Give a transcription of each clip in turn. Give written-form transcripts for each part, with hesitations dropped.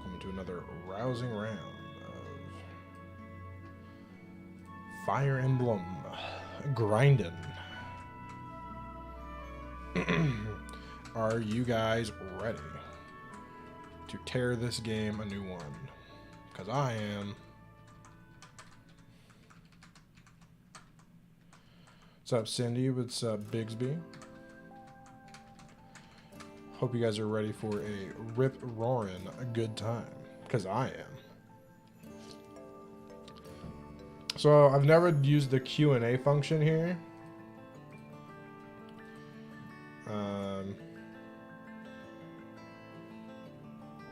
welcome to another rousing round of Fire Emblem grinding. Are you guys ready to tear this game a new one? Because I am. What's up, Cindy? What's up, Bigsby? Hope you guys are ready for a rip-roaring good time, because I am. So I've never used the Q&A function here.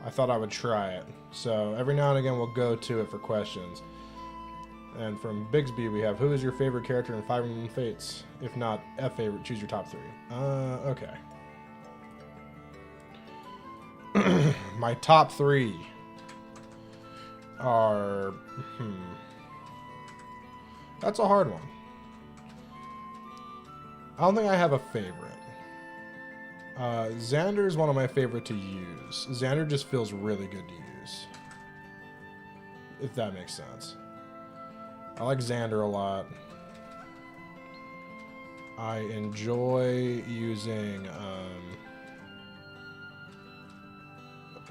I thought I would try it. So every now and again we'll go to it for questions. And from Bigsby we have, who is your favorite character in Fire Emblem Fates? If not F favorite, choose your top 3. Okay. My top 3 are... That's a hard one. I don't think I have a favorite. Xander is one of my favorite to use. Xander just feels really good to use. If that makes sense. I like Xander a lot. I enjoy using...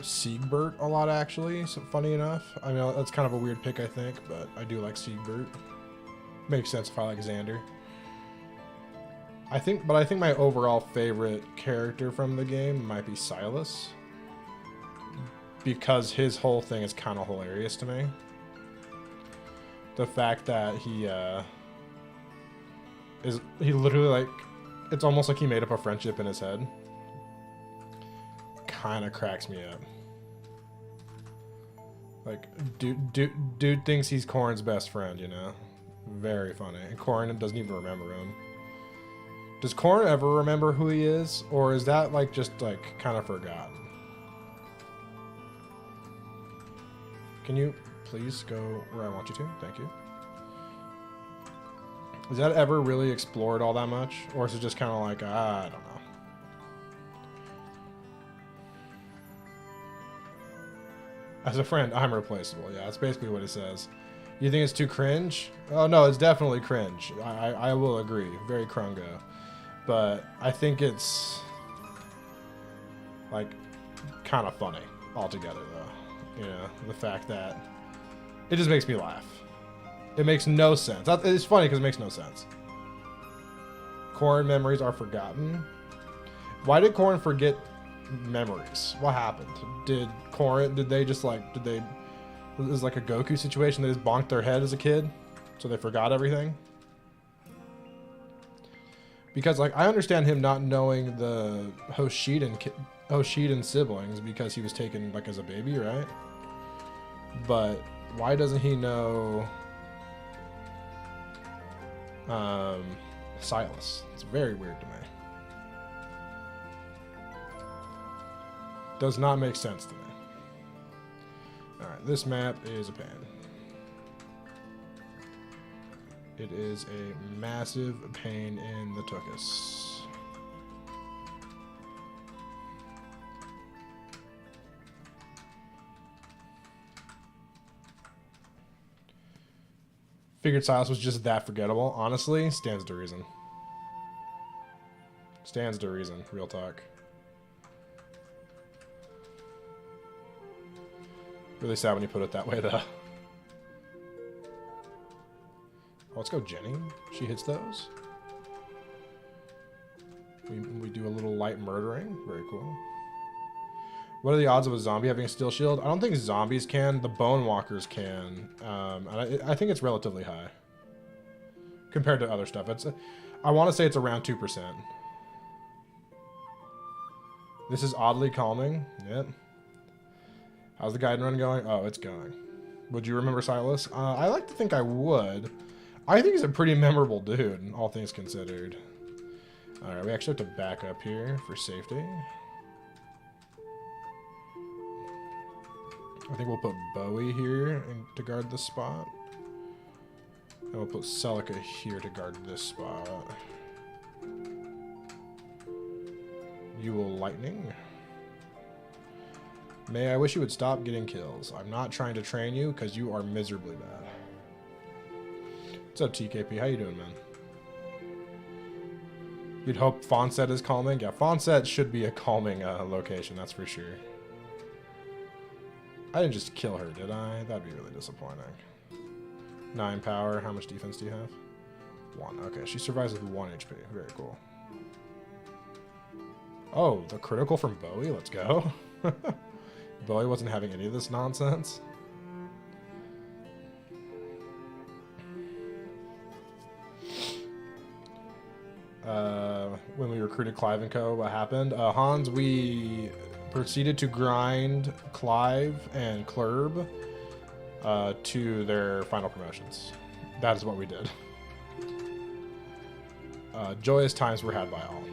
Siegbert a lot, actually. So funny enough, I mean that's kind of a weird pick, I think, but I do like Siegbert. Makes sense if I like Xander. I think my overall favorite character from the game might be Silas, because his whole thing is kind of hilarious to me. The fact that he literally, like, it's almost like he made up a friendship in his head. Kind of cracks me up. Like, dude thinks he's Corrin's best friend, you know? Very funny. And Corrin doesn't even remember him. Does Corrin ever remember who he is? Or is that, like, just, like, kind of forgotten? Can you please go where I want you to? Thank you. Is that ever really explored all that much? Or is it just kind of like, I don't know. As a friend, I'm replaceable. Yeah, that's basically what it says. You think it's too cringe? Oh, no, it's definitely cringe. I will agree. Very Krungo. But I think it's, like, kind of funny altogether, though. You know, the fact that it just makes me laugh. It makes no sense. It's funny because it makes no sense. Corrin memories are forgotten. Why did Corrin forget memories? What happened? Did they just, like, it was like a Goku situation? They just bonked their head as a kid, so they forgot everything? Because, like, I understand him not knowing the Hoshiden siblings because he was taken, like, as a baby, right? But why doesn't he know Silas? It's very weird to me. Does not make sense to me. Alright, this map is a pain. It is a massive pain in the tuchus. Figured Silas was just that forgettable. Honestly, stands to reason. Stands to reason, real talk. Really sad when you put it that way, though. Oh, let's go Jenny. She hits those. We do a little light murdering. Very cool. What are the odds of a zombie having a steel shield? I don't think zombies can. The bone walkers can. I think it's relatively high. Compared to other stuff. I want to say it's around 2%. This is oddly calming. Yep. How's the Gaiden run going? Oh, it's going. Would you remember Silas? I like to think I would. I think he's a pretty memorable dude, all things considered. Alright, we actually have to back up here for safety. I think we'll put Bowie here to guard this spot. And we'll put Celica here to guard this spot. You will lightning. May, I wish you would stop getting kills. I'm not trying to train you because you are miserably bad. What's up, TKP? How you doing, man? You'd hope Fawnset is calming? Yeah, Fawnset should be a calming location, that's for sure. I didn't just kill her, did I? That'd be really disappointing. 9 power. How much defense do you have? 1. Okay, she survives with 1 HP. Very cool. Oh, the critical from Bowie? Let's go. Bowie wasn't having any of this nonsense. When we recruited Clive and Co., what happened? Hans, we proceeded to grind Clive and Klurb to their final promotions. That is what we did. Joyous times were had by all.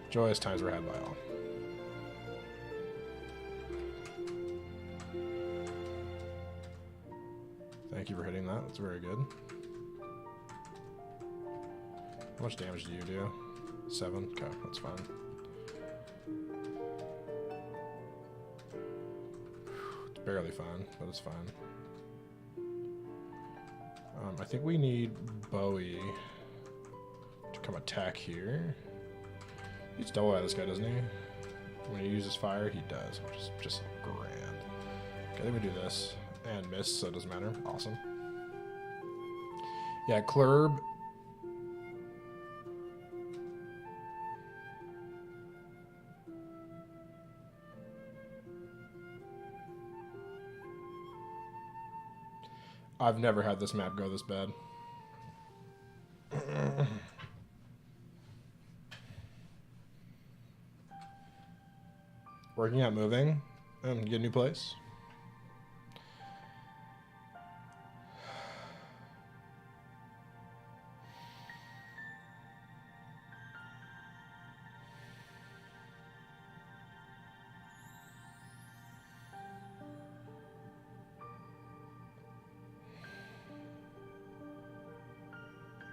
Joyous times were had by all. Thank you for hitting that. That's very good. How much damage do you do? 7? Okay, that's fine. It's barely fine, but it's fine. I think we need Bowie to come attack here. He's double at this guy, doesn't he? When he uses fire, he does, which is just grand. Okay, then we do this. And miss, so it doesn't matter. Awesome. Yeah, Klurb. I've never had this map go this bad. Working at moving. Get a new place.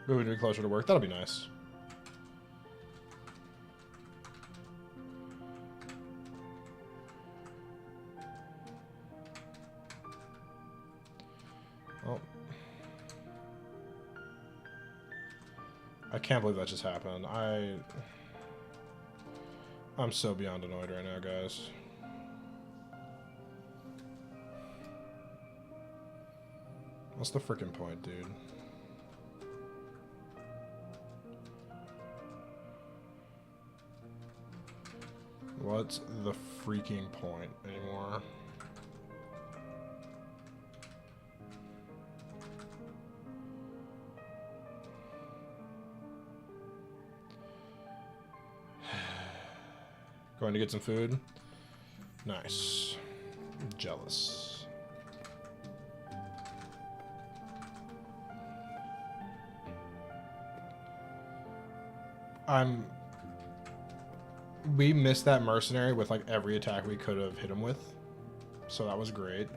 Moving to be closer to work. That'll be nice. Oh. I can't believe that just happened. I'm so beyond annoyed right now, guys. What's the freaking point, dude? What's the freaking point anymore? Going to get some food? Nice. I'm jealous. We missed that mercenary with like every attack we could have hit him with. So that was great.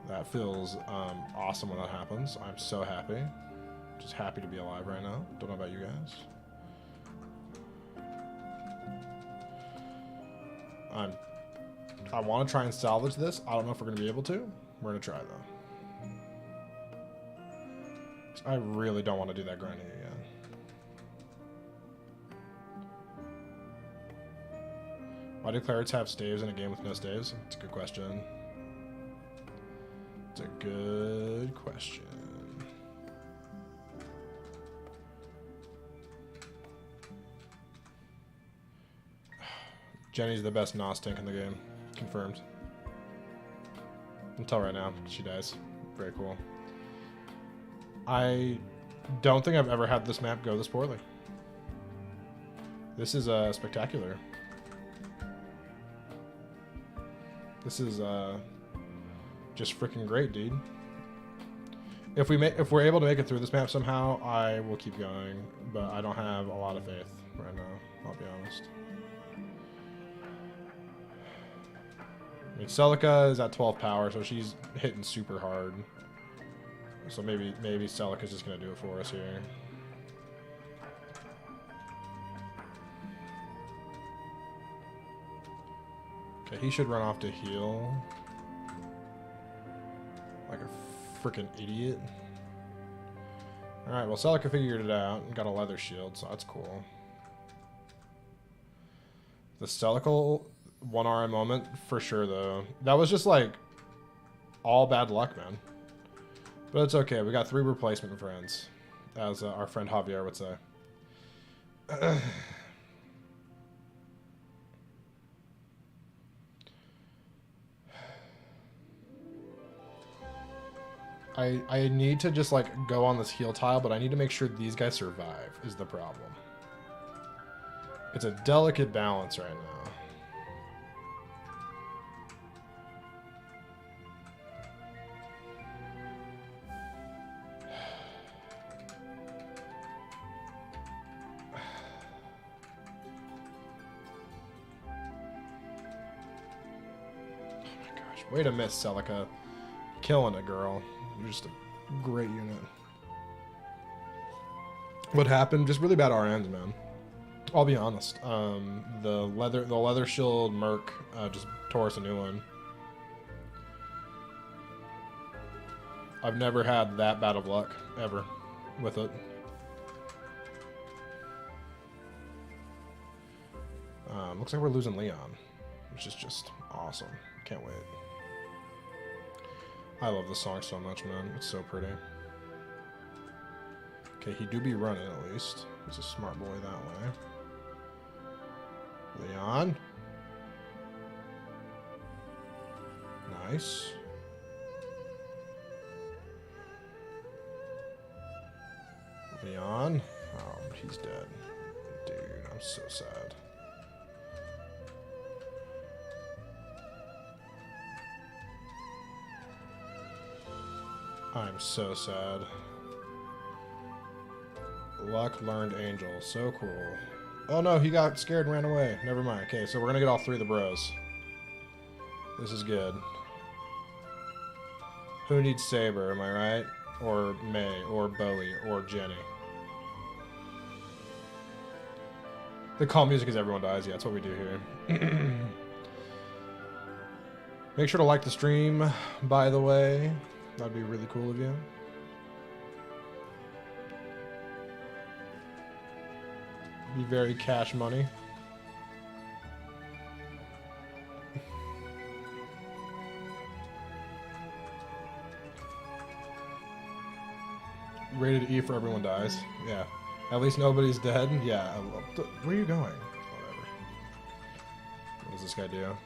That feels awesome when that happens. I'm so happy. Just happy to be alive right now. Don't know about you guys. I want to try and salvage this. I don't know if we're going to be able to. We're going to try though. I really don't want to do that grinding again. Why do clerics have staves in a game with no staves? It's a good question. It's a good question. Jenny's the best NOS tank in the game. Confirmed. Until right now, she dies. Very cool. I don't think I've ever had this map go this poorly. This is spectacular. This is just freaking great, dude. If we're able to make it through this map somehow, I will keep going, but I don't have a lot of faith right now, I'll be honest. I mean, Celica is at 12 power, so she's hitting super hard. So maybe Celica's just gonna do it for us here. Okay, he should run off to heal. Like a freaking idiot. Alright, well, Celica figured it out and got a leather shield, so that's cool. The Celica 1 RM moment, for sure, though. That was just, like, all bad luck, man. But it's okay. We got 3 replacement friends, as our friend Javier would say. I need to just, like, go on this heal tile, but I need to make sure these guys survive, is the problem. It's a delicate balance right now. Way to miss, Celica. Killing it, girl. You're just a great unit. What happened? Just really bad RNs, man. I'll be honest. The leather shield merc just tore us a new one. I've never had that bad of luck ever with it. Looks like we're losing Leon, which is just awesome. Can't wait. I love this song so much, man. It's so pretty. Okay, he do be running at least. He's a smart boy that way. Leon. Nice. Leon. Oh, he's dead. Dude, I'm so sad. I'm so sad. Luck learned Angel. So cool. Oh no, he got scared and ran away. Never mind. Okay, so we're gonna get all 3 of the bros. This is good. Who needs Saber, am I right? Or May, or Bowie, or Jenny? The calm music is everyone dies. Yeah, that's what we do here. Make sure to like the stream, by the way. That'd be really cool of you. Be very cash money. Rated E for everyone dies. Yeah. At least nobody's dead. Yeah. Where are you going? Whatever. What does this guy do?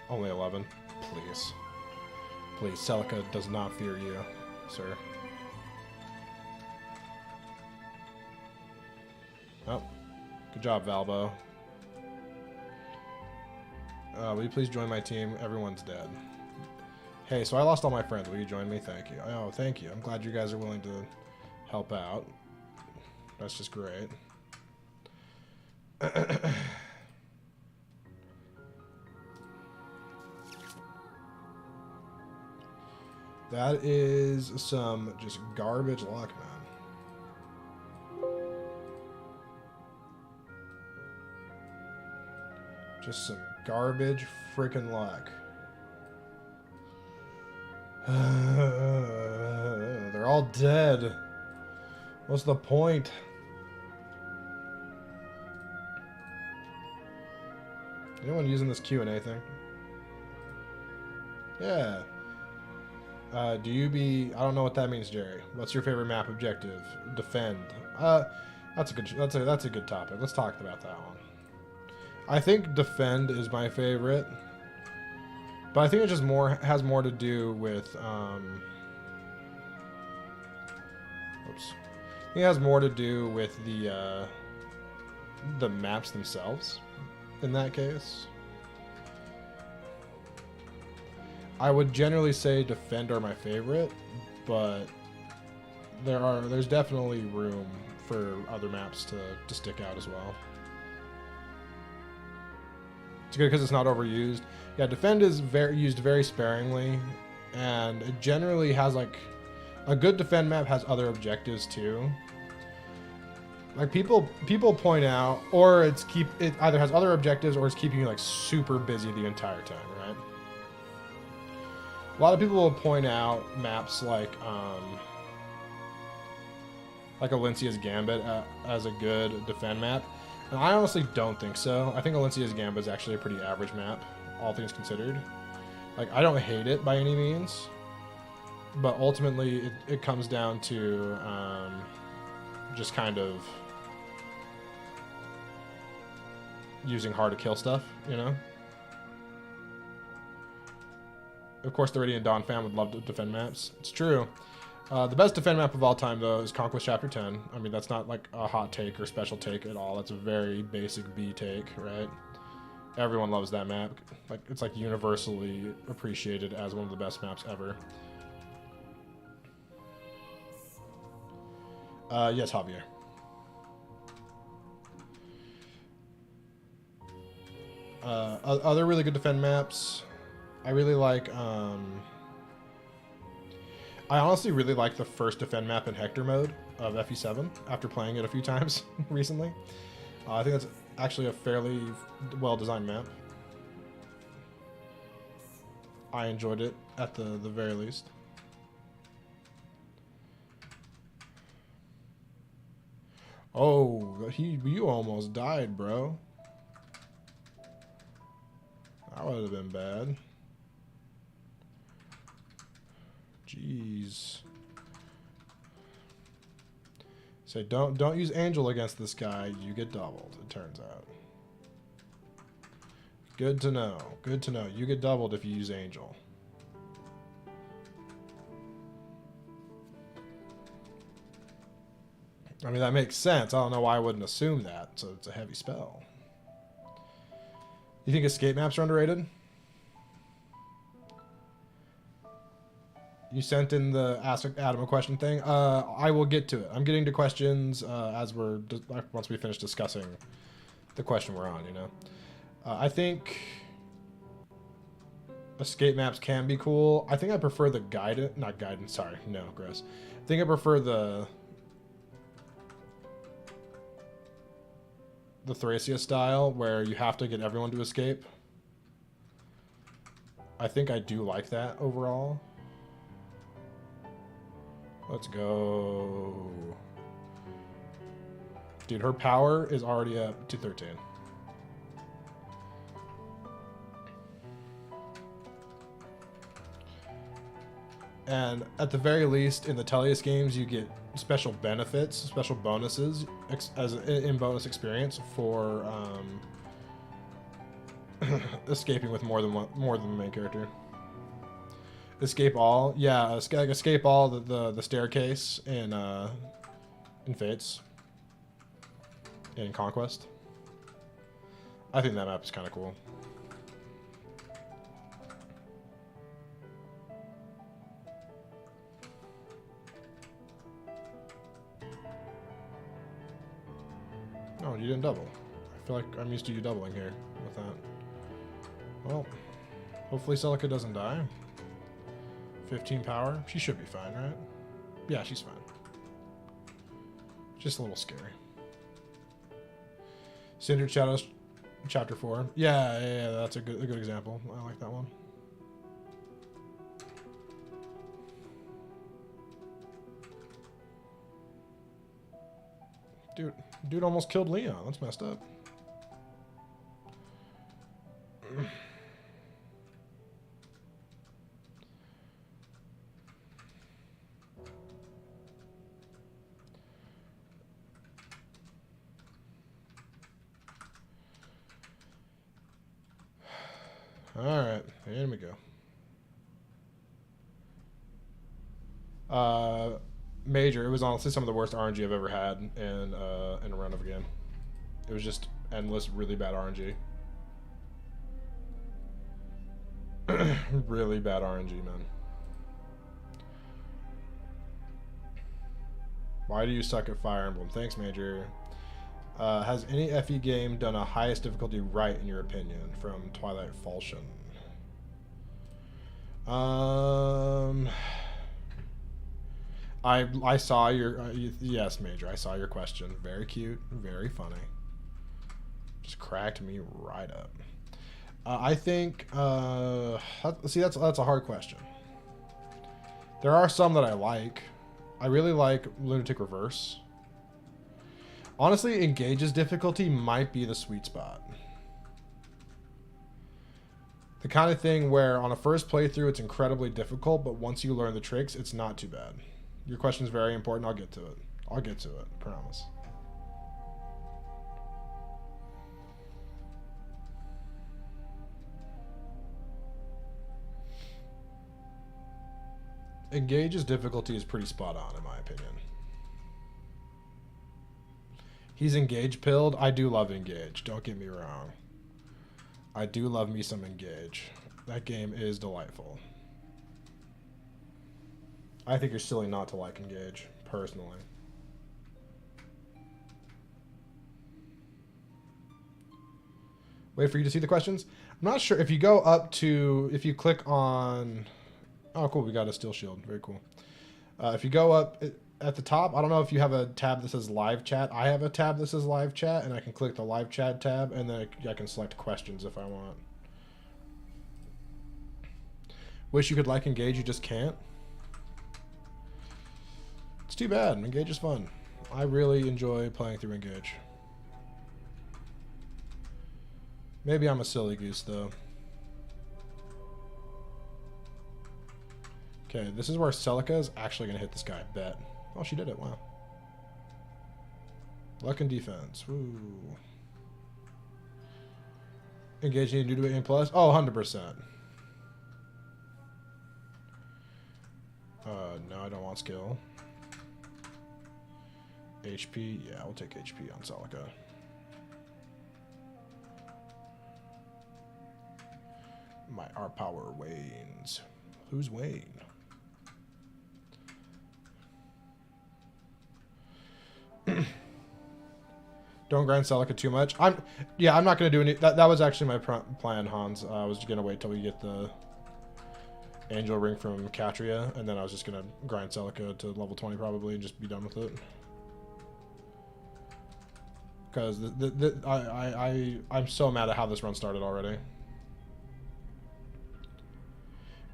Only 11. Please. Please, Celica does not fear you, sir. Oh. Good job, Valbo. Will you please join my team? Everyone's dead. Hey, so I lost all my friends. Will you join me? Thank you. Oh, thank you. I'm glad you guys are willing to help out. That's just great. That is some just garbage luck, man. Just some garbage freaking luck. They're all dead. What's the point? Anyone using this Q&A thing? Yeah. Do you be... I don't know what that means, Jerry. What's your favorite map objective? Defend. That's a good topic. Let's talk about that one. I think defend is my favorite, but I think it just has more to do with oops. I think it has more to do with the maps themselves. In that case, I would generally say defend are my favorite, but there's definitely room for other maps to stick out as well. It's good because it's not overused. Yeah, defend is used very sparingly, and it generally has like a good defend map has other objectives too. Like people point out, or it either has other objectives or it's keeping you like super busy the entire time, right? A lot of people will point out maps like Alencia's Gambit as a good defend map. And I honestly don't think so. I think Alencia's Gambit is actually a pretty average map, all things considered. Like, I don't hate it by any means, but ultimately it comes down to just kind of using hard to kill stuff, you know? Of course, the Radiant Dawn fan would love to defend maps. It's true. The best defend map of all time, though, is Conquest Chapter 10. I mean, that's not like a hot take or special take at all. That's a very basic B take, right? Everyone loves that map. Like, it's like universally appreciated as one of the best maps ever. Yes, Javier. Other really good defend maps. I really like, I honestly really like the first defend map in Hector mode of FE7 after playing it a few times recently. I think that's actually a fairly well-designed map. I enjoyed it at the very least. Oh, you almost died, bro. That would have been bad. Jeez. Say don't use Angel against this guy. You get doubled, it turns out. Good to know. Good to know. You get doubled if you use Angel. I mean, that makes sense. I don't know why I wouldn't assume that. So it's a heavy spell. You think escape maps are underrated? You sent in the Ask Adam a question thing. I will get to it. I'm getting to questions as once we finish discussing the question we're on, you know. I think escape maps can be cool. I think I prefer the Gaiden, sorry. No, gross. I think I prefer the Thracia style where you have to get everyone to escape. I think I do like that overall. Let's go. Dude, her power is already up to 13. And at the very least, in the Tellius games, you get special benefits, special bonuses in bonus experience for escaping with more than the main character. Escape all, yeah. Escape all the staircase in Fates, in Conquest. I think that map is kind of cool. Oh, you didn't double. I feel like I'm used to you doubling here with that. Well, hopefully Celica doesn't die. 15 power. She should be fine, right? Yeah, she's fine. Just a little scary. Cindered Shadows, Chapter 4. Yeah, that's a good example. I like that one. Dude almost killed Leon. That's messed up. Alright, here we go. Major, it was honestly some of the worst RNG I've ever had in a run of a game. It was just endless, really bad RNG. Really bad RNG, man. Why do you suck at Fire Emblem? Thanks, Major. Has any FE game done a highest difficulty right, in your opinion? From Twilight Falchion. I saw your... yes, Major, I saw your question. Very cute, very funny. Just cracked me right up. I think... see, that's a hard question. There are some that I like. I really like Lunatic Reverse. Honestly, Engage's difficulty might be the sweet spot. The kind of thing where on a first playthrough it's incredibly difficult, but once you learn the tricks, it's not too bad. Your question is very important. I'll get to it. I'll get to it. Promise. Engage's difficulty is pretty spot on, in my opinion. He's Engage pilled. I do love Engage. Don't get me wrong. I do love me some Engage. That game is delightful. I think you're silly not to like Engage, personally. Wait for you to see the questions. I'm not sure if you go up to, if you click on, oh cool, we got a steel shield, very cool. If you go up at the top, I don't know if you have a tab that says live chat. I have a tab that says live chat, and I can click the live chat tab, and then I can select questions if I want. Wish you could like Engage, you just can't. It's too bad. Engage is fun. I really enjoy playing through Engage. Maybe I'm a silly goose, though. Okay, this is where Celica is actually going to hit this guy. Bet. Oh, she did it. Wow. Luck and defense. Woo. Engage need to do A+. Oh, 100%. No, I don't want skill. HP. Yeah, I'll take HP on Celica. Our power wanes. Who's Wayne? Don't grind Celica too much. I'm not gonna do any. That was actually my plan, Hans. I was gonna wait till we get the Angel Ring from Katria, and then I was just gonna grind Celica to level 20 probably and just be done with it. Because I'm so mad at how this run started already.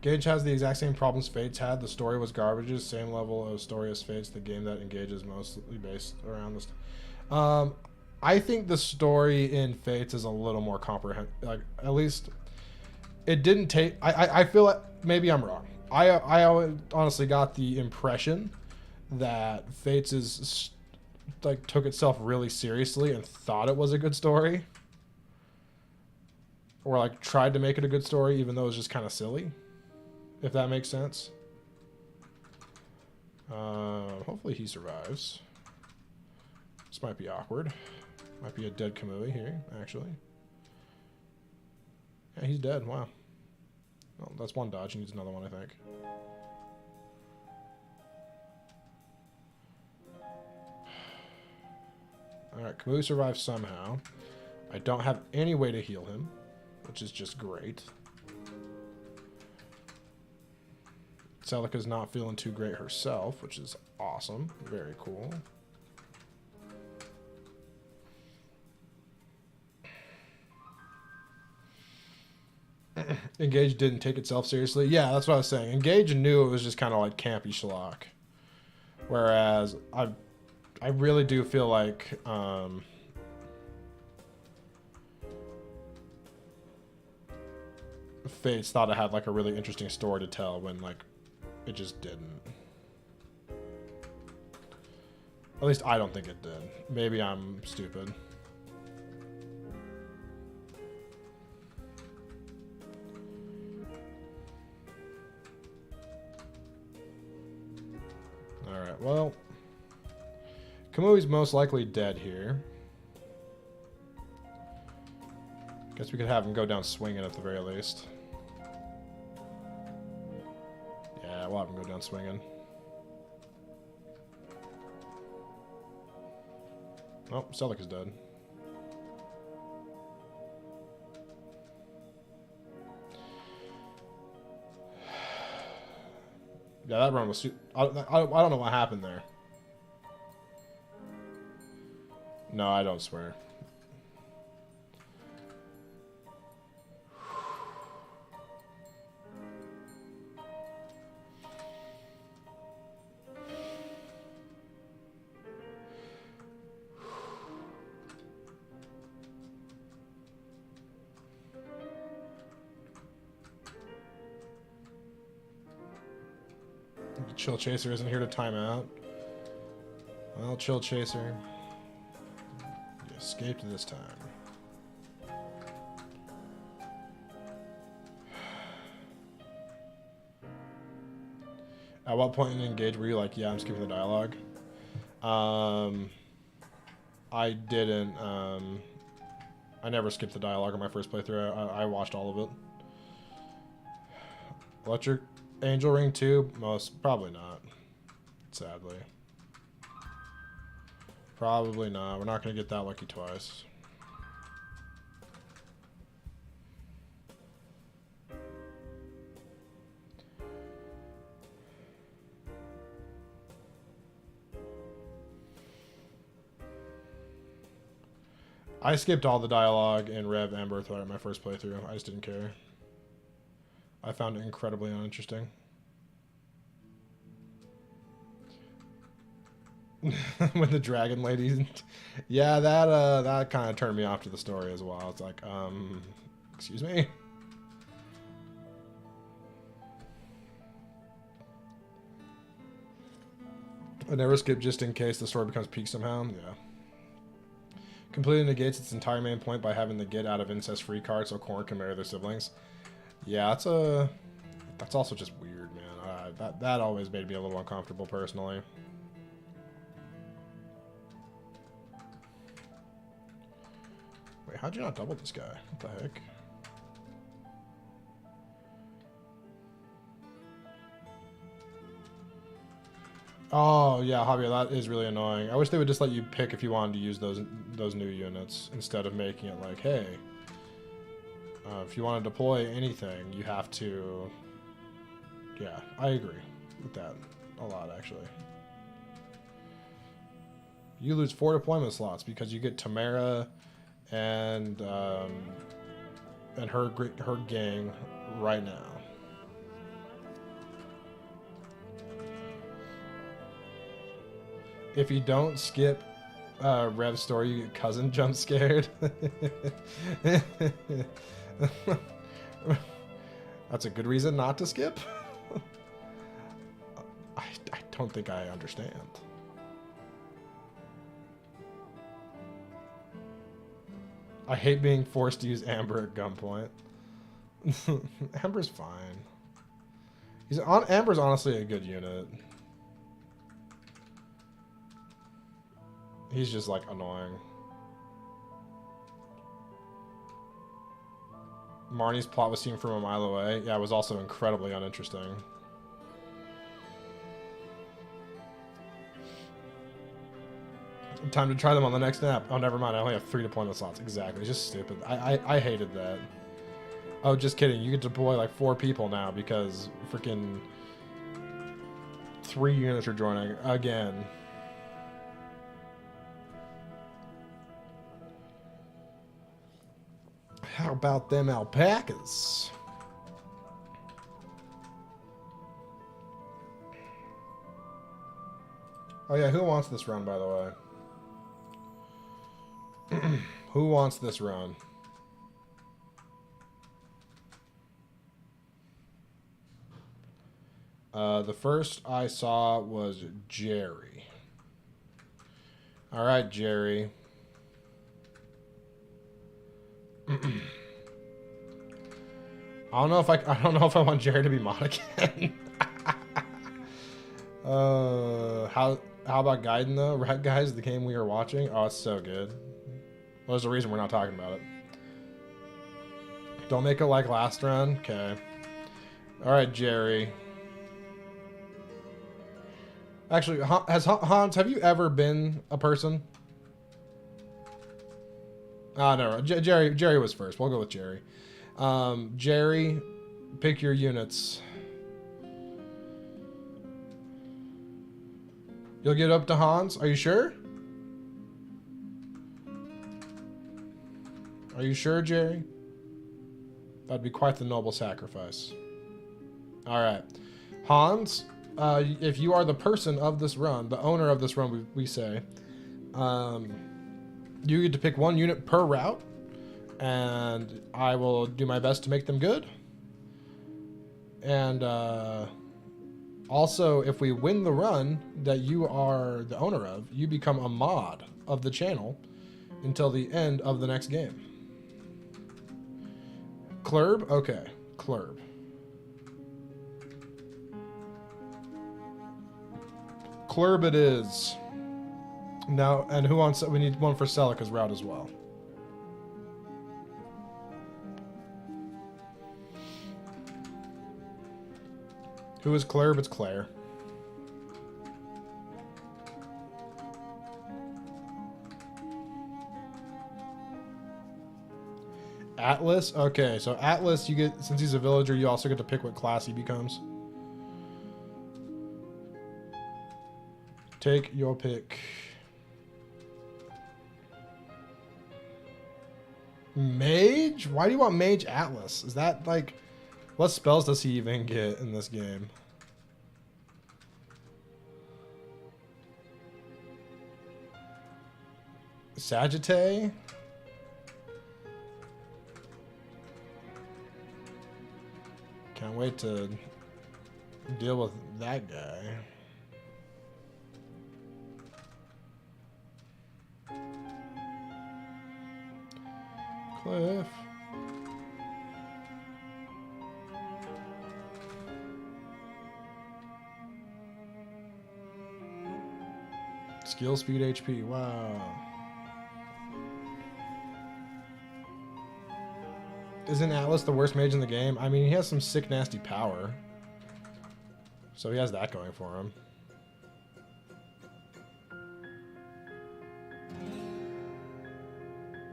Gage has the exact same problems Fates had. The story was garbage. Same level of story as Fates. The game that engages mostly based around this. I think the story in Fates is a little more comprehensive. Like, at least it didn't take. I feel like maybe I'm wrong. I honestly got the impression that Fates is like took itself really seriously and thought it was a good story, or like tried to make it a good story even though it was just kind of silly. If that makes sense. Hopefully he survives. This might be awkward. Might be a dead Kamui here, actually. Yeah, he's dead. Wow. Well, that's one dodge. He needs another one, I think. Alright, Kamui survives somehow. I don't have any way to heal him, which is just great. Celica's not feeling too great herself, which is awesome. Very cool. Engage didn't take itself seriously. Yeah, that's what I was saying. Engage knew it was just kind of like campy schlock. Whereas I really do feel like Fates thought it had like a really interesting story to tell when like it just didn't. At least I don't think it did. Maybe I'm stupid. Alright, well. Kamui's most likely dead here. Guess we could have him go down swinging at the very least. Yeah, we'll have him go down swinging. Oh, Celica's dead. Yeah, that run was... I don't know what happened there. No, I don't swear. Chill Chaser isn't here to time out. Well, Chill Chaser, you escaped this time. At what point in Engage were you like, yeah, I'm skipping the dialogue? I didn't. I never skipped the dialogue on my first playthrough. I watched all of it. Electric Angel Ring 2? Probably not. Sadly. Probably not. We're not going to get that lucky twice. I skipped all the dialogue in Rev and Birthright my first playthrough. I just didn't care. I found it incredibly uninteresting. When the dragon lady, yeah, that kind of turned me off to the story as well. It's like, excuse me. I never skip just in case the story becomes peak somehow. Yeah. Completely negates its entire main point by having the get out of incest-free card so Corn can marry their siblings. Yeah, that's also just weird, man. That always made me a little uncomfortable personally. Wait, how'd you not double this guy? What the heck? Oh, yeah, Javier, that is really annoying. I wish they would just let you pick if you wanted to use those new units instead of making it like, hey, if you want to deploy anything, you have to... Yeah, I agree with that a lot, actually. You lose 4 deployment slots because you get Tamara and her gang right now. If you don't skip Rev's story, you get cousin jump scared. That's a good reason not to skip. I don't think I understand. I hate being forced to use Amber at gunpoint. Amber's fine. Amber's honestly a good unit. He's just, like, annoying. Marnie's plot was seen from a mile away. Yeah, it was also incredibly uninteresting. Time to try them on the next nap. Oh, never mind. I only have 3 deployment slots. Exactly. It's just stupid. I hated that. Oh, just kidding. You get to deploy, like, 4 people now because freaking 3 units are joining again. How about them alpacas? Oh yeah, who wants this run, by the way? Who wants this run? The first I saw was Jerry. All right, Jerry. I don't know if I want Jerry to be mod again. How about Gaiden though? Rat Guys, the game we are watching. Oh, it's so good. Well, there's a reason we're not talking about it. Don't make it like last round. Okay. All right, Jerry. Actually, Hans, have you ever been a person? No, Jerry was first. We'll go with Jerry. Jerry, pick your units. You'll get up to Hans? Are you sure? Are you sure, Jerry? That'd be quite the noble sacrifice. Alright. Hans, if you are the person of this run, the owner of this run, we say, you get to pick 1 unit per route, and I will do my best to make them good. And I'll Also, if we win the run that you are the owner of, you become a mod of the channel until the end of the next game. Clurb? Okay, Clurb. Clurb it is. Now, and who wants... We need one for Celica's route as well. Who is Clurb? It's Claire. Atlas? Okay, so Atlas, you get... Since he's a villager, you also get to pick what class he becomes. Take your pick. Mage? Why do you want Mage Atlas? Is that like... What spells does he even get in this game? Sagittae? Can't wait to deal with that guy. Cliff. Skill, speed, HP. Wow. Isn't Atlas the worst mage in the game? I mean, he has some sick, nasty power. So he has that going for him.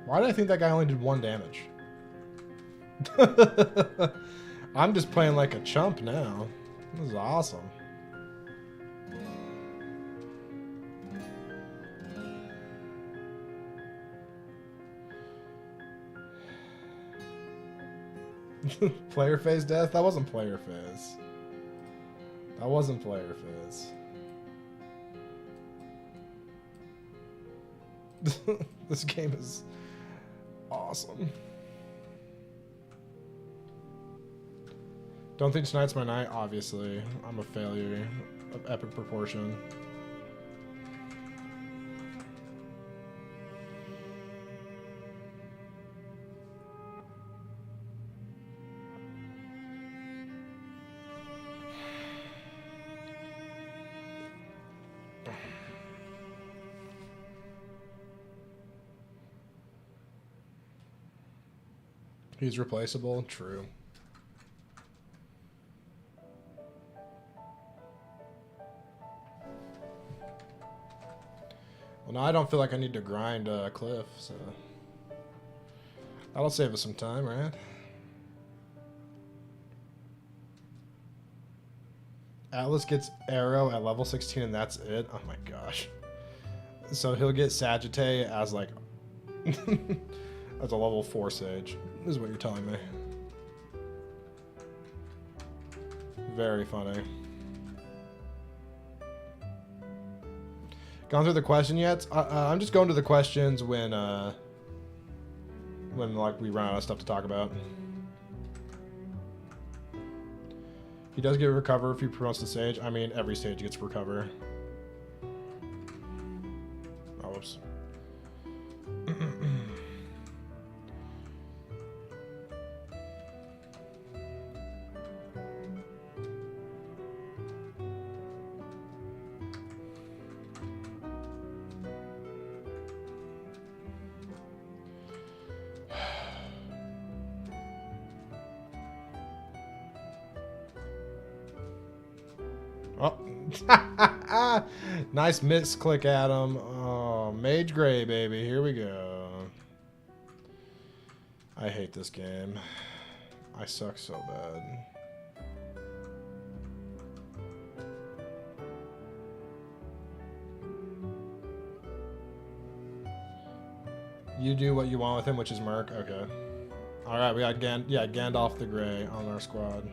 Why did I think that guy only did 1 damage? I'm just playing like a chump now. This is awesome. Player phase death? That wasn't player phase. That wasn't player phase. This game is awesome. Don't think tonight's my night, obviously. I'm a failure of epic proportion. He's replaceable? True. Well, now I don't feel like I need to grind Cliff, so... That'll save us some time, right? Atlas gets Arrow at level 16 and that's it? Oh my gosh. So he'll get Sagittae as like... as a level 4 Sage. This is what you're telling me. Very funny. Gone through the question yet? I'm just going to the questions when like we run out of stuff to talk about. He does get recover if he promotes the Sage. I mean, every Sage gets recover. Oh, whoops. Oh, nice misclick, Adam. Oh, Mage Gray, baby. Here we go. I hate this game. I suck so bad. You do what you want with him, which is Merc. Okay. All right, we got Gandalf the Grey on our squad.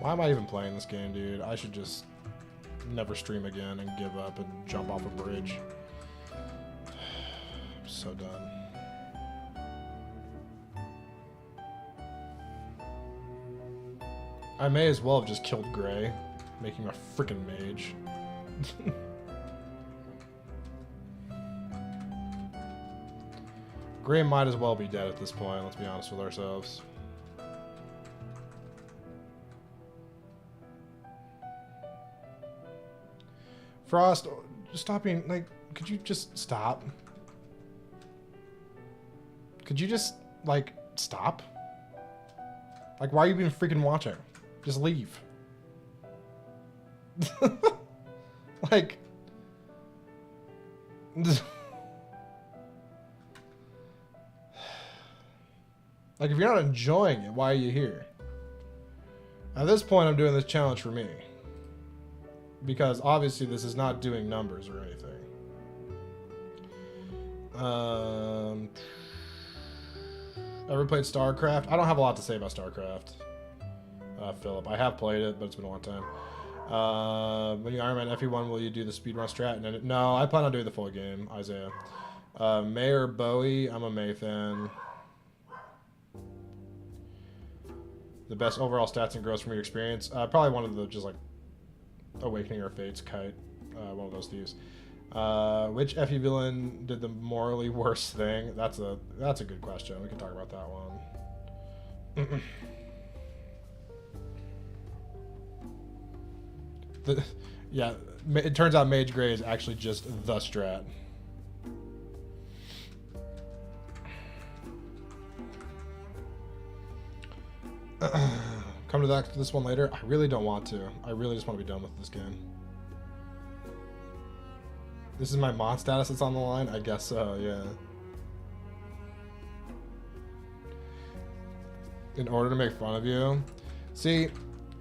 Why am I even playing this game, dude? I should just never stream again and give up and jump off a bridge. I'm so done. I may as well have just killed Gray, making him a freaking mage. Gray might as well be dead at this point, let's be honest with ourselves. Frost, stop being, like, could you just stop? Could you just, like, stop? Like, why are you even freaking watching? Just leave. Like... Like, if you're not enjoying it, why are you here? At this point, I'm doing this challenge for me. Because, obviously, this is not doing numbers or anything. Ever played StarCraft? I don't have a lot to say about StarCraft, Philip. I have played it, but it's been a long time. When you Ironman FE1, will you do the speedrun strat? No, I plan on doing the full game, Isaiah. May or Bowie? I'm a May fan. The best overall stats and growth from your experience? Probably one of the, just like, Awakening or Fates, Kite. One of those thieves. Which FE villain did the morally worst thing? That's a good question. We can talk about that one. Yeah, it turns out Mage Gray is actually just the strat. Come to this one later. I really don't want to. I really just want to be done with this game. This is my mod status that's on the line? I guess so, yeah. In order to make fun of you. See,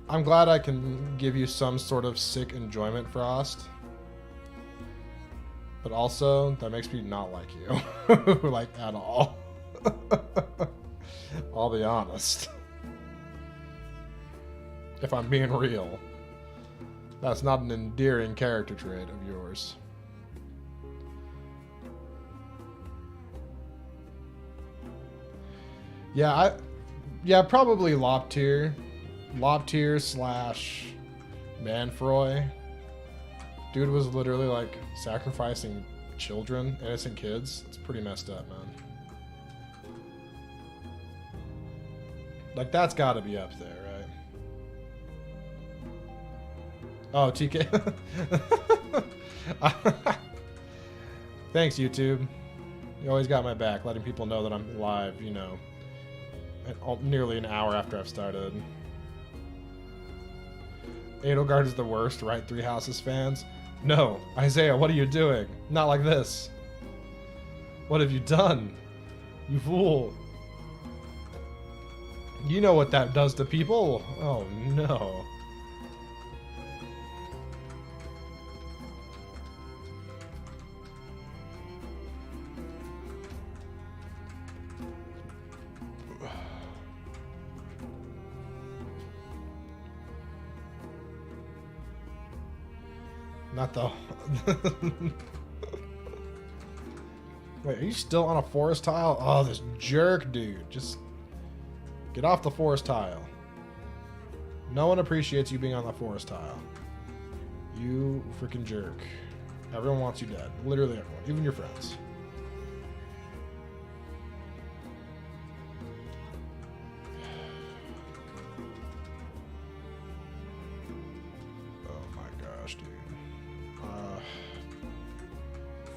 I'm glad I can give you some sort of sick enjoyment, Frost. But also, that makes me not like you. Like, at all. I'll be honest. If I'm being real. That's not an endearing character trait of yours. Yeah, probably Loptier. Loptier slash Manfroy. Dude was literally like sacrificing children, innocent kids. It's pretty messed up, man. Like, that's gotta be up there, right? Oh, TK. Thanks, YouTube. You always got my back, letting people know that I'm live, you know, nearly an hour after I've started. Edelgard is the worst, right? Three Houses fans? No. Isaiah, what are you doing? Not like this. What have you done? You fool. You know what that does to people. Oh, no. Not the... Wait, are you still on a forest tile? Oh, this jerk, dude. Just get off the forest tile. No one appreciates you being on the forest tile. You freaking jerk. Everyone wants you dead. Literally everyone. Even your friends.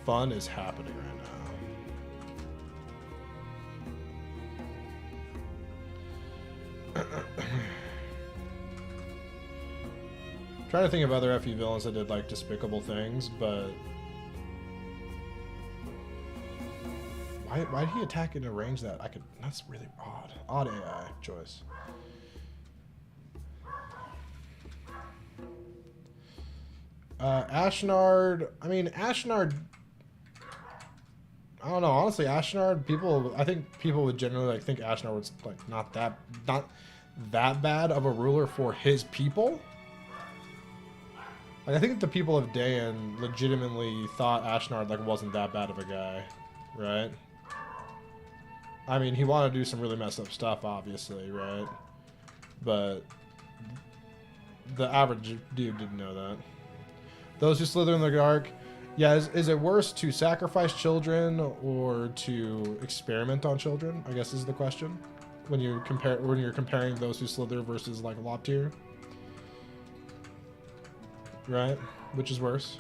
Fun is happening right now. Trying to think of other FE villains that did like despicable things, but why did he attack in a range that I could? That's really odd. Odd AI choice. Ashnard. I mean, Ashnard. I don't know. Honestly, Ashnard, I think people would generally like think Ashnard was like not that bad of a ruler for his people. Like, I think the people of Dayan legitimately thought Ashnard like wasn't that bad of a guy, right? I mean, he wanted to do some really messed up stuff, obviously, right? But the average dude didn't know that. Those who slither in the dark. Yeah, is it worse to sacrifice children or to experiment on children? I guess is the question. When you're comparing those who slither versus like lob tier. Right? Which is worse?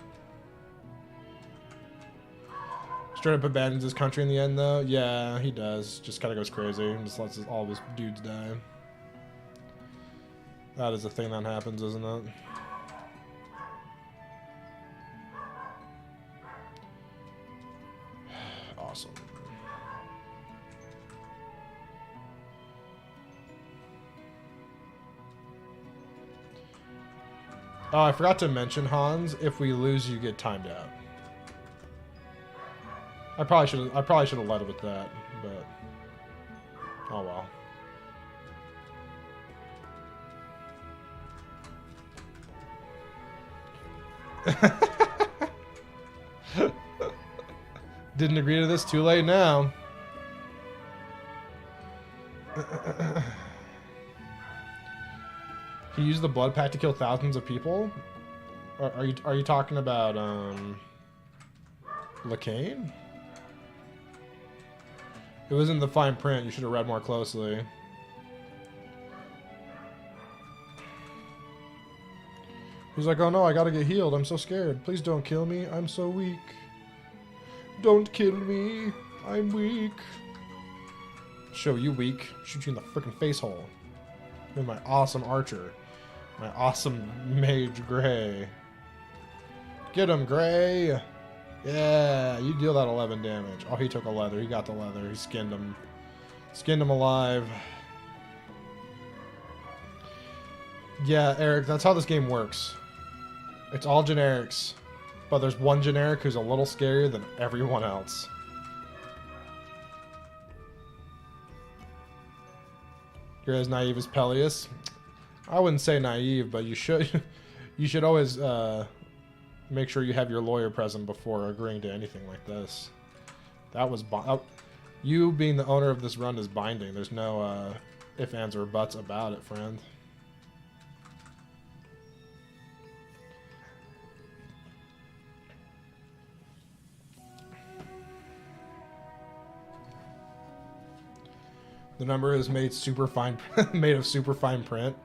Straight up abandons his country in the end though? Yeah, he does. Just kinda goes crazy and just lets all of his dudes die. That is a thing that happens, isn't it? Awesome. Oh, I forgot to mention, Hans, if we lose, you get timed out. I probably should have led with that, but oh well. Didn't agree to this, too late now. He used the blood pact to kill thousands of people? Are you talking about Lacane? It was in the fine print. You should have read more closely. He's like, oh no, I gotta get healed. I'm so scared. Please don't kill me. I'm so weak. Don't kill me. I'm weak. Show you weak. Shoot you in the freaking face hole. With my awesome archer. My awesome mage Gray. Get him, Gray. Yeah, you deal that 11 damage. Oh, he took a leather. He got the leather. He skinned him. Skinned him alive. Yeah, Eric, that's how this game works. It's all generics. But there's one generic who's a little scarier than everyone else. You're as naive as Peleus. I wouldn't say naive, but you should always make sure you have your lawyer present before agreeing to anything like this. That was you being the owner of this run is binding. There's no ifs, ands, or buts about it, friend. The number is made super fine, made of super fine print.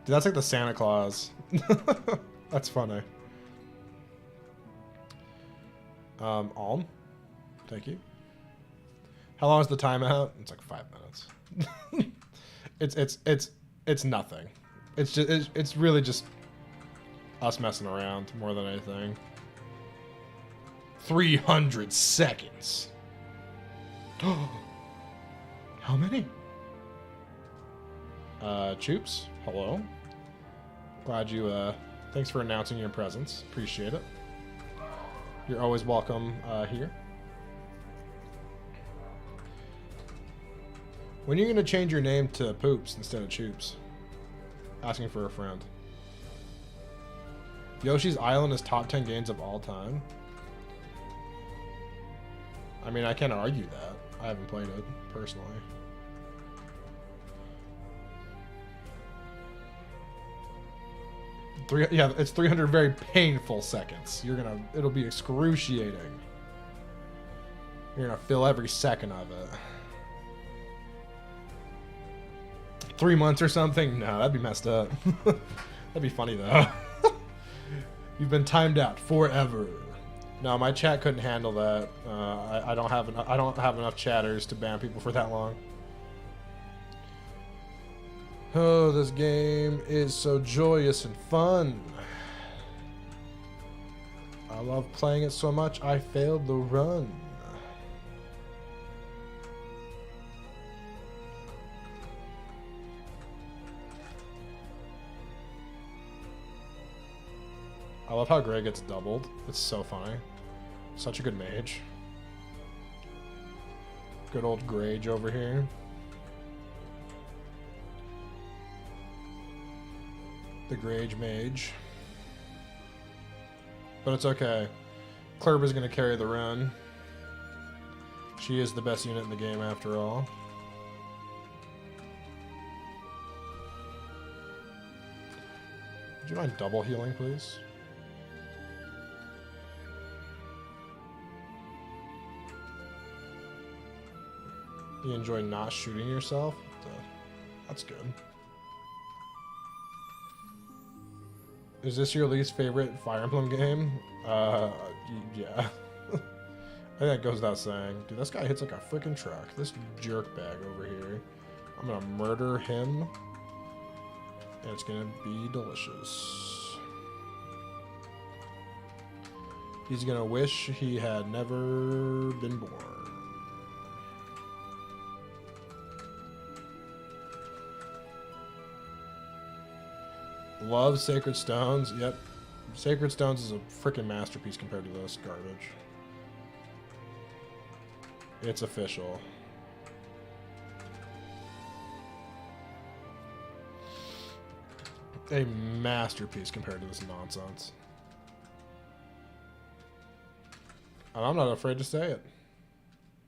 Dude, that's like the Santa Claus. That's funny. Alm, thank you. How long is the timeout? It's like 5 minutes. it's nothing. It's really just us messing around more than anything. 300 seconds. How many? Choops, hello. Glad you, thanks for announcing your presence. Appreciate it. You're always welcome, here. When are you gonna change your name to Poops instead of Choops? Asking for a friend. Yoshi's Island is top 10 games of all time. I mean, I can't argue that. I haven't played it, personally. Yeah, it's 300 very painful seconds. It'll be excruciating. You're gonna feel every second of it. 3 months or something? No, that'd be messed up. That'd be funny though. You've been timed out forever. No, my chat couldn't handle that. I don't have enough chatters to ban people for that long. Oh, this game is so joyous and fun. I love playing it so much, I failed the run. I love how Gray gets doubled. It's so funny. Such a good mage. Good old Grage over here. The Grage mage. But it's okay. Clerb is going to carry the run. She is the best unit in the game after all. Would you mind double healing, please? You enjoy not shooting yourself? That's good. Is this your least favorite Fire Emblem game? Yeah. I think that goes without saying. Dude, this guy hits like a freaking truck. This jerkbag over here. I'm gonna murder him. And it's gonna be delicious. He's gonna wish he had never been born. Love Sacred Stones. Yep. Sacred Stones is a freaking masterpiece compared to this garbage. It's official. A masterpiece compared to this nonsense. And I'm not afraid to say it.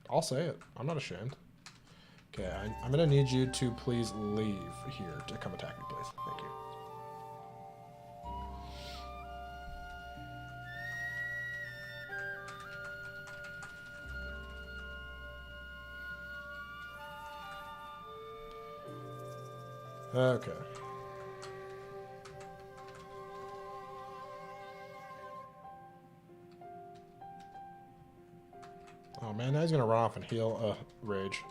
I'll say it. I'm not ashamed. Okay, I'm gonna need you to please leave here to come attack me, please. Thank you. Okay. Oh man, now he's gonna run off and heal. Rage.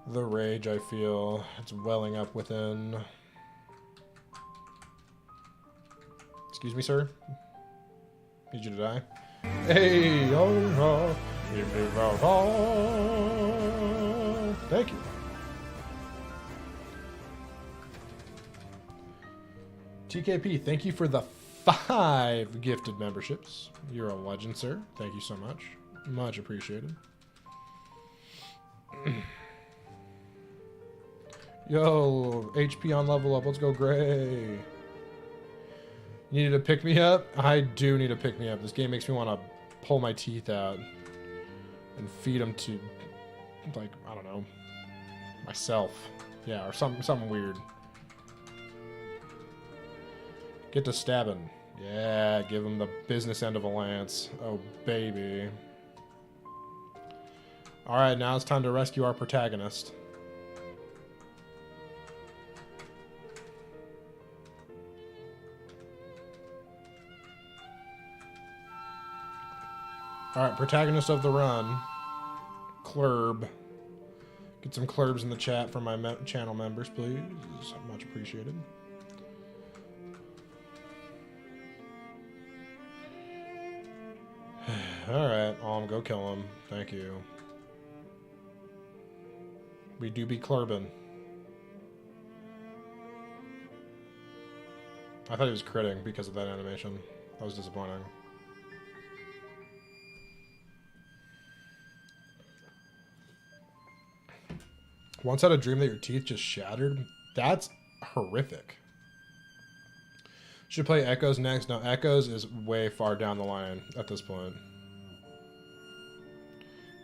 The rage I feel, it's welling up within. Excuse me, sir? Need you to die? Hey, oh, oh. Thank you. TKP, thank you for the 5 gifted memberships. You're a legend, sir. Thank you so much. Much appreciated. Yo, HP on level up. Let's go, Gray. You needed to pick me up? I do need to pick me up. This game makes me want to pull my teeth out and feed them to, like, I don't know, myself. Yeah, or something weird. Get to stabbing. Yeah, give him the business end of a lance. Oh, baby. Alright, now it's time to rescue our protagonist. Alright, protagonist of the run. Clurb. Get some clurbs in the chat from my channel members, please. Much appreciated. Alright, go kill him. Thank you. We do be clurbing. I thought he was critting because of that animation. That was disappointing. Once had a dream that your teeth just shattered? That's horrific. Should play Echoes next. No, Echoes is way far down the line at this point.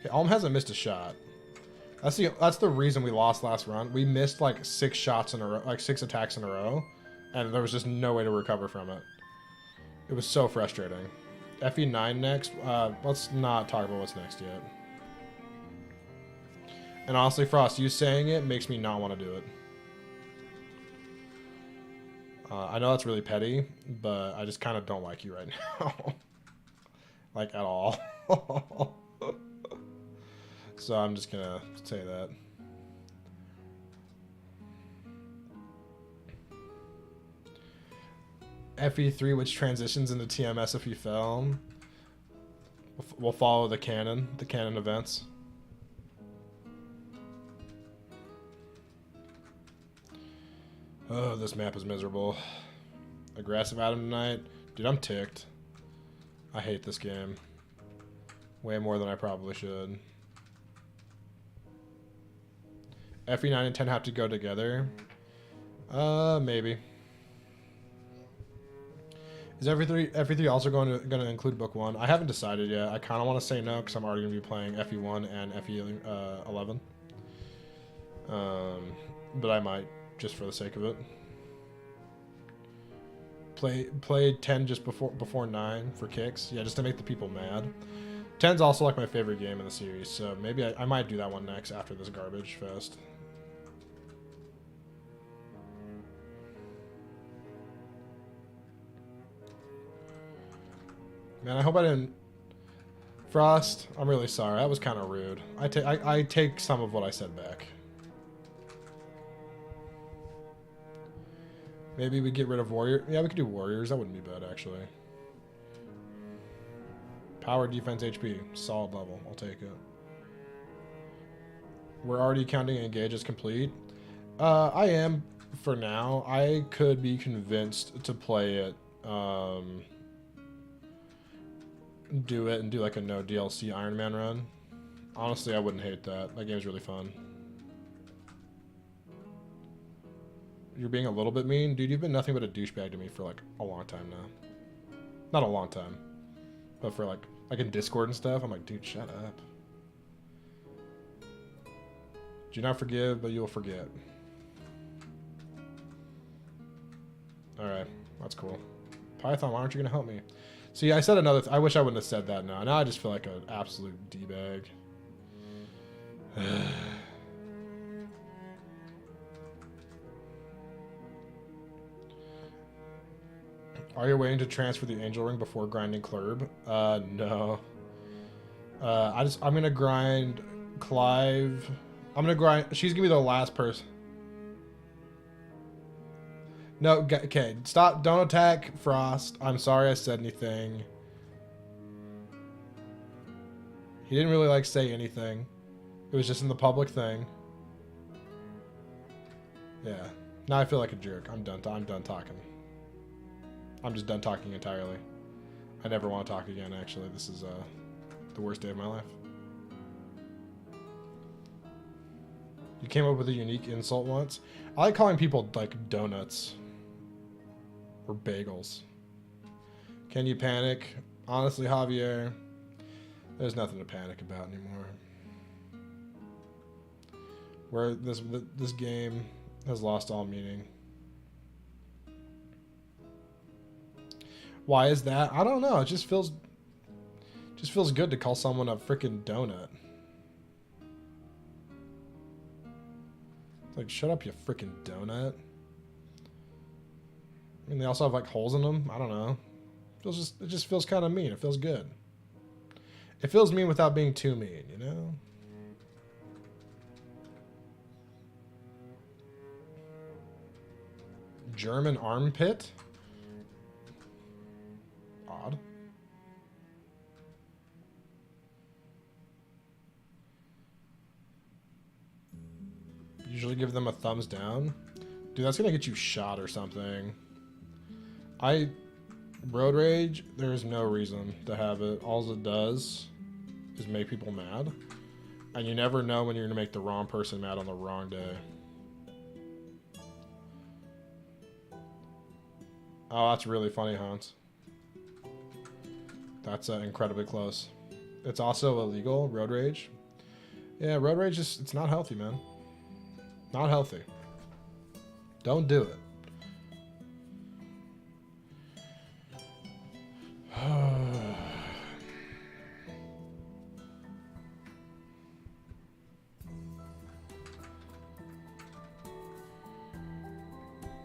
Okay, Alm hasn't missed a shot. That's the reason we lost last run. We missed like 6 shots in a row, like 6 attacks in a row, and there was just no way to recover from it. It was so frustrating. FE9 next. Let's not talk about what's next yet. And honestly, Frost, you saying it makes me not want to do it. I know that's really petty, but I just kind of don't like you right now. Like, at all. So I'm just gonna say that. FE3, which transitions into TMS if you fell. We'll follow the canon events. Oh, this map is miserable. Aggressive Adam tonight. Dude, I'm ticked. I hate this game. Way more than I probably should. FE9 and 10 have to go together. Maybe. Is FE3 also going to include book 1? I haven't decided yet. I kind of want to say no because I'm already going to be playing FE1 and FE11. But I might, just for the sake of it. play 10 just before 9 for kicks. Yeah, just to make the people mad. 10's also like my favorite game in the series, so maybe I might do that one next after this garbage fest. Man, I hope I didn't... Frost, I'm really sorry. That was kind of rude. I take some of what I said back. Maybe we get rid of warrior. Yeah, we could do warriors. That wouldn't be bad, actually. Power, defense, HP. Solid level. I'll take it. We're already counting engage as complete. I am for now. I could be convinced to play it. Do it and do like a no DLC Ironman run. Honestly, I wouldn't hate that. That game's really fun. You're being a little bit mean? Dude, you've been nothing but a douchebag to me for like a long time now. Not a long time. But for like in Discord and stuff, I'm like, dude, shut up. Do not forgive, but you'll forget. Alright, that's cool. Python, why aren't you going to help me? See, I said another... I wish I wouldn't have said that now. Now I just feel like an absolute D-bag. Are you waiting to transfer the angel ring before grinding Clurb? No. I'm gonna grind Clive. I'm gonna grind... She's gonna be the last person. No, okay. Stop. Don't attack Frost. I'm sorry I said anything. He didn't really like say anything. It was just in the public thing. Yeah. Now I feel like a jerk. I'm done talking. I'm just done talking entirely. I never want to talk again, actually. This is the worst day of my life. You came up with a unique insult once. I like calling people, like, donuts. Or bagels. Can you panic? Honestly, Javier, there's nothing to panic about anymore. Where this game has lost all meaning. Why is that? I don't know. It just feels good to call someone a freaking donut. It's like, shut up, you freaking donut. I mean, they also have like holes in them. I don't know. It just feels kind of mean. It feels good. It feels mean without being too mean, you know? German armpit? Odd. Usually give them a thumbs down. Dude, that's gonna get you shot or something. Road rage, there's no reason to have it. All it does is make people mad. And you never know when you're gonna make the wrong person mad on the wrong day. Oh, that's really funny, Hans. That's incredibly close. It's also illegal, road rage. Yeah, road rage is, it's not healthy, man. Not healthy. Don't do it.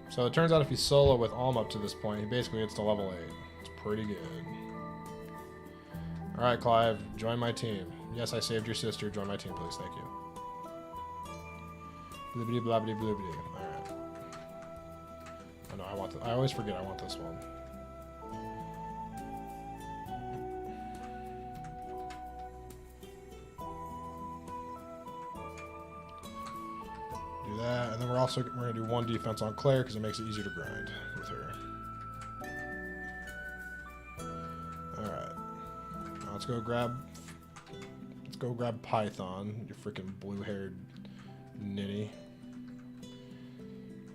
So it turns out if you solo with Alm up to this point, he basically gets to level 8. It's pretty good. Alright, Clive, join my team. Yes, I saved your sister. Join my team, please. Thank you. Blibbity blabbity blibbity. Alright. Oh no, I always forget I want this one. Do that, and then we're gonna do one defense on Claire because it makes it easier to grind with her. Alright. Now let's go grab Python, you freaking blue-haired ninny.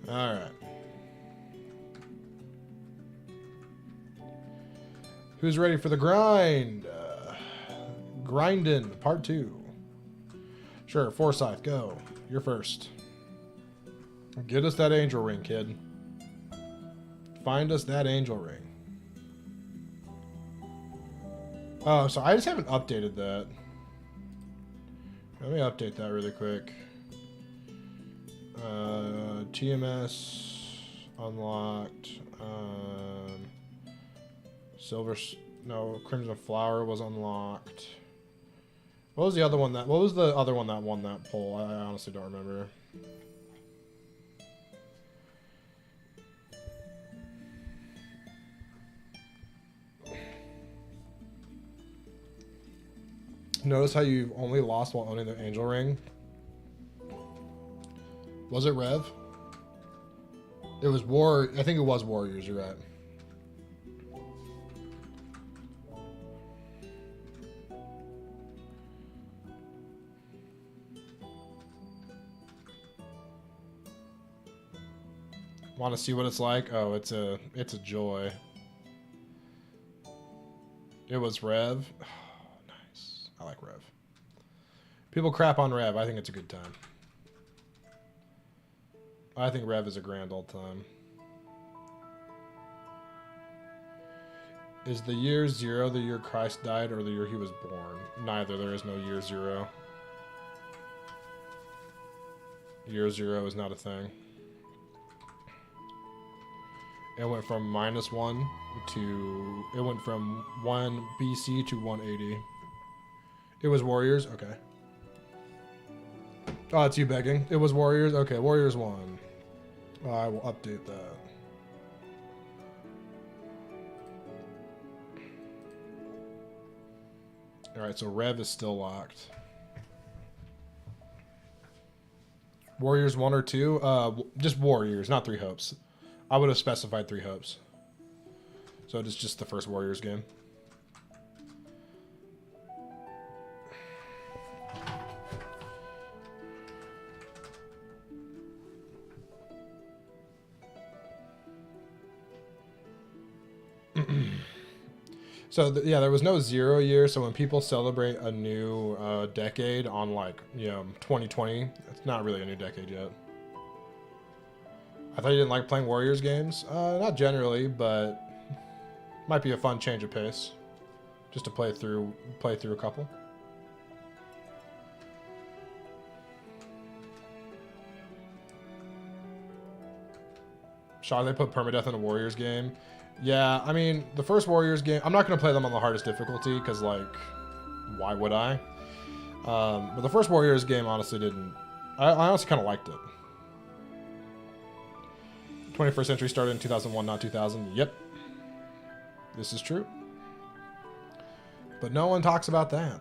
Alright. Who's ready for the grind? Grindin', part 2. Sure, Forsyth, go. You're first. Get us that angel ring, kid. find us that angel ring. Oh, so I just haven't updated that. Let me update that really quick. TMS unlocked. No, Crimson Flower was unlocked. What was the other one what was the other one that won that poll? I honestly don't remember. Notice how you only lost while owning the angel ring? Was it Rev? It was I think it was Warriors, you're right. Want to see what it's like? Oh, it's a joy. It was Rev. Oh, nice. I like Rev. People crap on Rev. I think it's a good time. I think Rev is a grand old time. Is the year 0 the year Christ died or the year he was born? Neither. There is no year 0. Year 0 is not a thing. It went from -1 to... It went from 1 BC to 180. It was Warriors? Okay. Oh, it's you begging. It was Warriors? Okay, Warriors won. I will update that. Alright, so Rev is still locked. Warriors 1 or 2? Just Warriors, not 3 Hopes. I would have specified 3 Hopes. So it is just the first Warriors game. So yeah, there was no 0 year. So when people celebrate a new decade on 2020, it's not really a new decade yet. I thought you didn't like playing Warriors games. Not generally, but might be a fun change of pace, just to play through a couple. Shaw, they put permadeath in a Warriors game. Yeah, I mean, the first Warriors game, I'm not going to play them on the hardest difficulty, because, why would I? But the first Warriors game honestly didn't... I honestly kind of liked it. 21st century started in 2001, not 2000. Yep. This is true. But no one talks about that.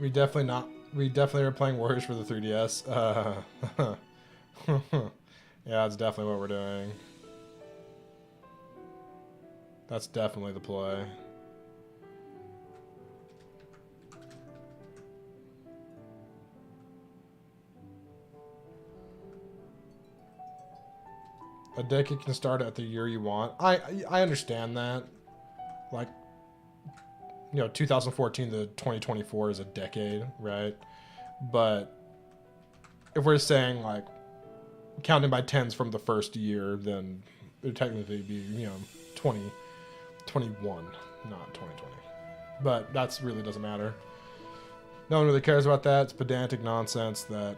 We definitely are playing Warriors for the 3DS. Yeah, that's definitely what we're doing. That's definitely the play. A decade can start at the year you want. I understand that. 2014 to 2024 is a decade, right? But if we're saying counting by tens from the first year, then it would technically be 2021, not 2020. But that's really doesn't matter. No one really cares about that. It's pedantic nonsense that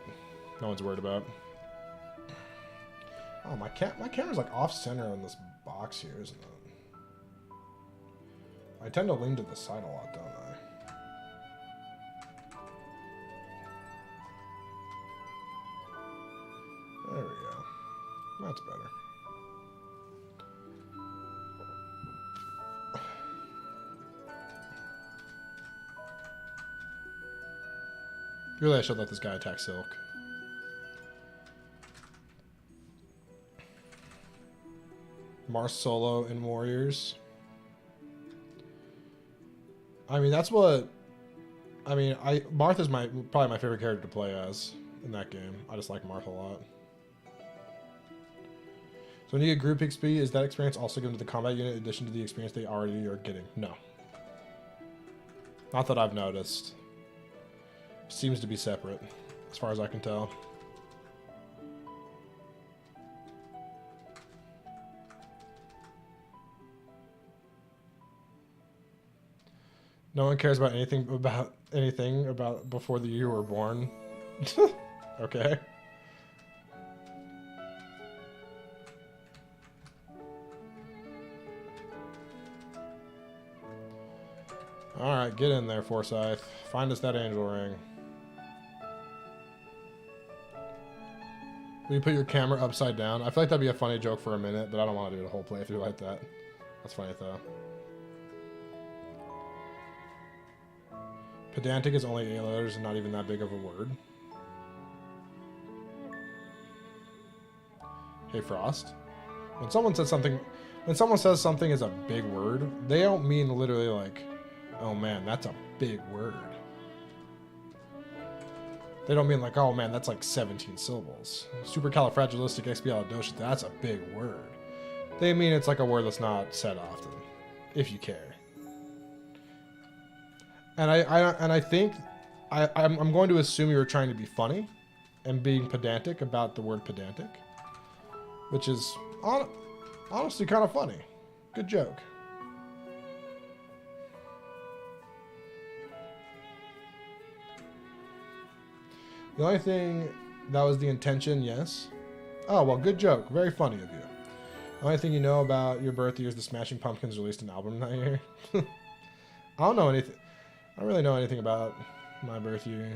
no one's worried about. Oh, my camera's off center on this box here, isn't it? I tend to lean to the side a lot, don't I? There we go. That's better. Really, I should let this guy attack Silk. Mars solo in Warriors. I mean, that's what... I mean, Martha's probably my favorite character to play as in that game. I just like Martha a lot. So when you get group XP, is that experience also given to the combat unit in addition to the experience they already are getting? No. Not that I've noticed. Seems to be separate, as far as I can tell. No one cares about anything about before the year you were born. Okay. Alright, get in there, Forsyth. Find us that angel ring. Will you put your camera upside down? I feel like that'd be a funny joke for a minute, but I don't want to do the whole playthrough like that. That's funny, though. Pedantic is only 8 letters and not even that big of a word. Hey, Frost. When someone says something is a big word, they don't mean literally like, oh man, that's a big word. They don't mean like, oh man, that's like 17 syllables. Supercalifragilisticexpialidocious, that's a big word. They mean it's like a word that's not said often, if you care. And I think I'm going to assume you were trying to be funny and being pedantic about the word pedantic, which is honestly kind of funny. Good joke. The only thing that was the intention, yes. Oh, well, good joke. Very funny of you. The only thing you know about your birth year is the Smashing Pumpkins released an album that year. I don't know anything. I don't really know anything about my birth year.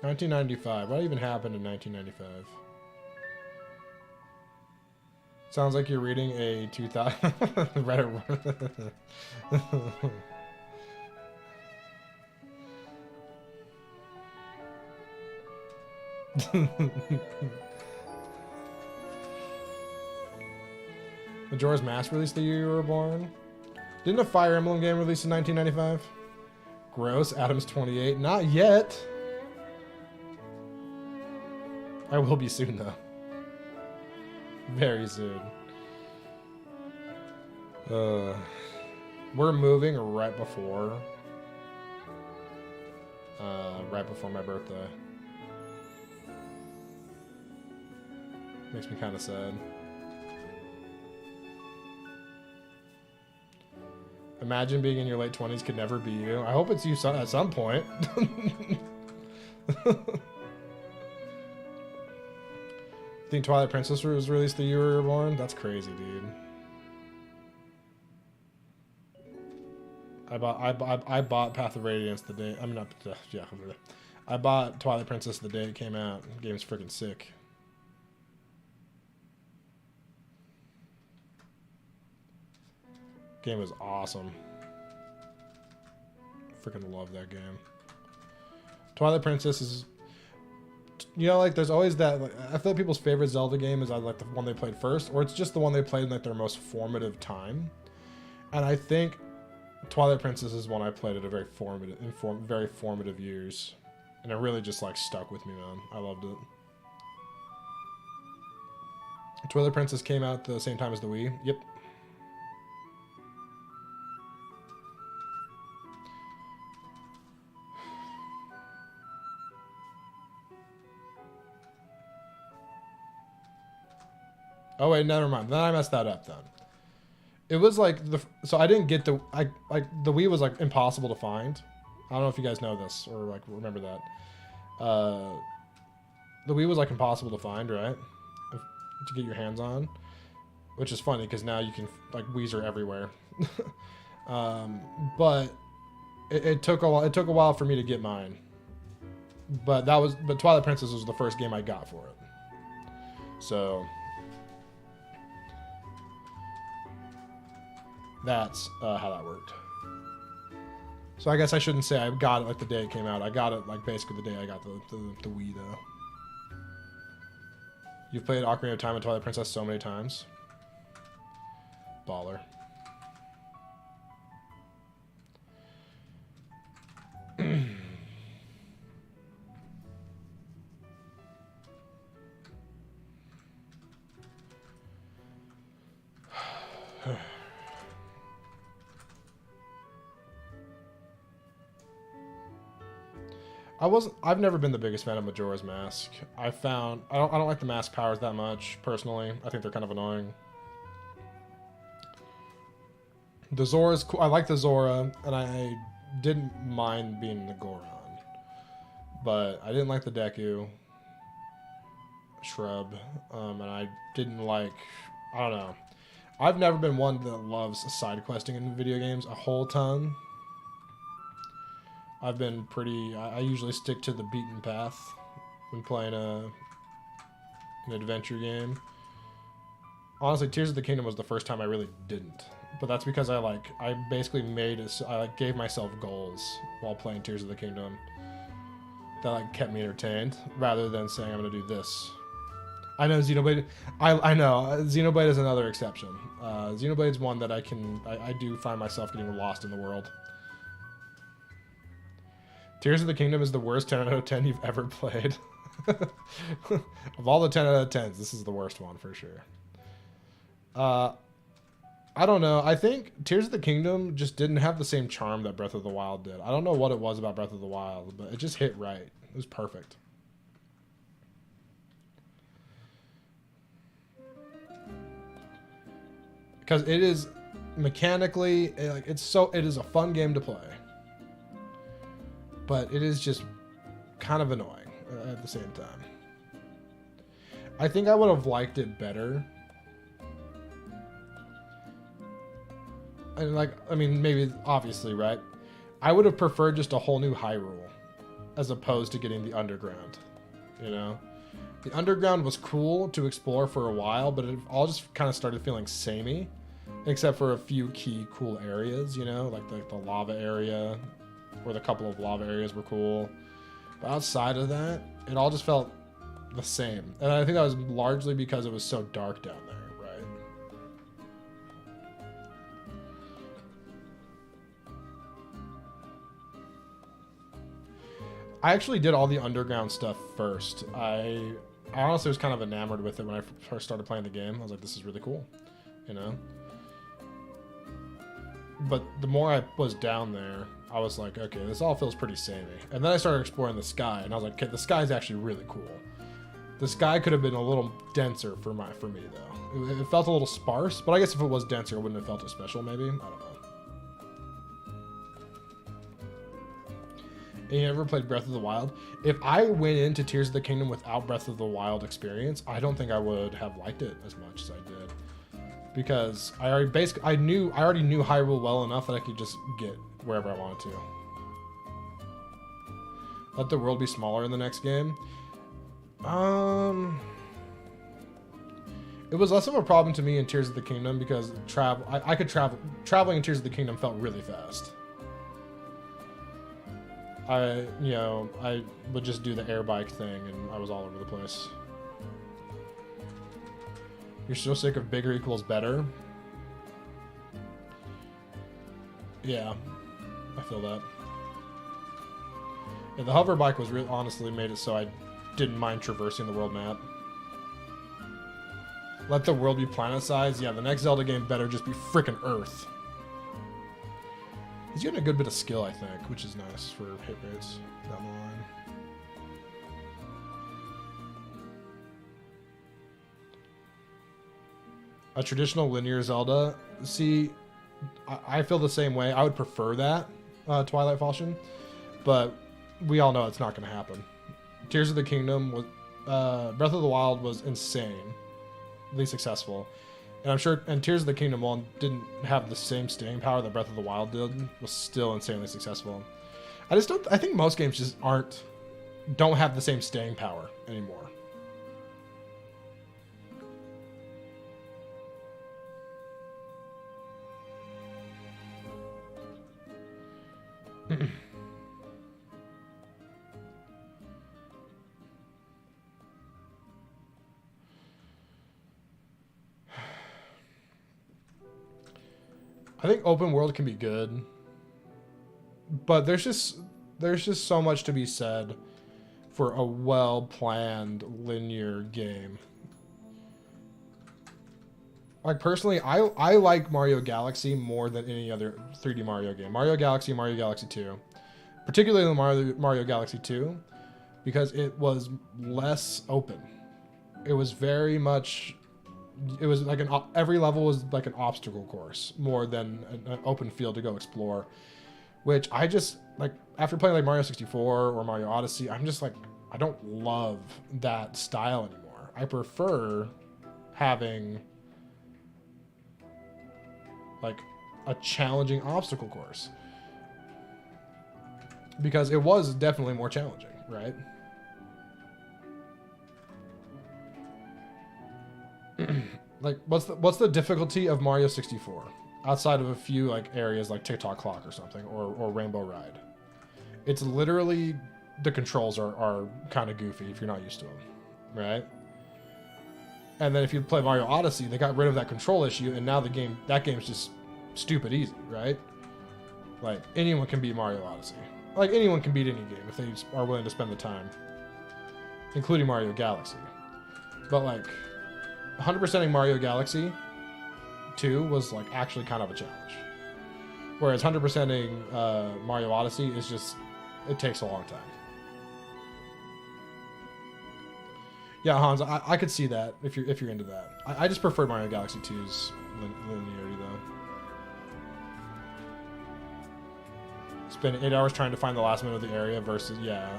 1995. What even happened in 1995? Sounds like you're reading a 2000 Reddit. Majora's Mask released the year you were born? Didn't a Fire Emblem game release in 1995? Gross. Adam's 28. Not yet. I will be soon, though. Very soon. We're moving right before my birthday. Makes me kind of sad. Imagine being in your late 20s could never be you. I hope it's you at some point. Think Twilight Princess was released the year you were born? That's crazy, dude. I bought Path of Radiance the day. I'm not. Yeah. I bought Twilight Princess the day it came out. The game's freaking sick. Game was awesome. Freaking love that game. Twilight Princess is, you know, like there's always that. Like, I feel like people's favorite Zelda game is either like the one they played first, or it's just the one they played in like their most formative time. And I think Twilight Princess is one I played at a very formative years, and it really just like stuck with me, man. I loved it. Twilight Princess came out the same time as the Wii. Yep. Oh wait, never mind. Then I messed that up then. It was like so I didn't get the the Wii was like impossible to find. I don't know if you guys know this or like remember that. The Wii was like impossible to find, right? To get your hands on, which is funny because now you can like Wii's are everywhere. But it took a while. It took a while for me to get mine. But Twilight Princess was the first game I got for it. So that's how that worked. So I guess I shouldn't say I got it like the day it came out. I got it like basically the day I got the Wii though. You've played Ocarina of Time and Twilight Princess so many times. Baller. I've never been the biggest fan of Majora's Mask. I don't like the mask powers that much personally. I think they're kind of annoying. The Zora's cool. I like the Zora, and I didn't mind being the Goron, but I didn't like the Deku shrub, and I didn't like. I don't know. I've never been one that loves side questing in video games a whole ton. I've been pretty. I usually stick to the beaten path when playing an adventure game. Honestly, Tears of the Kingdom was the first time I really didn't. But that's because I basically gave myself goals while playing Tears of the Kingdom that kept me entertained rather than saying I'm gonna do this. I know Xenoblade. I know Xenoblade is another exception. Xenoblade's one that I do find myself getting lost in the world. Tears of the Kingdom is the worst 10 out of 10 you've ever played. Of all the 10 out of 10s, this is the worst one for sure. I don't know. I think Tears of the Kingdom just didn't have the same charm that Breath of the Wild did. I don't know what it was about Breath of the Wild, but it just hit right. It was perfect. Because it is mechanically, it is a fun game to play. But it is just kind of annoying at the same time. I think I would have liked it better. And maybe, obviously, right? I would have preferred just a whole new Hyrule as opposed to getting the underground, you know? The underground was cool to explore for a while, but it all just kind of started feeling samey, except for a few key cool areas, you know? Like the lava area, or the couple of lava areas were cool. But outside of that, it all just felt the same. And I think that was largely because it was so dark down there. I actually did all the underground stuff first. I honestly was kind of enamored with it when I first started playing the game. I was like, this is really cool, you know? But the more I was down there, I was like, okay, this all feels pretty samey. And then I started exploring the sky, and I was like, okay, the sky is actually really cool. The sky could have been a little denser for me, though. It felt a little sparse, but I guess if it was denser, it wouldn't have felt as special, maybe. I don't know. And you ever played Breath of the Wild? If I went into Tears of the Kingdom without Breath of the Wild experience, I don't think I would have liked it as much as I did. Because I already knew Hyrule well enough that I could just get wherever I wanted to. Let the world be smaller in the next game. It was less of a problem to me in Tears of the Kingdom because I could travel. Traveling in Tears of the Kingdom felt really fast. I would just do the air bike thing and I was all over the place. You're so sick of bigger equals better? Yeah, I feel that. Yeah, the hover bike was honestly made it so I didn't mind traversing the world map. Let the world be planet size? Yeah, the next Zelda game better just be frickin' Earth. He's getting a good bit of skill, I think, which is nice for hit rates down the line. A traditional linear Zelda. See, I feel the same way. I would prefer that, Twilight Falchion, but we all know it's not going to happen. Tears of the Kingdom was, Breath of the Wild was insanely successful. And I'm sure, and Tears of the Kingdom, while it didn't have the same staying power that Breath of the Wild did, was still insanely successful. I think most games just don't have the same staying power anymore. I think open world can be good, but there's just so much to be said for a well-planned linear game. Like personally, I like Mario Galaxy more than any other 3D Mario game. Mario Galaxy, Mario Galaxy 2. particularly in Mario Galaxy 2, because it was less open. It was very much, it was like every level was like an obstacle course more than an open field to go explore, which I just, like, after playing like Mario 64 or Mario Odyssey, I'm just like, I don't love that style anymore. I prefer having like a challenging obstacle course, because it was definitely more challenging, right? Like, what's the difficulty of Mario 64 outside of a few like areas like TikTok Clock or something, or Rainbow Ride? It's literally the controls are kind of goofy if you're not used to them, right? And then if you play Mario Odyssey, they got rid of that control issue, and now that game's just stupid easy, right? Like, anyone can beat Mario Odyssey. Like, anyone can beat any game if they are willing to spend the time, including Mario Galaxy. But like, 100%ing Mario Galaxy 2 was like actually kind of a challenge, whereas 100%ing Mario Odyssey is just, it takes a long time. Yeah, Hans, I could see that if you're into that. I just prefer Mario Galaxy 2's linearity though. Spend 8 hours trying to find the last minute of the area versus, yeah.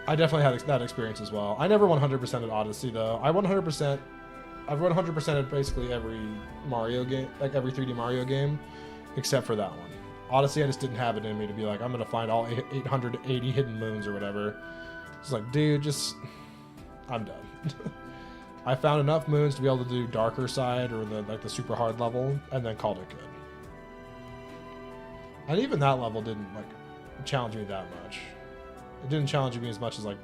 I definitely had that experience as well. I never 100%ed Odyssey though. I've run 100%ed basically every Mario game, like every 3D Mario game, except for that one. Odyssey, I just didn't have it in me to be like, I'm gonna find all 880 hidden moons or whatever. It's like, dude, I'm done. I found enough moons to be able to do darker side or the super hard level, and then called it good. And even that level didn't like challenge me that much. It didn't challenge me as much as like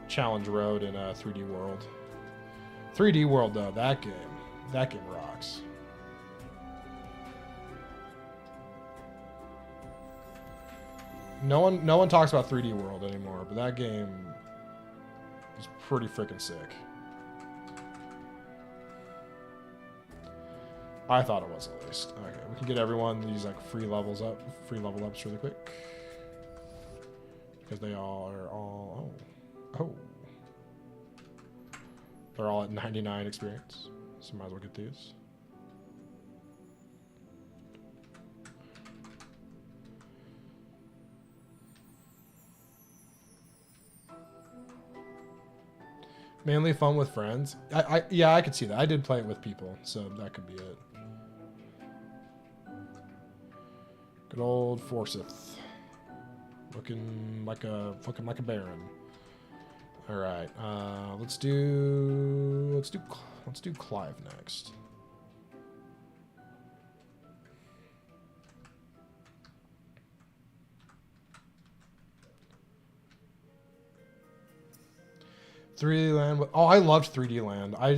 Challenge Road in 3D World. 3D World though, that game rocks. No one talks about 3D World anymore, but that game is pretty freaking sick. I thought it was at least. Okay, we can get everyone these like free level ups really quick, because they all are they're all at 99 experience, so might as well get these. Mainly fun with friends. Yeah, I could see that. I did play it with people, so that could be it. Good old Forsyth, looking like a baron. All right, let's do Clive next. $3D Land. Oh, I loved 3D Land. I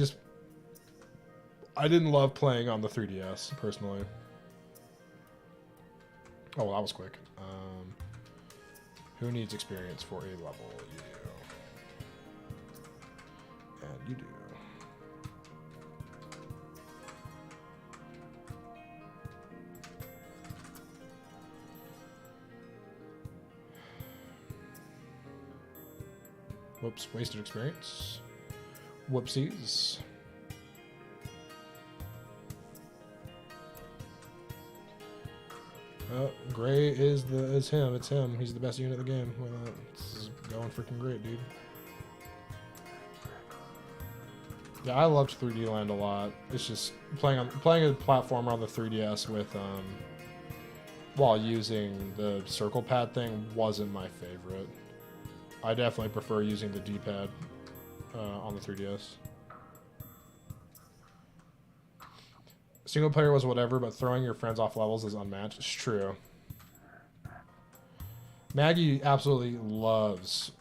didn't love playing on the 3DS personally. Oh, well, that was quick. Who needs experience for a level? You do. And you do. Whoops, wasted experience. Whoopsies. Gray is him. It's him. He's the best unit in the game. Well, this is going freaking great, dude. Yeah, I loved 3D Land a lot. It's just playing a platformer on the 3DS with while using the circle pad thing wasn't my favorite. I definitely prefer using the D-pad on the 3DS. Single player was whatever, but throwing your friends off levels is unmatched. It's true. Maggie absolutely loves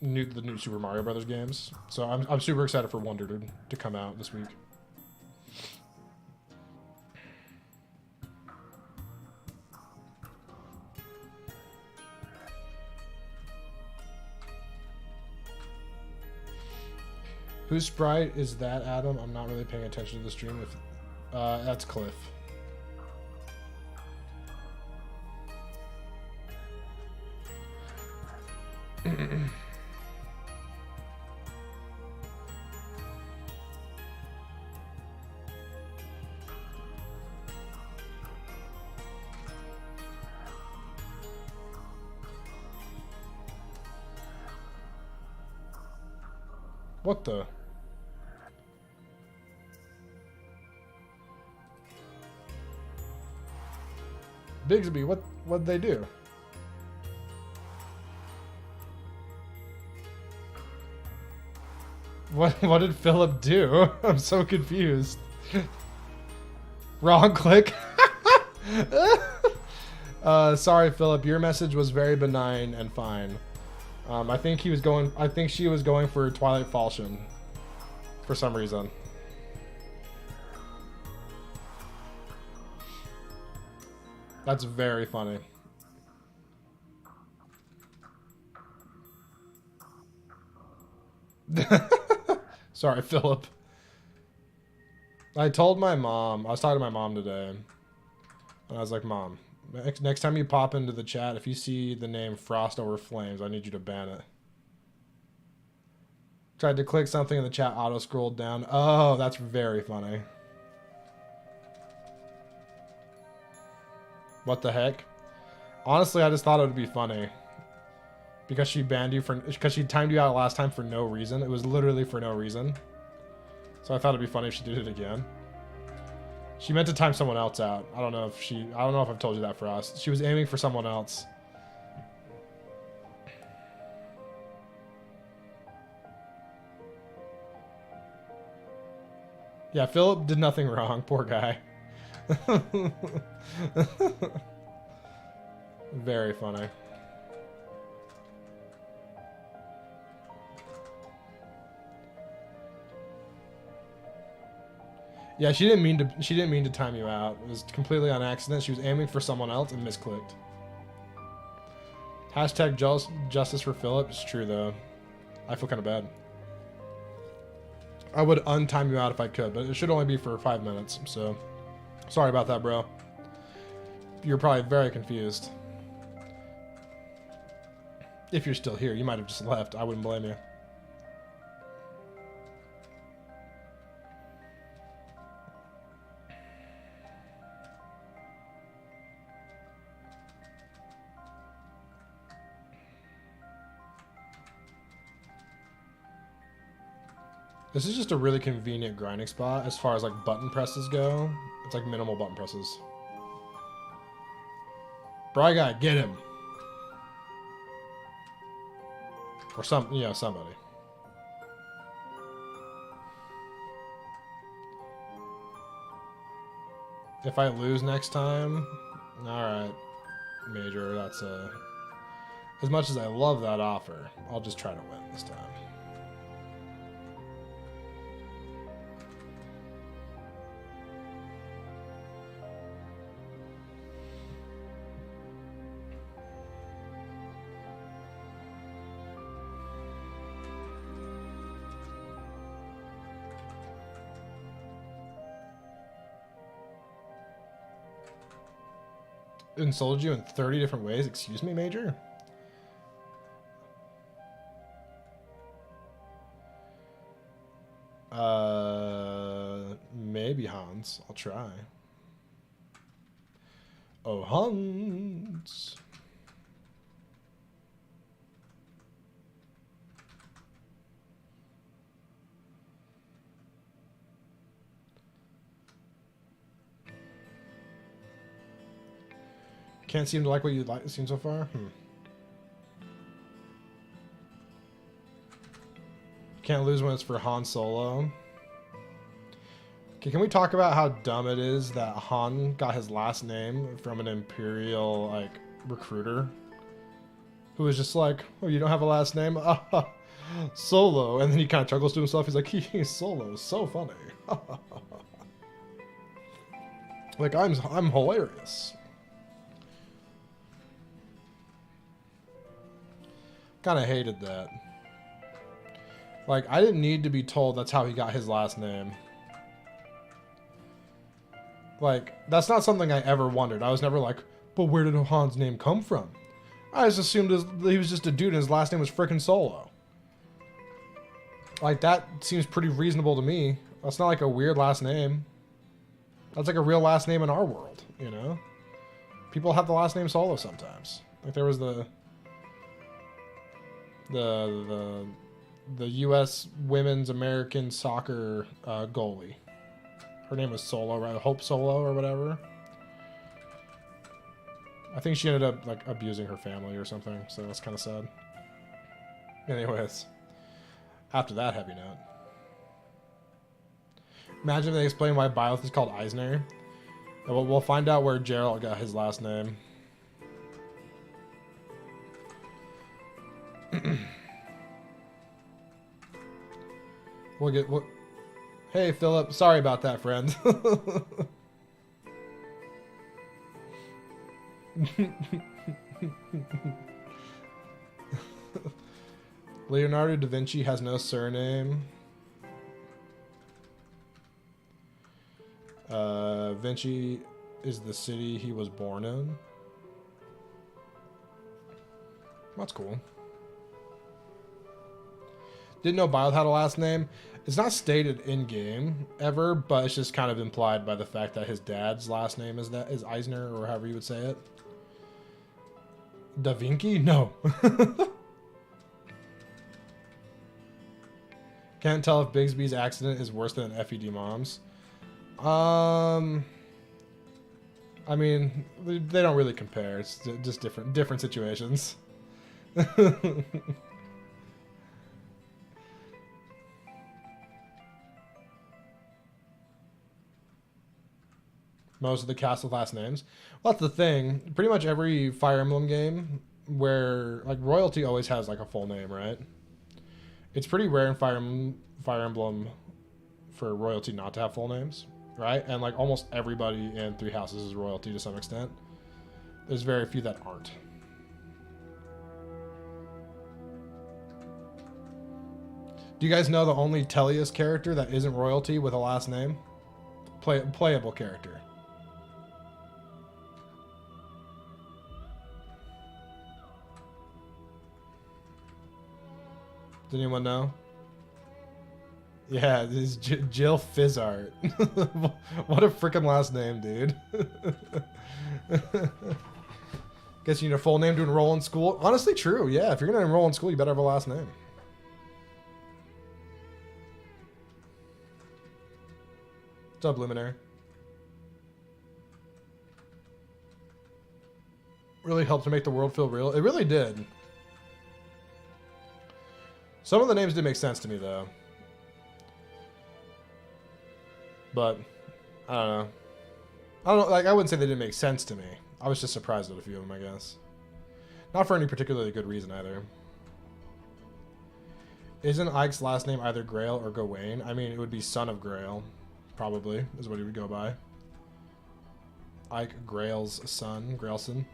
the new Super Mario Brothers games, so I'm super excited for Wonder to come out this week. Whose sprite is that, Adam? I'm not really paying attention to the stream. That's Cliff. What the? Bigsby, what'd they do? What did Philip do? I'm so confused. Wrong click. Sorry, Philip. Your message was very benign and fine. I think she was going for Twilight Falchion for some reason. That's very funny. Sorry, Philip. I told my mom, I was talking to my mom today, and I was like, Mom, next time you pop into the chat, if you see the name Frost Over Flames, I need you to ban it. Tried to click something in the chat, auto-scrolled down. Oh, that's very funny. What the heck? Honestly, I just thought it would be funny. Because she banned you because she timed you out last time for no reason. It was literally for no reason. So I thought it'd be funny if she did it again. She meant to time someone else out. I don't know if I've told you that, for us. She was aiming for someone else. Yeah, Philip did nothing wrong. Poor guy. Very funny. Yeah, she didn't mean to time you out. It was completely on accident. She was aiming for someone else and misclicked. Hashtag justice for Philip. It's true though. I feel kind of bad. I would untime you out if I could, but it should only be for 5 minutes, so sorry about that, bro. You're probably very confused. If you're still here, you might have just left. I wouldn't blame you. This is just a really convenient grinding spot as far as like button presses go. It's like minimal button presses. Bry guy, get him. Or somebody. If I lose next time, alright, Major, that's as much as I love that offer, I'll just try to win this time. Insulted you in 30 different ways? Excuse me, Major? Maybe Hans. I'll try. Oh, Hans. Can't seem to like what you've seen so far? Can't lose when it's for Han Solo. Okay, can we talk about how dumb it is that Han got his last name from an Imperial, like, recruiter? Who was just like, oh, you don't have a last name? Solo. And then he kind of chuckles to himself. He's like, he's Solo. So funny. Like, I'm hilarious. Kind of hated that. Like, I didn't need to be told that's how he got his last name. Like, that's not something I ever wondered. I was never like, but where did Han's name come from? I just assumed he was just a dude and his last name was frickin' Solo. Like, that seems pretty reasonable to me. That's not like a weird last name. That's like a real last name in our world, you know? People have the last name Solo sometimes. Like, there was the U.S. women's American soccer goalie. Her name was Solo, right? Hope Solo or whatever. I think she ended up, like, abusing her family or something, so that's kind of sad. Anyways, after that heavy note. Imagine if they explain why Byleth is called Eisner. And we'll find out where Geralt got his last name. We'll... Hey, Philip. Sorry about that, friend. Leonardo da Vinci has no surname. Vinci is the city he was born in. That's cool. Didn't know Byleth had a last name. It's not stated in-game ever, but it's just kind of implied by the fact that his dad's last name is Eisner, or however you would say it. Da Vinci? No. Can't tell if Bigsby's accident is worse than FEDMom's. I mean, they don't really compare. It's just different situations. Most of the cast with last names. Well, that's the thing. Pretty much every Fire Emblem game where, like, royalty always has, like, a full name, right? It's pretty rare in Fire Emblem for royalty not to have full names, right? And, like, almost everybody in Three Houses is royalty to some extent. There's very few that aren't. Do you guys know the only Tellius character that isn't royalty with a last name? Playable character. Does anyone know? Yeah, this is Jill Fizzart. What a freaking last name, dude. Guess you need a full name to enroll in school. Honestly, true. Yeah, if you're gonna enroll in school, you better have a last name. What's up, Luminary? Really helped to make the world feel real. It really did. Some of the names did make sense to me, though. But, I don't know. Like, I wouldn't say they didn't make sense to me. I was just surprised at a few of them, I guess. Not for any particularly good reason, either. Isn't Ike's last name either Grail or Gawain? I mean, it would be Son of Grail, probably, is what he would go by. Ike Grail's son, Grailson.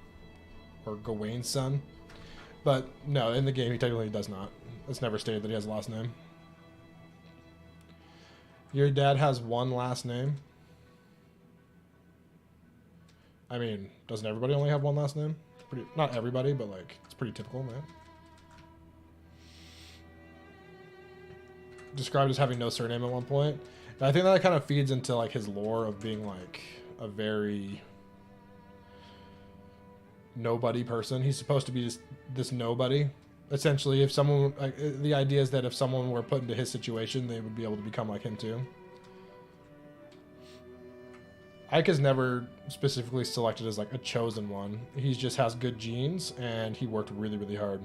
Or Gawain's son. But, no, in the game, he technically does not. It's never stated that he has a last name. Your dad has one last name? I mean, doesn't everybody only have one last name? Not everybody, but, like, it's pretty typical, man. Described as having no surname at one point. And I think that kind of feeds into, like, his lore of being, like, a very nobody person. He's supposed to be this nobody. Essentially, if someone, like, the idea is that if someone were put into his situation, they would be able to become like him too. Ike is never specifically selected as like a chosen one. He just has good genes, and he worked really, really hard.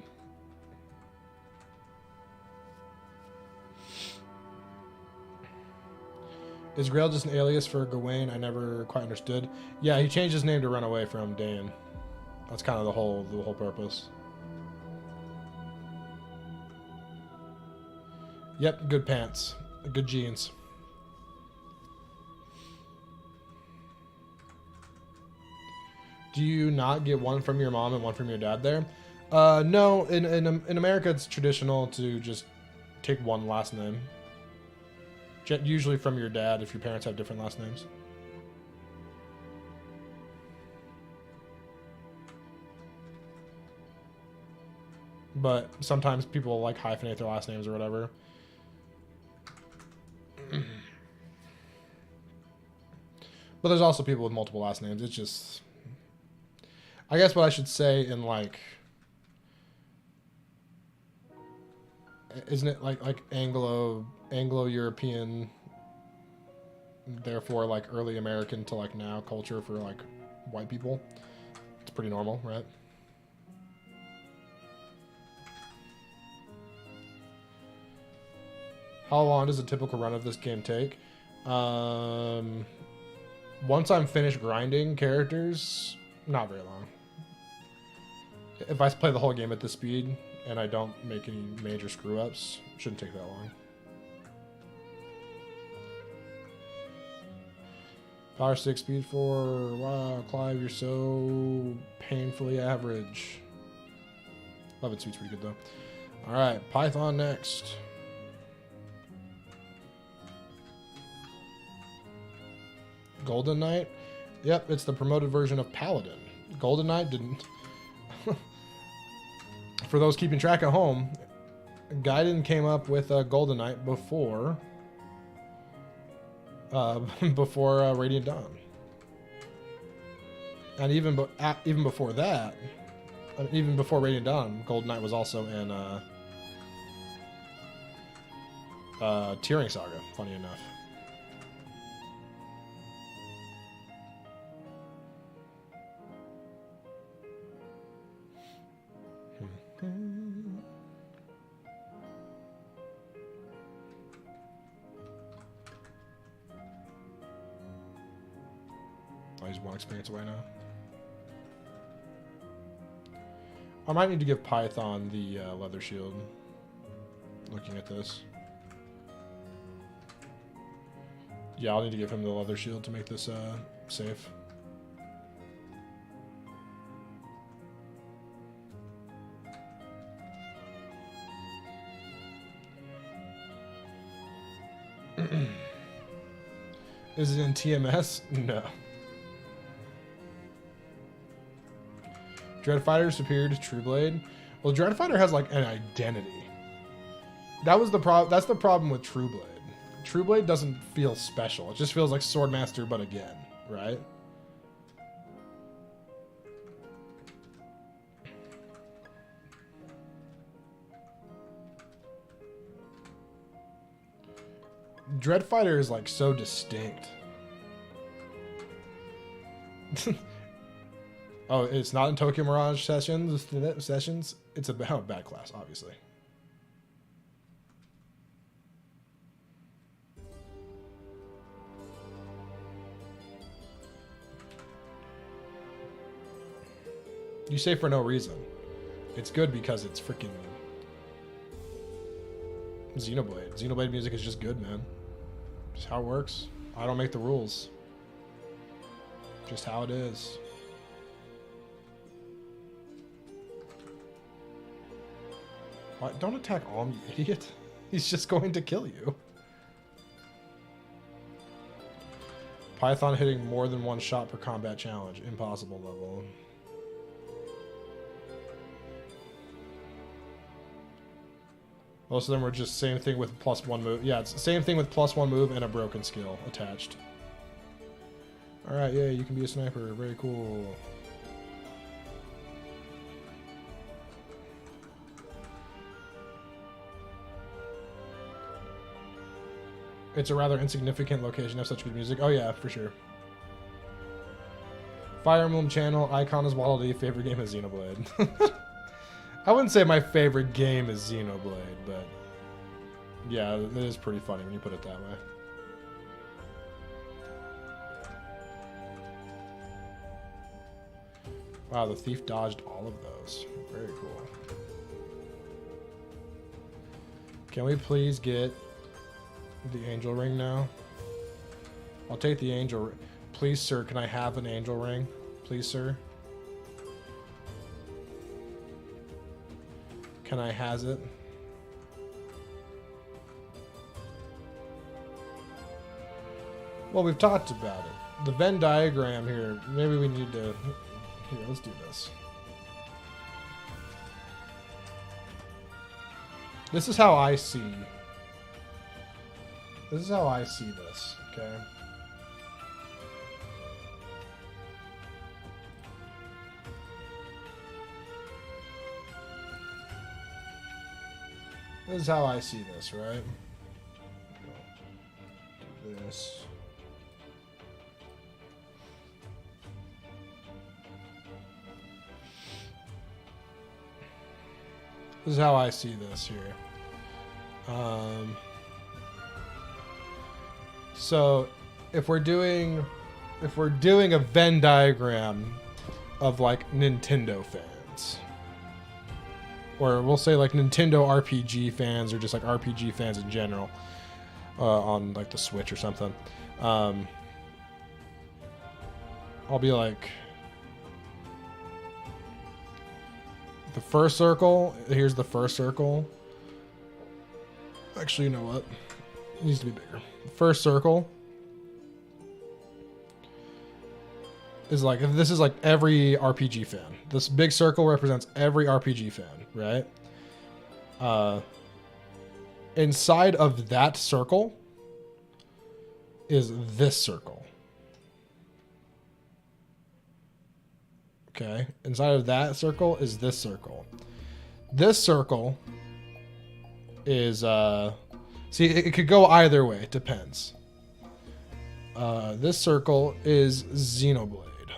Is Grail just an alias for Gawain? I never quite understood. Yeah, he changed his name to run away from Dane. That's kind of the whole purpose. Yep, good pants. Good jeans. Do you not get one from your mom and one from your dad there? No, in America it's traditional to just take one last name. Usually from your dad if your parents have different last names. but sometimes people like hyphenate their last names or whatever. But there's also people with multiple last names. It's just, I guess what I should say in like, isn't it like Anglo-European, therefore like early American to like now culture for like white people? It's pretty normal, right? How long does a typical run of this game take? Once I'm finished grinding characters, not very long. If I play the whole game at this speed and I don't make any major screw-ups, shouldn't take that long. Power 6, speed 4. Wow, Clive, you're so painfully average. Love it, speed's pretty good though. Alright, Python next. Golden Knight? Yep, it's the promoted version of Paladin. Golden Knight didn't... For those keeping track at home, Gaiden came up with Golden Knight before... before Radiant Dawn. And even before that, even before Radiant Dawn, Golden Knight was also in Tearing Saga, funny enough. Oh, he's one experience away now. I might need to give Python the leather shield. Looking at this. Yeah, I'll need to give him the leather shield to make this safe. Is it in TMS? No. Dreadfighter is superior to Trueblade. Well, Dreadfighter has like an identity. That's the problem with Trueblade. Trueblade doesn't feel special. It just feels like Swordmaster, but again, right? Dreadfighter is like so distinct. Oh, it's not in Tokyo Mirage sessions. It's about bad class, obviously. You say for no reason. It's good because it's freaking Xenoblade. Xenoblade music is just good, man. Just how it works. I don't make the rules. Just how it is. What? Don't attack Alm, you idiot. He's just going to kill you. Python hitting more than one shot per combat challenge. Impossible level. Most of them were just same thing with +1 move. Yeah, it's the same thing with +1 move and a broken skill attached. Alright, yeah, you can be a sniper. Very cool. It's a rather insignificant location of such good music. Oh yeah, for sure. Fire Emblem channel, icon is Waddle Dee, favorite game is Xenoblade. I wouldn't say my favorite game is Xenoblade, but yeah, it is pretty funny when you put it that way. Wow, the thief dodged all of those. Very cool. Can we please get the angel ring now? I'll take the angel ring. Please, sir, can I have an angel ring? Please, sir. Can I has it? Well, we've talked about it. The Venn diagram here, maybe we need to... Here, let's do this. This is how I see. This is how I see this. Okay. This is how I see this, right? Do this. This is how I see this here. So if we're doing a Venn diagram of like Nintendo fans, or we'll say like Nintendo RPG fans, or just like RPG fans in general, on like the Switch or something, I'll be like, the first circle, here's the first circle. Actually, you know what? It needs to be bigger. The first circle is like, this is like every RPG fan. This big circle represents every RPG fan, right? Inside of that circle is this circle. Okay, inside of that circle is this circle. This circle is, see, it could go either way, it depends. This circle is Xenoblade,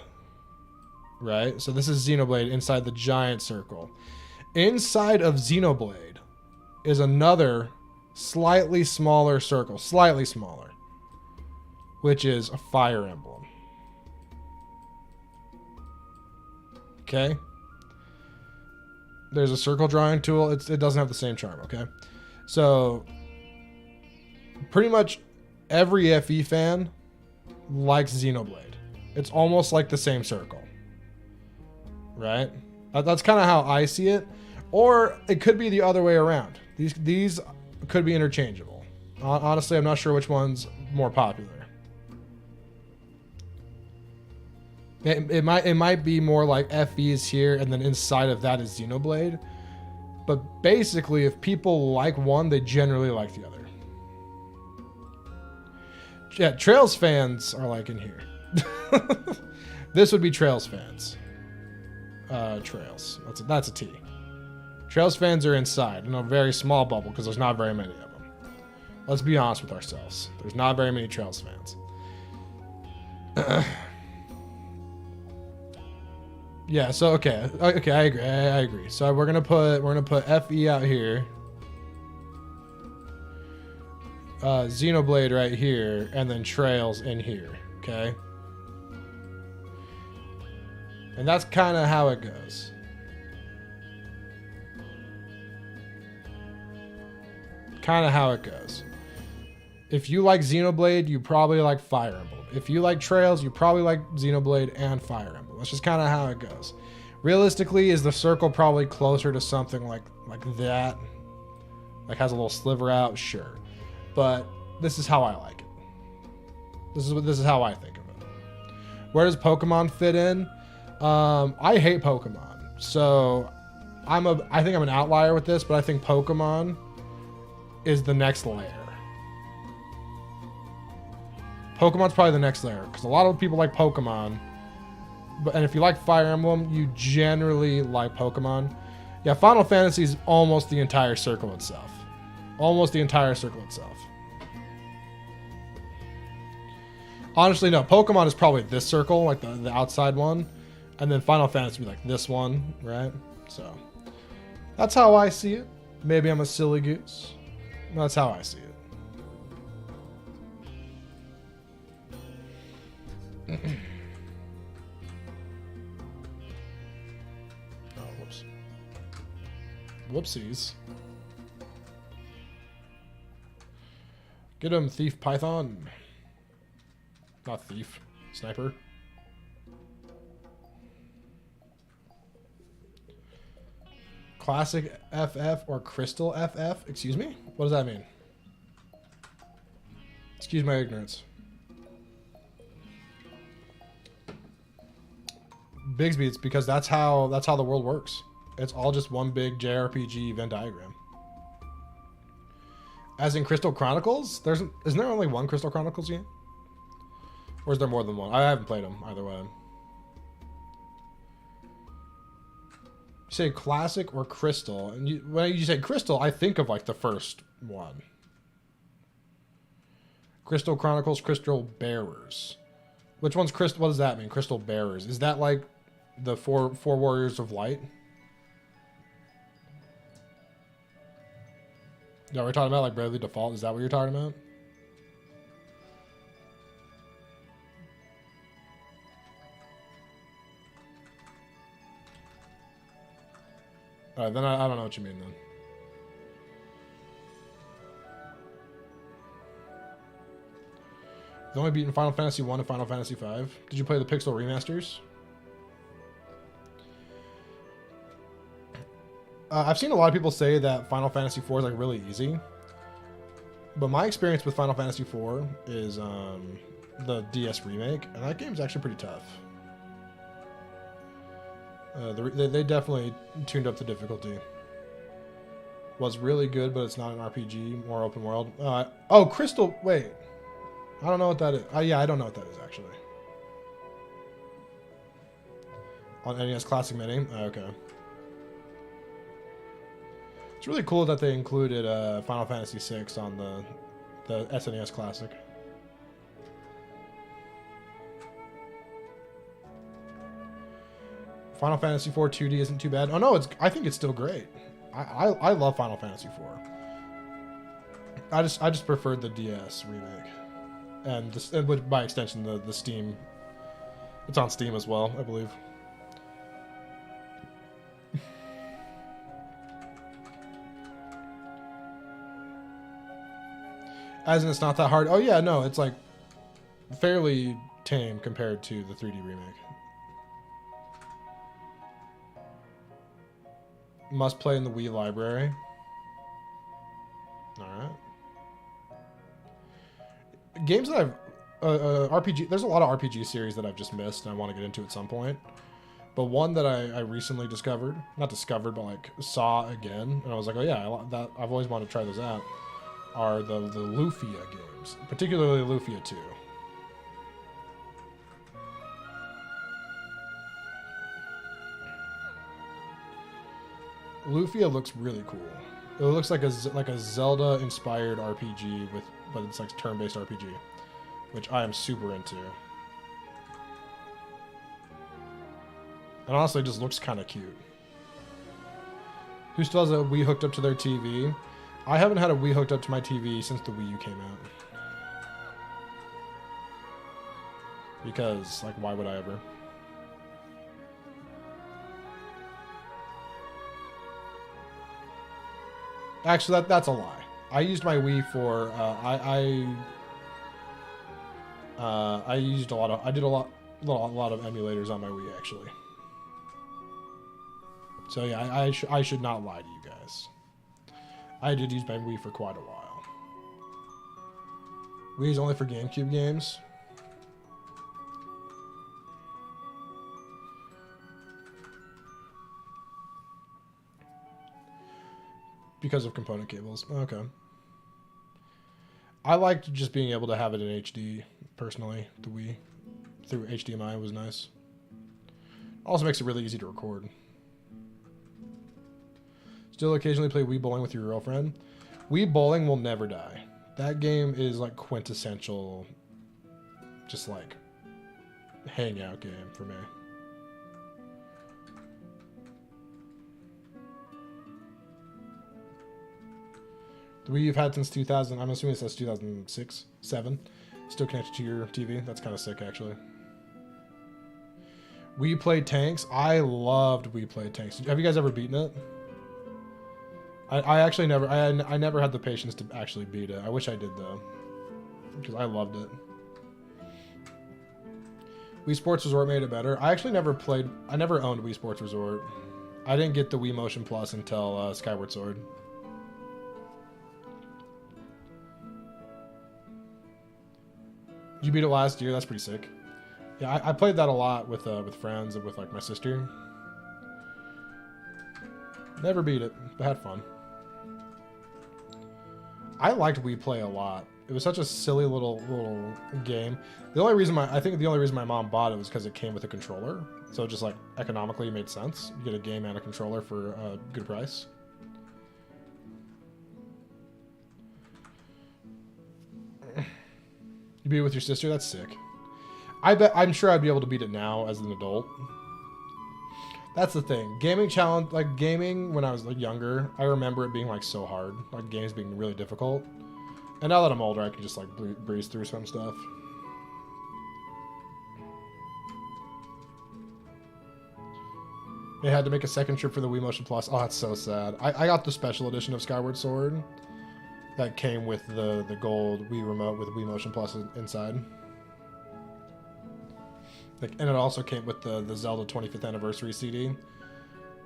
right? So this is Xenoblade inside the giant circle. Inside of Xenoblade is another slightly smaller circle, slightly smaller, which is a Fire Emblem. Okay. There's a circle drawing tool. It doesn't have the same charm. Okay. So pretty much every FE fan likes Xenoblade. It's almost like the same circle, right? That's kind of how I see it. Or it could be the other way around. These could be interchangeable. Honestly, I'm not sure which one's more popular. It might be more like FE is here, and then inside of that is Xenoblade. But basically, if people like one, they generally like the other. Yeah, Trails fans are like in here. This would be Trails fans. Trails. That's a T. Trails fans are inside in a very small bubble because there's not very many of them. Let's be honest with ourselves. There's not very many Trails fans. Yeah, so okay, I agree. So we're gonna put FE out here, Xenoblade right here, and then Trails in here. Okay, and that's kind of how it goes. Kind of how it goes. If you like Xenoblade, you probably like Fire Emblem. If you like Trails, you probably like Xenoblade and Fire Emblem. That's just kind of how it goes. Realistically, is the circle probably closer to something like that? Like has a little sliver out? Sure. But this is how I like it. This is how I think of it. Where does Pokemon fit in? I hate Pokemon. So I think I'm an outlier with this, but I think Pokemon is the next layer. Pokemon's probably the next layer because a lot of people like Pokemon, and if you like Fire Emblem, you generally like Pokemon. Yeah, Final Fantasy is almost the entire circle itself. Almost the entire circle itself. Honestly, no. Pokemon is probably this circle, like the outside one, and then Final Fantasy would be like this one, right? So that's how I see it. Maybe I'm a silly goose. That's how I see it. Oh, whoops. Whoopsies. Get him, Thief Python. Not Thief. Sniper. Classic FF or Crystal FF? Excuse me? What does that mean? Excuse my ignorance. Bigsby, it's because that's how the world works. It's all just one big JRPG Venn diagram. As in Crystal Chronicles? Isn't there only one Crystal Chronicles game? Or is there more than one? I haven't played them either way. You say classic or crystal, and when you say crystal, I think of like the first one. Crystal Chronicles, Crystal Bearers. Which one's crystal? What does that mean? Crystal Bearers. Is that like the four warriors of light? Yeah, we're talking about like Bravely Default. Is that what you're talking about? Alright, then I don't know what you mean then. You've only beaten Final Fantasy 1 and Final Fantasy 5. Did you play the Pixel remasters? I've seen a lot of people say that Final Fantasy 4 is like really easy. But my experience with Final Fantasy 4 is the DS remake, and that game's actually pretty tough. They definitely tuned up the difficulty. Was really good, but it's not an RPG, more open world. Oh, Crystal, wait. I don't know what that is. Yeah, I don't know what that is, actually. On NES Classic Mini? Okay. It's really cool that they included Final Fantasy VI on the SNES Classic. Final Fantasy IV 2D isn't too bad. Oh no, I think it's still great. I love Final Fantasy IV. I just preferred the DS remake. And by extension, the Steam. It's on Steam as well, I believe. As in, it's not that hard. Oh yeah, no, it's like fairly tame compared to the 3D remake. Must play in the Wii library. Alright. Games that I've... RPG... There's a lot of RPG series that I've just missed and I want to get into at some point. But one that I recently discovered... Not discovered, but like saw again. And I was like, oh yeah, I've always wanted to try those out. Are the Lufia games. Particularly Lufia 2. Lufia looks really cool. It looks like a Zelda-inspired RPG but it's like turn-based RPG, which I am super into. And honestly, it just looks kind of cute. Who still has a Wii hooked up to their TV? I haven't had a Wii hooked up to my TV since the Wii U came out. Because, like, why would I ever? Actually, that's a lie. I used my Wii for I did a lot of emulators on my Wii actually. So yeah, I should not lie to you guys. I did use my Wii for quite a while. Wii is only for GameCube games. Because of component cables. Okay. I liked just being able to have it in HD, personally. The Wii through HDMI was nice. Also makes it really easy to record. Still occasionally play Wii Bowling with your girlfriend. Wii Bowling will never die. That game is like quintessential, just like hangout game for me. The Wii you've had since 2000, I'm assuming it says 2006, 7. Still connected to your TV. That's kind of sick, actually. Wii Play Tanks. I loved Wii Play Tanks. Have you guys ever beaten it? I actually never, I never had the patience to actually beat it. I wish I did, though. Because I loved it. Wii Sports Resort made it better. I actually never owned Wii Sports Resort. I didn't get the Wii Motion Plus until Skyward Sword. You beat it last year. That's pretty sick. Yeah, I played that a lot with friends and with like my sister. Never beat it, but had fun. I liked We Play a lot. It was such a silly little game. The only reason I think the only reason my mom bought it was because it came with a controller. So just like economically it made sense. You get a game and a controller for a good price. You beat it with your sister? That's sick. I'm sure I'd be able to beat it now as an adult. That's the thing. Gaming challenge, like gaming when I was like younger, I remember it being like so hard. Like games being really difficult. And now that I'm older, I can just like breeze through some stuff. They had to make a second trip for the Wii Motion Plus. Oh, that's so sad. I got the special edition of Skyward Sword that came with the gold Wii remote with Wii Motion Plus inside. Like, and it also came with the Zelda 25th Anniversary CD,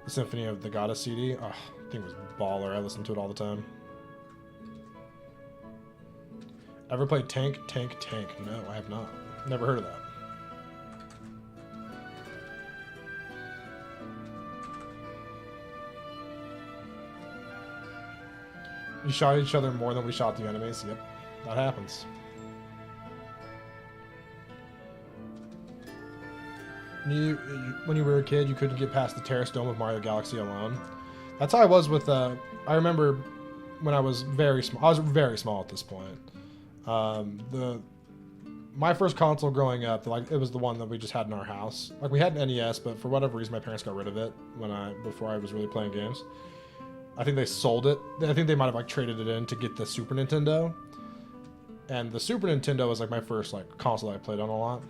the Symphony of the Goddess CD. Oh, I think it was baller. I listened to it all the time. Ever played Tank? No, I have not. Never heard of that. You shot each other more than we shot the enemies. Yep, that happens. When you were a kid, you couldn't get past the Terrace Dome of Mario Galaxy alone. That's how I was with. I remember when I was very small. I was very small at this point. My first console growing up, like it was the one that we just had in our house. Like we had an NES, but for whatever reason, my parents got rid of it before I was really playing games. I think they sold it. I think they might have like traded it in to get the Super Nintendo. And the Super Nintendo was like my first like console that I played on a lot.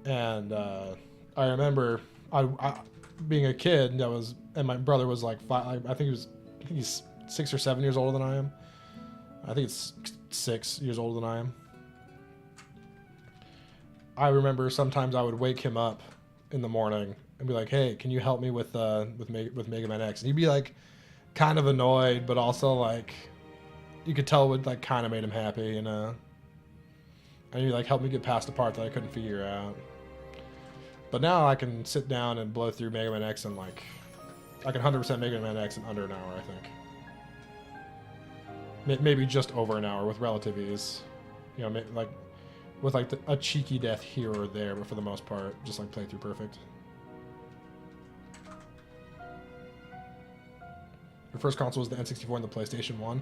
And I remember I being a kid and my brother was like 5. I think he's 6 or 7 years older than I am. I think it's 6 years older than I am. I remember sometimes I would wake him up in the morning and be like, "Hey, can you help me with Mega Man X?" And he'd be like, kind of annoyed, but also like, you could tell it like kind of made him happy, you know. And he'd like help me get past the part that I couldn't figure out. But now I can sit down and blow through Mega Man X and like, I can 100% Mega Man X in under an hour, I think. Maybe just over an hour with relative ease. You know, like with like a cheeky death here or there, but for the most part, just like play through perfect. Your first console was the N64 and the PlayStation 1.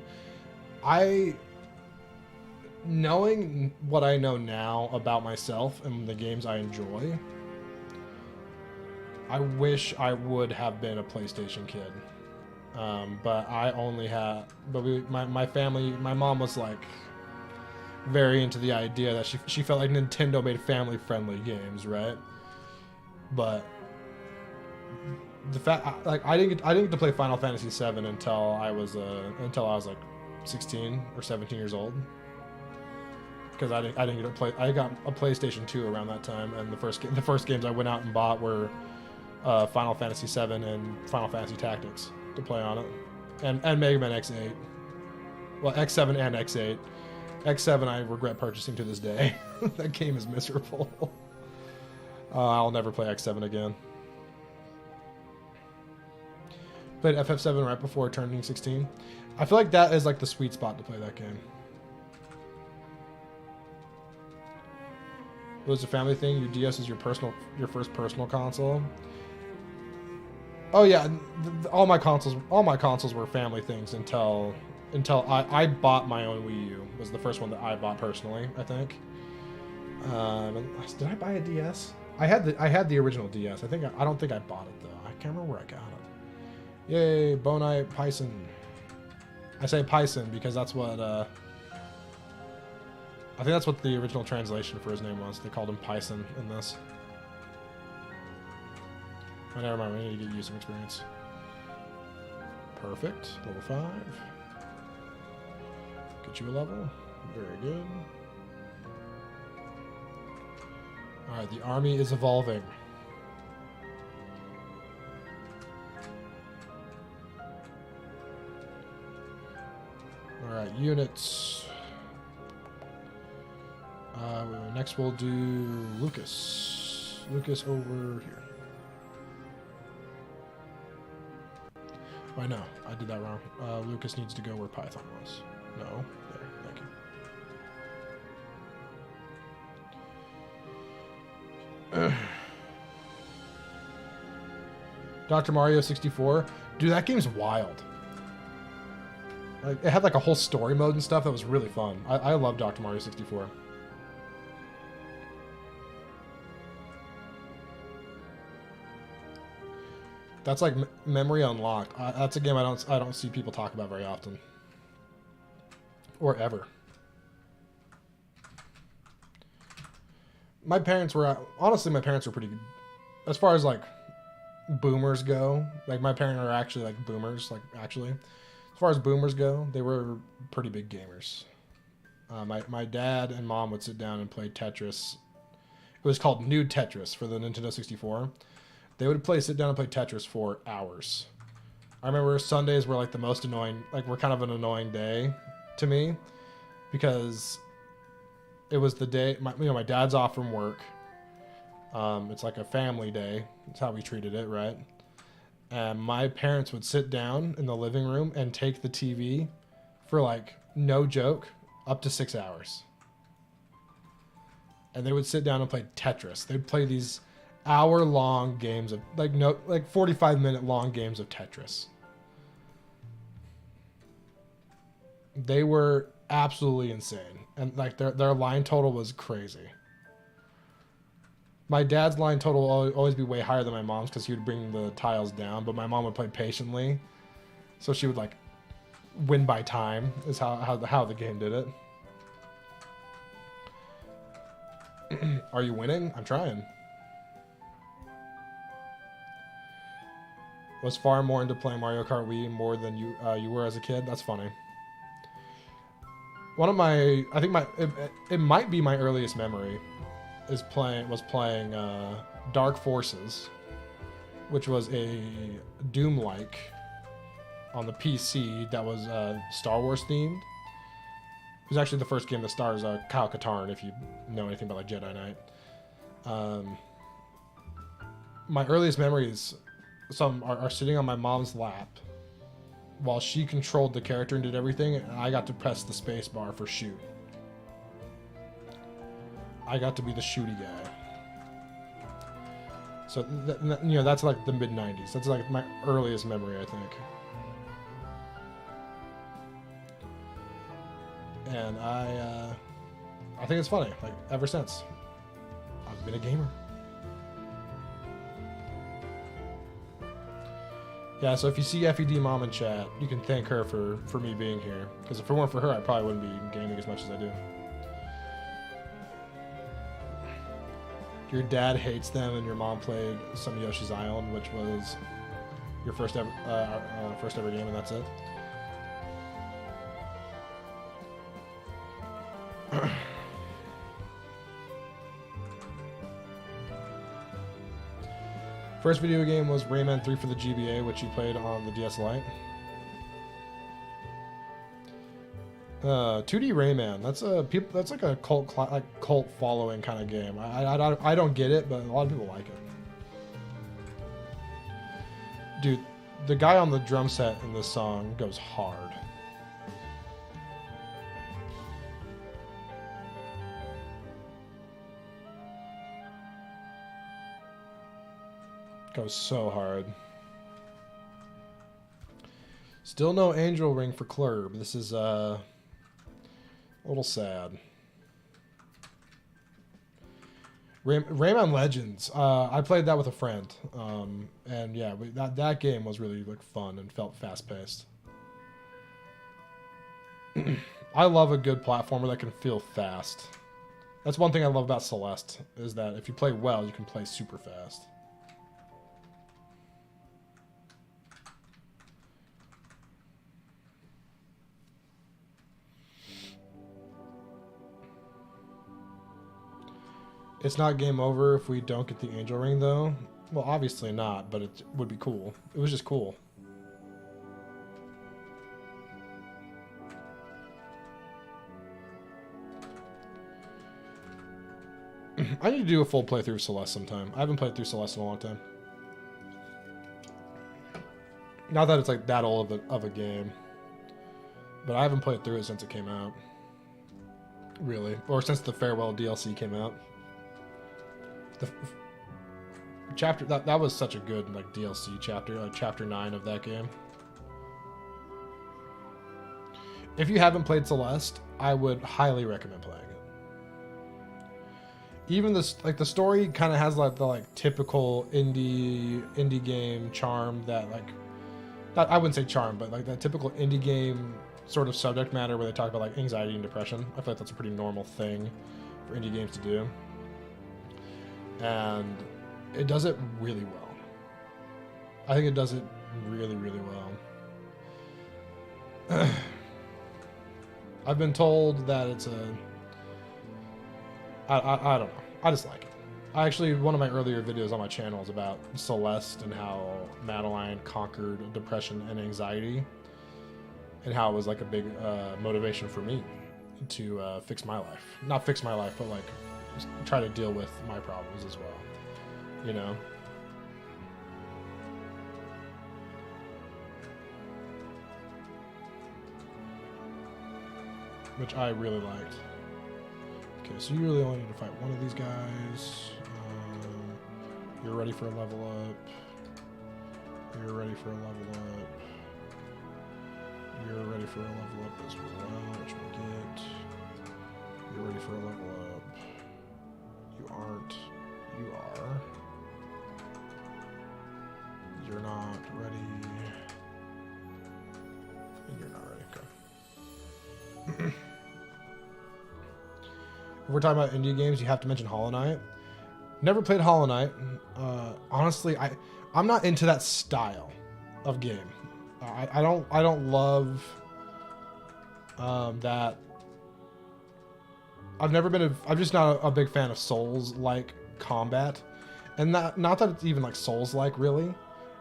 Knowing what I know now about myself and the games I enjoy, I wish I would have been a PlayStation kid. But I only had, my family, my mom was like very into the idea that she felt like Nintendo made family friendly games, right? But the fact, like I didn't get to play Final Fantasy VII until I was like 16 or 17 years old. Because I didn't get to play. I got a PlayStation 2 around that time, and the first games I went out and bought were Final Fantasy VII and Final Fantasy Tactics to play on it, and Mega Man X8. Well, X7 and X8. X7 I regret purchasing to this day. That game is miserable. I'll never play X7 again. Played FF7 right before turning 16. I feel like that is like the sweet spot to play that game. It was a family thing. Your DS is your first personal console. Oh yeah, all my consoles were family things until I bought my own Wii U. Was the first one that I bought personally, I think. Did I buy a DS? I had the original DS. I don't think I bought it though. I can't remember where I got it. Yay, Bonite Python. I say Python because that's what I think that's what the original translation for his name was. They called him Python in this. Oh, never mind. We need to get user experience. Perfect. Level 5. Get you a level. Very good. Alright, the army is evolving. Alright, units. Next we'll do Lucas. Lucas over here. Oh, I know, I did that wrong. Lucas needs to go where Python was. No. There. Thank you. Dr. Mario 64. Dude, that game's wild. Like, it had like a whole story mode and stuff that was really fun. I love Dr. Mario 64. That's like Memory Unlocked. That's a game I don't see people talk about very often, or ever. My parents were pretty good as far as like boomers go. Like my parents are actually like boomers. Like actually, as far as boomers go, they were pretty big gamers. My dad and mom would sit down and play Tetris. It was called Nude Tetris for the Nintendo 64. They would sit down and play Tetris for hours. I remember Sundays were like the most annoying, like were kind of an annoying day to me because it was the day, my dad's off from work. It's like a family day. That's how we treated it, right? And my parents would sit down in the living room and take the TV for like, no joke, up to 6 hours. And they would sit down and play Tetris. They'd play these hour-long games of like 45-minute long games of Tetris. They were absolutely insane, and like their line total was crazy. My dad's line total will always be way higher than my mom's because he would bring the tiles down, but my mom would play patiently, so she would like win by time. Is how the game did it. Are you winning? I'm trying. Was far more into playing Mario Kart Wii more than you were as a kid. That's funny. One of my, I think it might be my earliest memory, was playing Dark Forces, which was a Doom-like on the PC that was Star Wars themed. It was actually the first game that stars Kyle Katarn, if you know anything about like Jedi Knight. My earliest memories are sitting on my mom's lap while she controlled the character and did everything, and I got to press the space bar for shoot. I got to be the shooty guy. So that's like the mid 90s. That's like my earliest memory, I think. And I think it's funny. Like ever since, I've been a gamer. Yeah, so if you see FEDMom in chat, you can thank her for me being here. Because if it weren't for her, I probably wouldn't be gaming as much as I do. Your dad hates them, and your mom played some Yoshi's Island, which was your first ever game, and that's it. First video game was Rayman 3 for the GBA, which you played on the DS Lite. 2D Rayman. That's like a cult following kind of game. I don't get it, but a lot of people like it. Dude, the guy on the drum set in this song goes hard. Goes so hard. Still no angel ring for Clurb. This is a little sad. Rayman Legends. I played that with a friend, and yeah, that game was really like fun and felt fast paced. I love a good platformer that can feel fast. That's one thing I love about Celeste, is that if you play well, you can play super fast. It's not game over if we don't get the angel ring, though. Well, obviously not, but it would be cool. It was just cool. I need to do a full playthrough of Celeste sometime. I haven't played through Celeste in a long time. Not that it's like that old of a game. But I haven't played through it since it came out. Really. Or since the Farewell DLC came out. The chapter... That was such a good, like, DLC chapter. Like, chapter 9 of that game. If you haven't played Celeste, I would highly recommend playing it. Even this, like, the story kind of has like the typical indie game charm that I wouldn't say charm, but like that typical indie game sort of subject matter where they talk about like anxiety and depression. I feel like that's a pretty normal thing for indie games to do, and it does it really well. I think it does it really, really well. I've been told that it's I don't know. I just like it. One of my earlier videos on my channel is about Celeste and how Madeline conquered depression and anxiety, and how it was like a big motivation for me to fix my life. Not fix my life, but like just try to deal with my problems as well. You know? Which I really liked. Okay, so you really only need to fight one of these guys. You're ready for a level up. You're ready for a level up. You're ready for a level up as well, which we get. You're ready for a level up. You aren't. You are. You're not ready. And you're not ready. Okay. If we're talking about indie games, you have to mention Hollow Knight. Never played Hollow Knight. Honestly, I'm not into that style of game. I don't love that. I'm just not a big fan of Souls-like combat, and not that it's even like Souls-like really.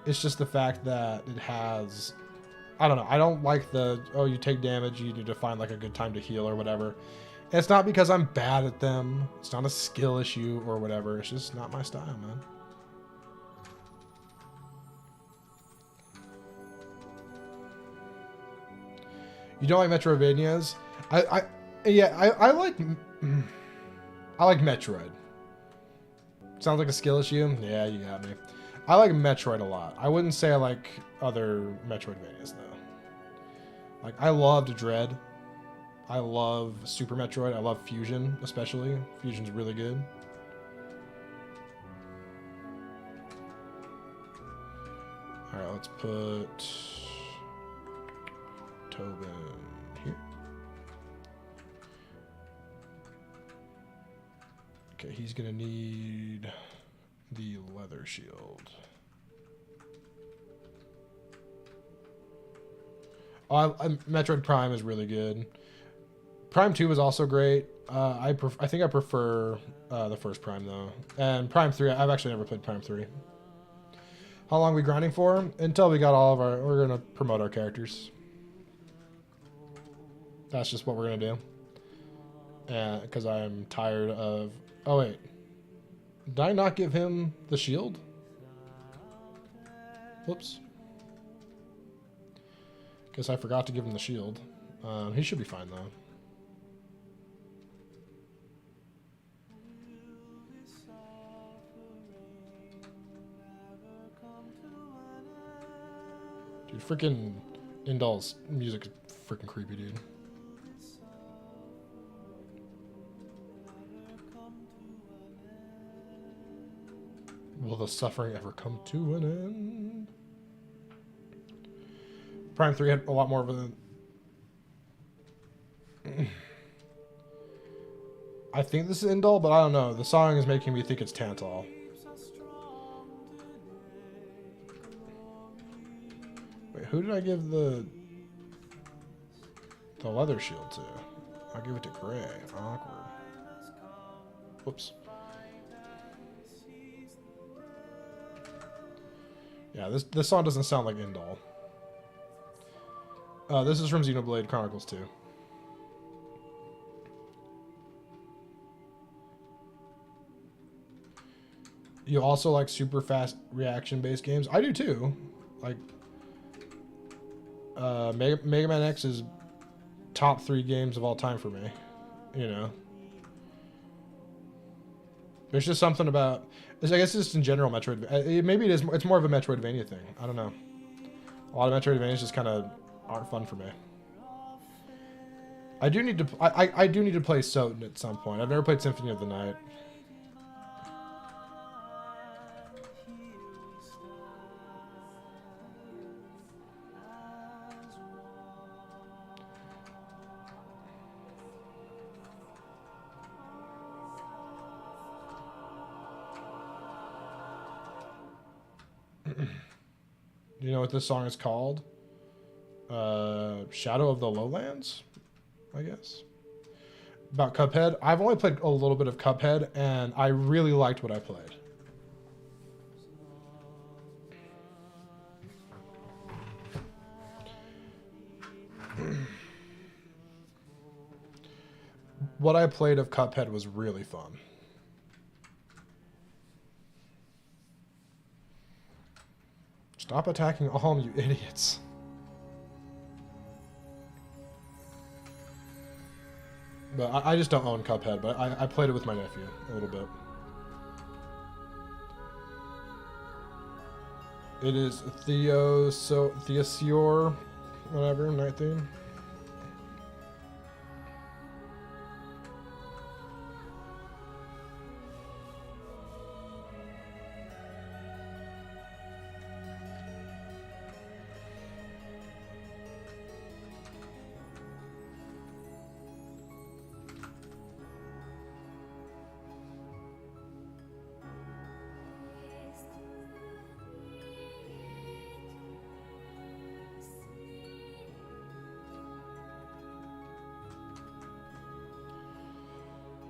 It's just the fact that it has. I don't know. I don't like you take damage, you need to find like a good time to heal or whatever. It's not because I'm bad at them. It's not a skill issue or whatever. It's just not my style, man. You don't like Metroidvanias? I like Metroid. Sounds like a skill issue? Yeah, you got me. I like Metroid a lot. I wouldn't say I like other Metroidvanias, though. Like, I loved Dread. I love Super Metroid. I love Fusion, especially. Fusion's really good. Alright, let's put Tobin here. Okay, he's gonna need the leather shield. Metroid Prime is really good. Prime 2 was also great. I think I prefer the first Prime, though. And Prime 3, I've actually never played Prime 3. How long are we grinding for? Until we got all of our... We're going to promote our characters. That's just what we're going to do. Because I'm tired of... Oh, wait. Did I not give him the shield? Whoops. Guess I forgot to give him the shield. He should be fine, though. Dude, freaking Indal's music is freaking creepy, dude. Will the suffering ever come to an end? Prime 3 had a lot more of a... I think this is Indal, but I don't know. The song is making me think it's Tantal. Wait, who did I give the leather shield to? I'll give it to Gray. Awkward. Whoops. Yeah, this song doesn't sound like Indal. This is from Xenoblade Chronicles 2. You also like super fast reaction-based games? I do too. Like, Mega Man X is top 3 games of all time for me. You know, there's just something about. I guess it's just in general Metroid. Maybe it is. It's more of a Metroidvania thing. I don't know. A lot of Metroidvanias just kind of aren't fun for me. I do need to. I do need to play Soten at some point. I've never played Symphony of the Night. Do you know what this song is called? Shadow of the Lowlands, I guess. About Cuphead. I've only played a little bit of Cuphead, and I really liked what I played. What I played of Cuphead was really fun. Stop attacking Alm, you idiots. But I just don't own Cuphead, but I played it with my nephew a little bit. It is Theosior, whatever, night theme.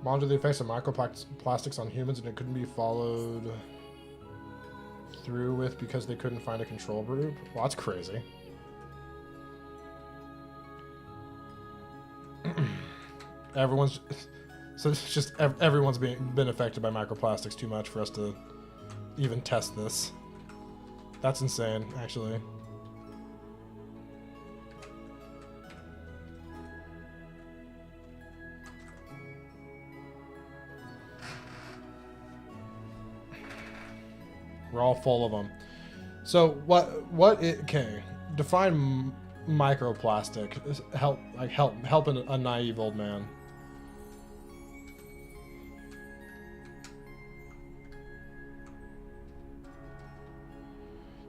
Monitor the effects of microplastics on humans, and it couldn't be followed through with because they couldn't find a control group. Well, that's crazy. Everyone's so it's just everyone's been affected by microplastics too much for us to even test this. That's insane, actually. We're all full of them. So okay, define microplastic. Help a naive old man.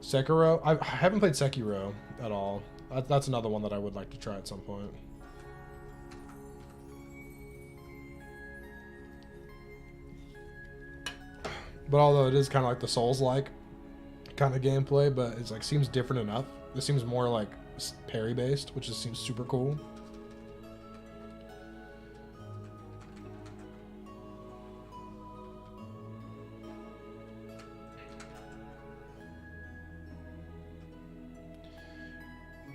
Sekiro? I haven't played Sekiro at all. That's another one that I would like to try at some point. But although it is kind of like the Souls-like kind of gameplay, but it's like seems different enough. This seems more like parry-based, which just seems super cool.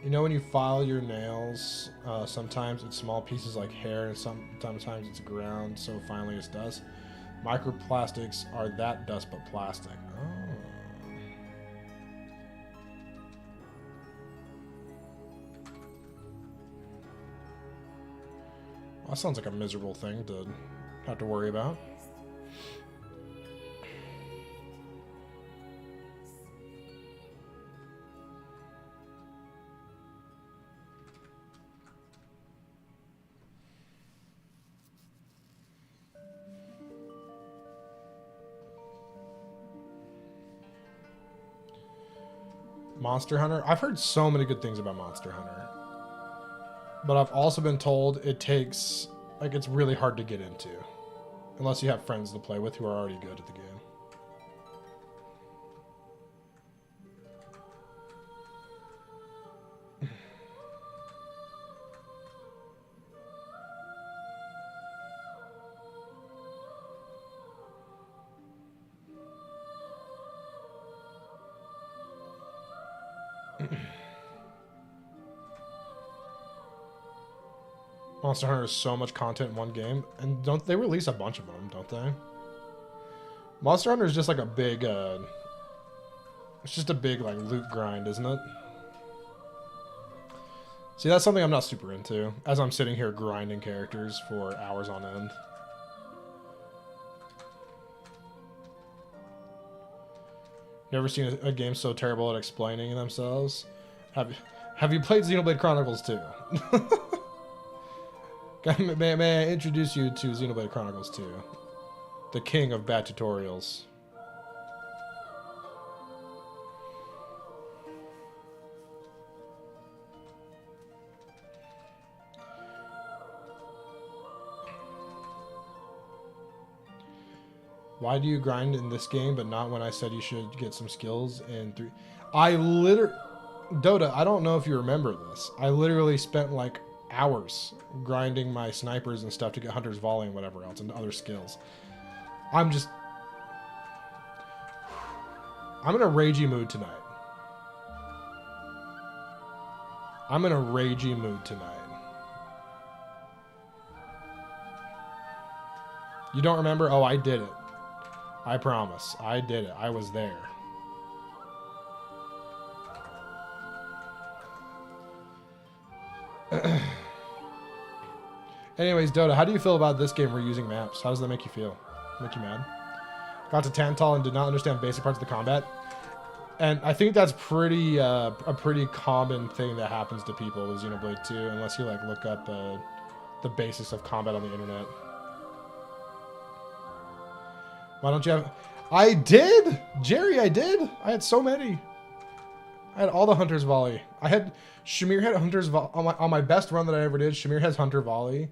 You know when you file your nails, sometimes it's small pieces like hair, and sometimes it's ground, so finally it's dust. Microplastics are that dust but plastic. Oh. Well, that sounds like a miserable thing to have to worry about. Monster Hunter. I've heard so many good things about Monster Hunter. But I've also been told it takes, like, it's really hard to get into. Unless you have friends to play with who are already good at the game. Monster Hunter is so much content in one game, and don't they release a bunch of them, don't they? Monster Hunter is just like a big, it's just a big like loot grind, isn't it? See, that's something I'm not super into, as I'm sitting here grinding characters for hours on end. Never seen a game so terrible at explaining themselves. Have you played Xenoblade Chronicles 2? may I introduce you to Xenoblade Chronicles 2? The king of bad tutorials. Why do you grind in this game, but not when I said you should get some skills in 3? Dota, I don't know if you remember this. I literally spent like hours grinding my snipers and stuff to get Hunter's Volley and whatever else and other skills. I'm in a ragey mood tonight. I'm in a ragey mood tonight. You don't remember? Oh, I did it. I promise. I did it. I was there. Anyways, Dota, how do you feel about this game reusing maps? How does that make you feel? Make you mad? Got to Tantal and did not understand basic parts of the combat. And I think that's pretty a pretty common thing that happens to people with Xenoblade 2, unless you like look up the basics of combat on the internet. Why don't you have... I did! Jerry, I did! I had so many. I had all the Hunter's Volley. I had... Shamir had Hunter's Volley... On my best run that I ever did, Shamir has Hunter Volley.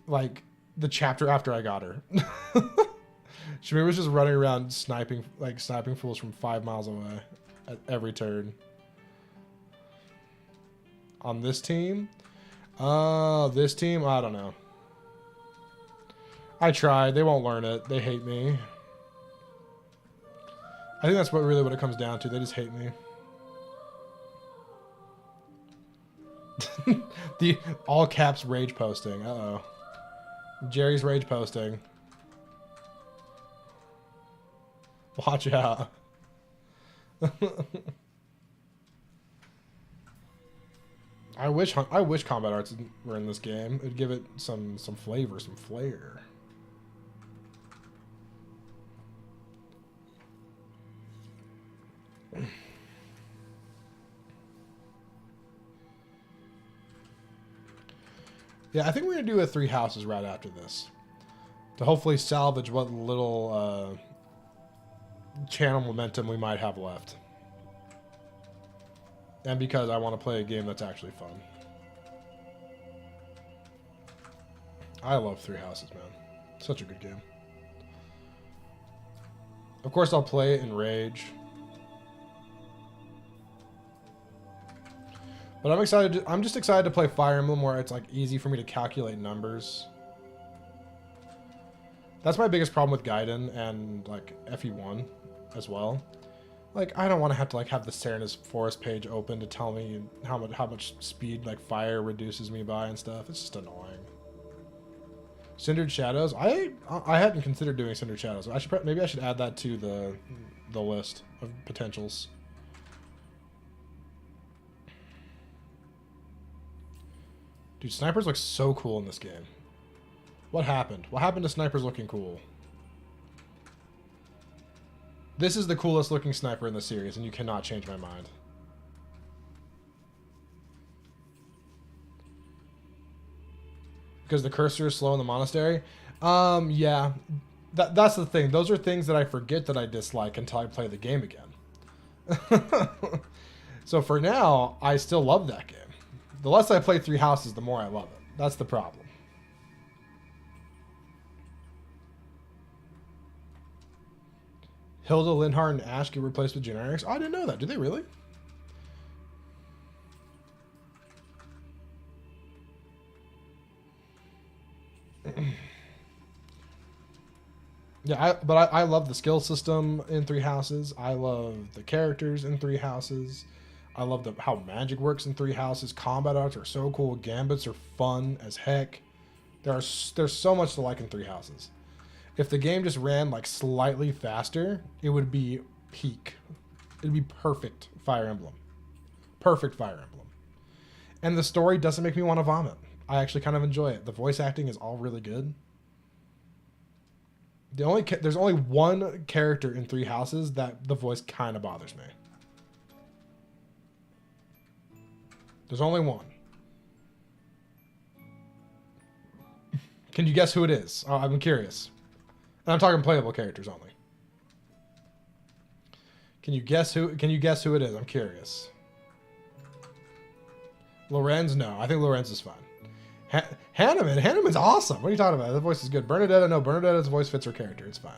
Like, the chapter after I got her. Shamir was just running around sniping fools from 5 miles away at every turn. On this team? I don't know. I tried. They won't learn it. They hate me. I think that's really what it comes down to. They just hate me. The all caps rage posting. Uh-oh. Jerry's rage posting. Watch out. I wish combat arts were in this game. It'd give it some flavor, some flair. Yeah, I think we're going to do a 3 houses right after this. To hopefully salvage what little channel momentum we might have left. And because I want to play a game that's actually fun. I love 3 houses, man. Such a good game. Of course, I'll play it in Rage. But I'm just excited to play Fire Emblem where it's like easy for me to calculate numbers. That's my biggest problem with Gaiden and like FE1 as well. Like I don't want to have to like have the Serenus Forest page open to tell me how much speed like fire reduces me by and stuff. It's just annoying. Cindered Shadows. I hadn't considered doing Cindered Shadows. Maybe I should add that to the list of potentials. Dude, snipers look so cool in this game. What happened? What happened to snipers looking cool? This is the coolest looking sniper in the series, and you cannot change my mind. Because the cursor is slow in the monastery? Yeah. That's the thing. Those are things that I forget that I dislike until I play the game again. So for now, I still love that game. The less I play 3 houses, the more I love it. That's the problem. Hilda, Linhardt, and Ash get replaced with generics? Oh, I didn't know that. Did they really? Yeah, but I love the skill system in 3 houses. I love the characters in 3 houses. I love how magic works in 3 houses. Combat arts are so cool. Gambits are fun as heck. There's so much to like in 3 houses. If the game just ran like slightly faster, it would be peak. It'd be perfect Fire Emblem. Perfect Fire Emblem. And the story doesn't make me want to vomit. I actually kind of enjoy it. The voice acting is all really good. There's only one character in Three Houses that the voice kind of bothers me. There's only one. Can you guess who it is? Oh, I'm curious. And I'm talking playable characters only. Can you guess who it is? I'm curious. Lorenz? No, I think Lorenz is fine. Hanneman's awesome. What are you talking about? The voice is good. Bernadetta? No, Bernadetta's voice fits her character. It's fine.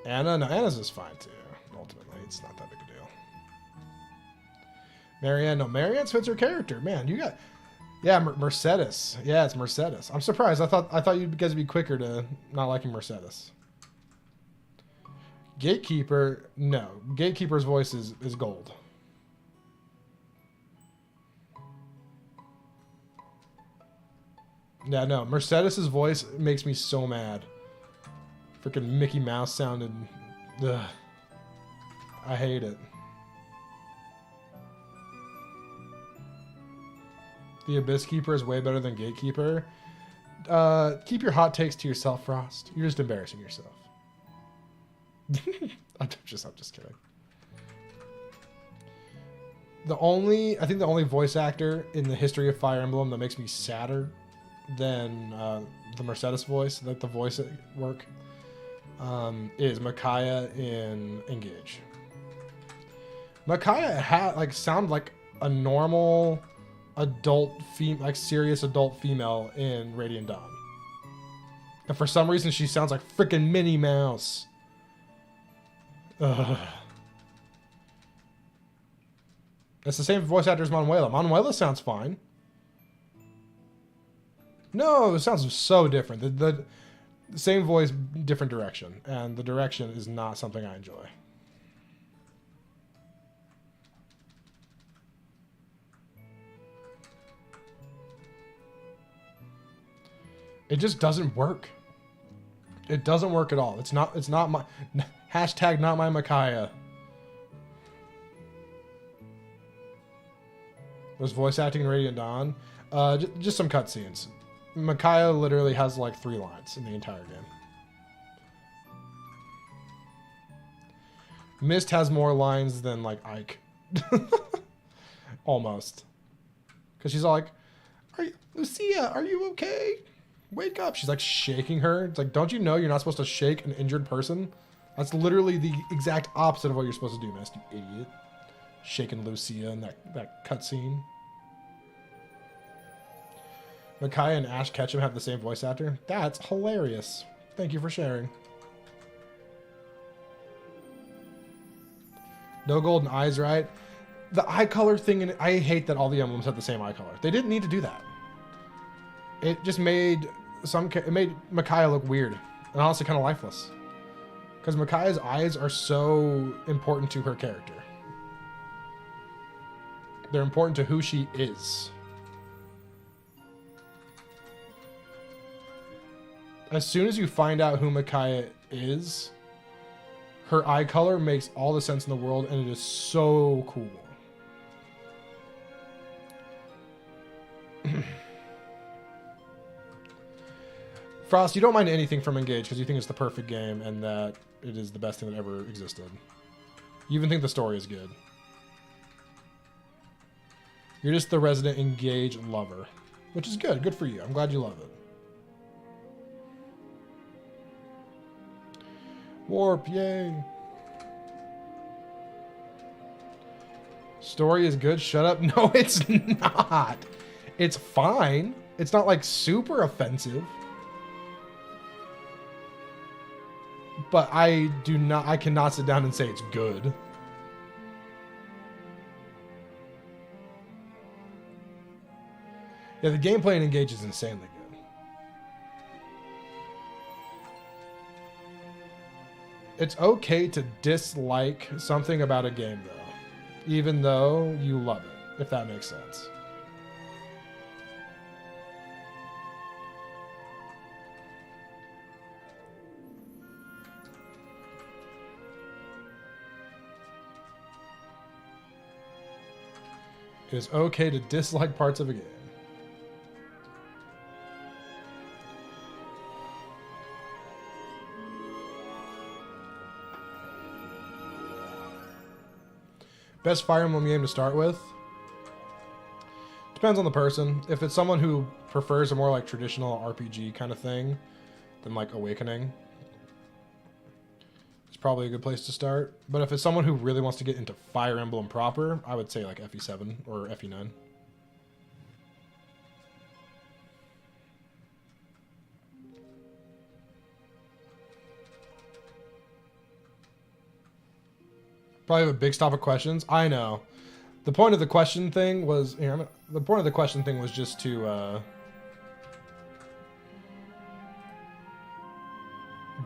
Anna? No, Anna's is fine too. Ultimately, it's not that big a deal. Marianne? No, Marianne fits her character. Man, you got... Yeah, Mercedes. Yeah, it's Mercedes. I'm surprised. I thought you guys would be quicker to not liking Mercedes. Gatekeeper, no. Gatekeeper's voice is gold. Yeah, no. Mercedes' voice makes me so mad. Freaking Mickey Mouse sounded... Ugh. I hate it. The Abyss Keeper is way better than Gatekeeper. Keep your hot takes to yourself, Frost. You're just embarrassing yourself. I'm just kidding. I think the only voice actor in the history of Fire Emblem that makes me sadder than the Mercedes voice, that the voice work, is Micaiah in Engage. Micaiah sound like a normal serious adult female in Radiant Dawn. And for some reason she sounds like freaking Minnie Mouse. Ugh. It's the same voice actor as Manuela. Manuela sounds fine. No, it sounds so different. The same voice, different direction. And the direction is not something I enjoy. It just doesn't work. It doesn't work at all. It's not my... Hashtag not my Micaiah. Was voice acting in Radiant Dawn? Just some cutscenes. Micaiah literally has like 3 lines in the entire game. Mist has more lines than like Ike. Almost. Because she's all like, Lucia, are you okay? Wake up. She's like shaking her. It's like, don't you know you're not supposed to shake an injured person? That's literally the exact opposite of what you're supposed to do, Mist, you idiot. Shaking Lucia in that cutscene. Micaiah and Ash Ketchum have the same voice actor? That's hilarious. Thank you for sharing. No golden eyes, right? The eye color thing, I hate that all the emblems have the same eye color. They didn't need to do that. It just made Micaiah look weird and honestly kind of lifeless. Because Micaiah's eyes are so important to her character. They're important to who she is. As soon as you find out who Micaiah is, her eye color makes all the sense in the world, and it is so cool. Frost, you don't mind anything from Engage because you think it's the perfect game and that it is the best thing that ever existed. You even think the story is good. You're just the resident Engage lover, which is good. Good for you. I'm glad you love it. Warp, yay. Story is good. Shut up. No, it's not. It's fine. It's not like super offensive. But I cannot sit down and say it's good. Yeah, the gameplay in Engage is insanely good. It's okay to dislike something about a game, though. Even though you love it, if that makes sense. It is okay to dislike parts of a game. Best Fire Emblem game to start with? Depends on the person. If it's someone who prefers a more like traditional RPG kind of thing, then like Awakening, it's probably a good place to start. But if it's someone who really wants to get into Fire Emblem proper, I would say like FE7 or FE9. Probably have a big stop of questions. I know. The point of the question thing was just to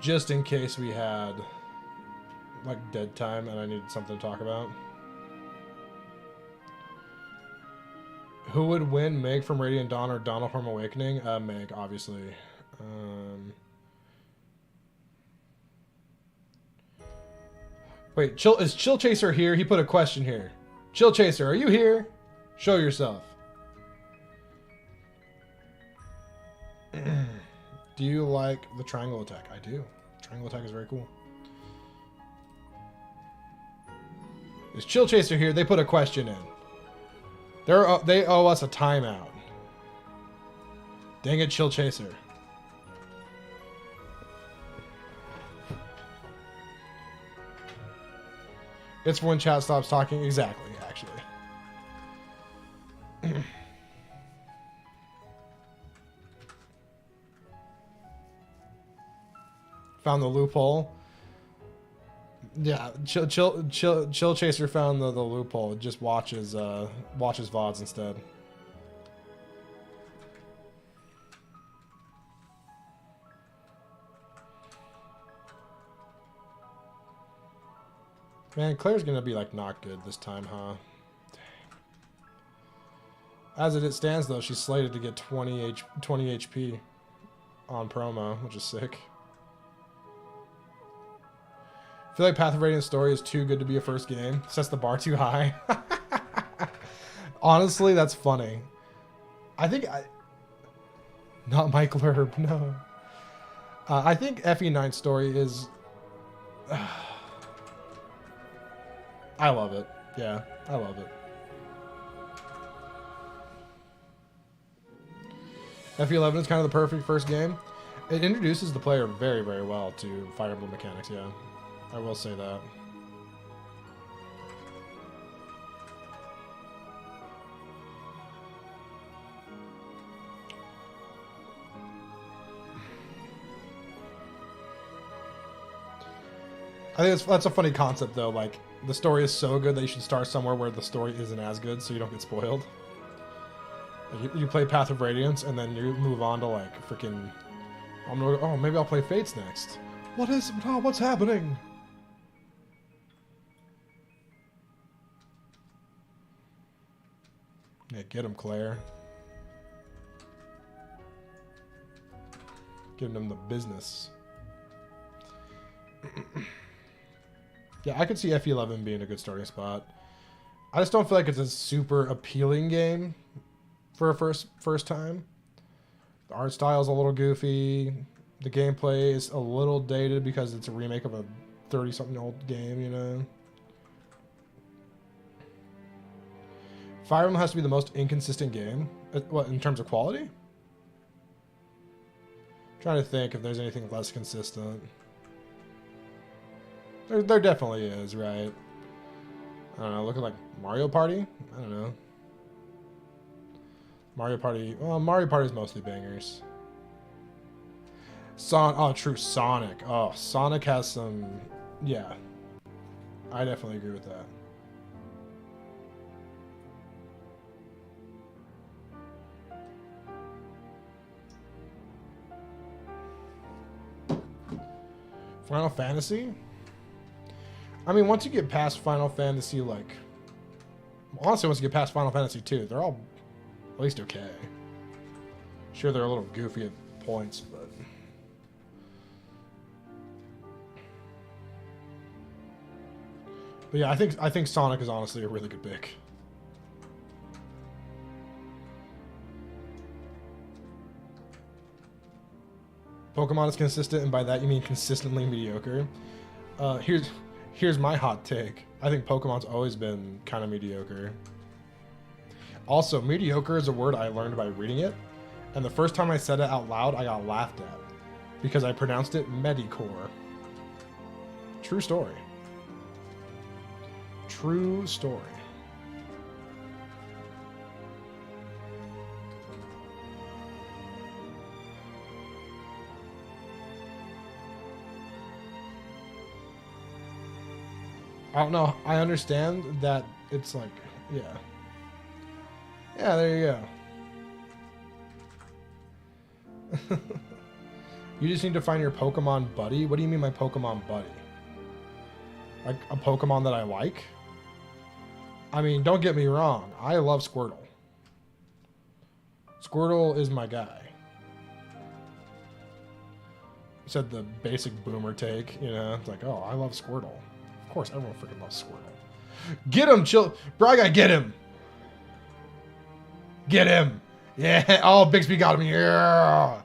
just in case we had like dead time and I needed something to talk about. Who would win, Meg from Radiant Dawn or Donald from Awakening? Meg, obviously. Wait, is Chill Chaser here? He put a question here. Chill Chaser, are you here? Show yourself. Do you like the triangle attack? I do. Triangle attack is very cool. Is Chill Chaser here? They put a question in. They owe us a timeout. Dang it, Chill Chaser. It's when chat stops talking. Exactly, actually. Found the loophole. Yeah, Chill Chaser found the loophole. Just watches VODs instead. Man, Claire's gonna be like not good this time, huh? Dang. As it stands though, she's slated to get 20 HP on promo, which is sick. I feel like Path of Radiant's story is too good to be a first game. Sets the bar too high. Honestly, that's funny. Not Mike Lerb, no. I think FE9's story is... I love it. Yeah, I love it. FE11 is kind of the perfect first game. It introduces the player very, very well to Fire Emblem mechanics, yeah. I will say that. I think that's a funny concept, though. Like, the story is so good that you should start somewhere where the story isn't as good so you don't get spoiled. Like, you play Path of Radiance, and then you move on to, like, freaking... Oh, maybe I'll play Fates next. What's happening? Yeah, get him, Claire. Giving him the business. Yeah, I could see FE11 being a good starting spot. I just don't feel like it's a super appealing game for a first time. The art style is a little goofy. The gameplay is a little dated because it's a remake of a 30-something-old game, you know? Fire Emblem has to be the most inconsistent game. What, in terms of quality? I'm trying to think if there's anything less consistent. There definitely is, right? I don't know, look at like Mario Party? I don't know. Mario Party, well, Mario Party is mostly bangers. True, Sonic. Oh, Sonic has some, yeah. I definitely agree with that. Final Fantasy? I mean, once you get past Final Fantasy, like... Honestly, once you get past Final Fantasy 2, they're all at least okay. Sure, they're a little goofy at points, but... But yeah, I think Sonic is honestly a really good pick. Pokemon is consistent, and by that you mean consistently mediocre. Here's my hot take. I think Pokemon's always been kind of mediocre. Also, mediocre is a word I learned by reading it, and the first time I said it out loud, I got laughed at because I pronounced it Medicore. True story. True story. I don't know. I understand that it's like, yeah. Yeah, there you go. You just need to find your Pokemon buddy? What do you mean my Pokemon buddy? Like a Pokemon that I like? I mean, don't get me wrong. I love Squirtle. Squirtle is my guy. Said the basic boomer take, you know? It's like, oh, I love Squirtle. Of course, everyone freaking loves Squirtle. Get him, chill. Bro, I get him. Get him. Yeah. Oh, Bixby got him. Yeah.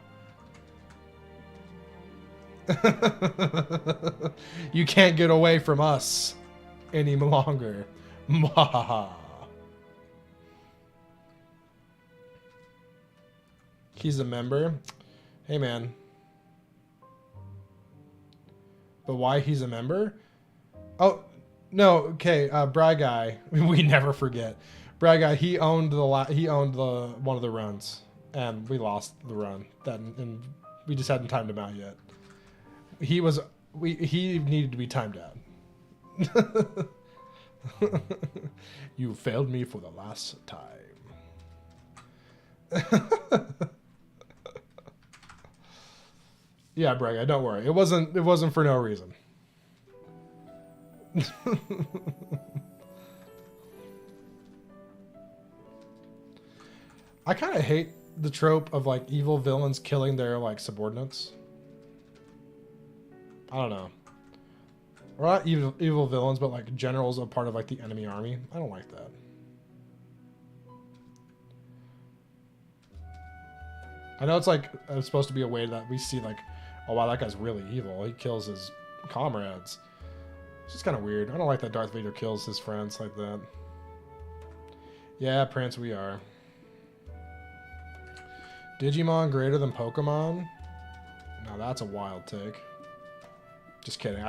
You can't get away from us any longer. He's a member. Hey, man. But why he's a member? Oh, no. Okay. Brad Guy. We never forget. Brad Guy. He owned the one of the runs, and we lost the run. And we just hadn't timed him out yet. He needed to be timed out. You failed me for the last time. Yeah, Brad, don't worry. It wasn't for no reason. I kind of hate the trope of like evil villains killing their like subordinates. I don't know. Or not evil villains, but like generals are part of like the enemy army. I don't like that. I know it's like it's supposed to be a way that we see like, oh wow, that guy's really evil. He kills his comrades. It's just kind of weird. I don't like that Darth Vader kills his friends like that. Yeah, Prince, we are. Digimon greater than Pokemon? Now that's a wild take. Just kidding.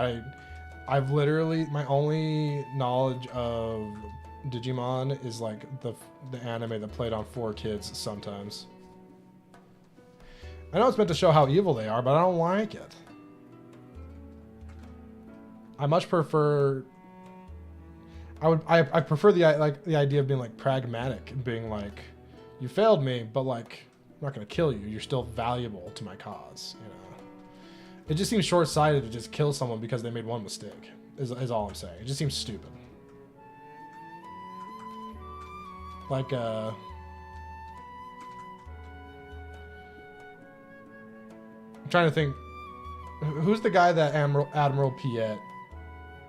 I've literally, my only knowledge of Digimon is like the anime that played on 4Kids sometimes. I know it's meant to show how evil they are, but I don't like it. I much prefer. I prefer the idea of being like pragmatic and being like, you failed me, but like I'm not gonna kill you. You're still valuable to my cause. You know. It just seems short-sighted to just kill someone because they made one mistake. Is all I'm saying. It just seems stupid. Like I'm trying to think. Who's the guy that Admiral Piet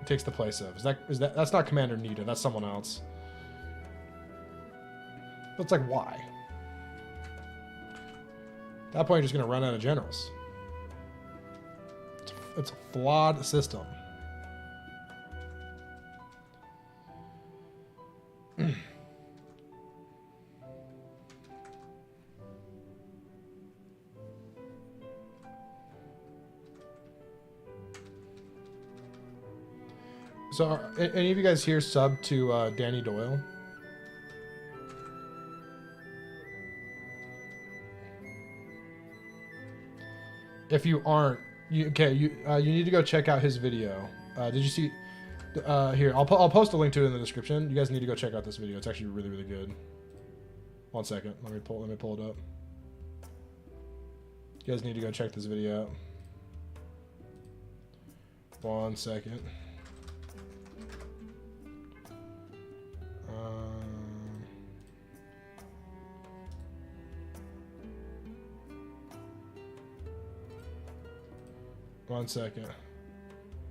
takes the place of? That's not Commander Nita, that's someone else. But it's like, why? At that point, you're just going to run out of generals. It's a flawed system. So, are any of you guys here sub to Danny Doyle? If you aren't, you need to go check out his video. Did you see? Here, I'll post a link to it in the description. You guys need to go check out this video. It's actually really, really good. 1 second. Let me pull it up. You guys need to go check this video out. 1 second. 1 second.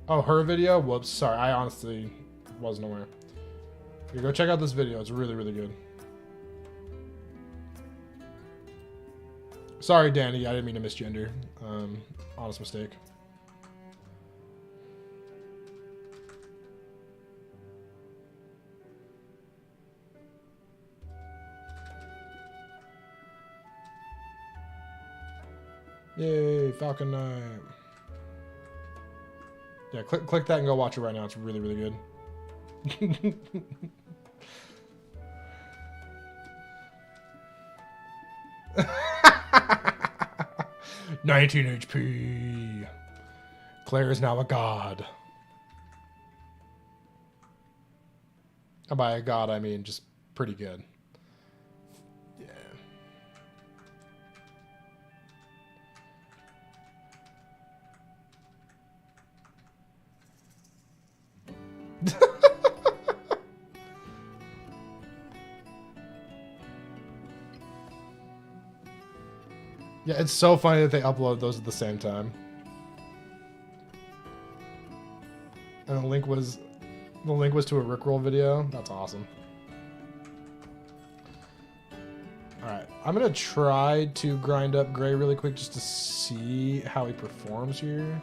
Oh, her video? Whoops. Sorry, I honestly wasn't aware. Here, go check out this video. It's really, really good. Sorry, Danny. I didn't mean to misgender. Honest mistake. Yay, Falcon Knight. Yeah, click that and go watch it right now. It's really, really good. 19 HP. Claire is now a god. And by a god, I mean just pretty good. Yeah. Yeah, it's so funny that they upload those at the same time. And the link was to a Rickroll video. That's awesome. Alright, I'm gonna try to grind up Gray really quick just to see how he performs here.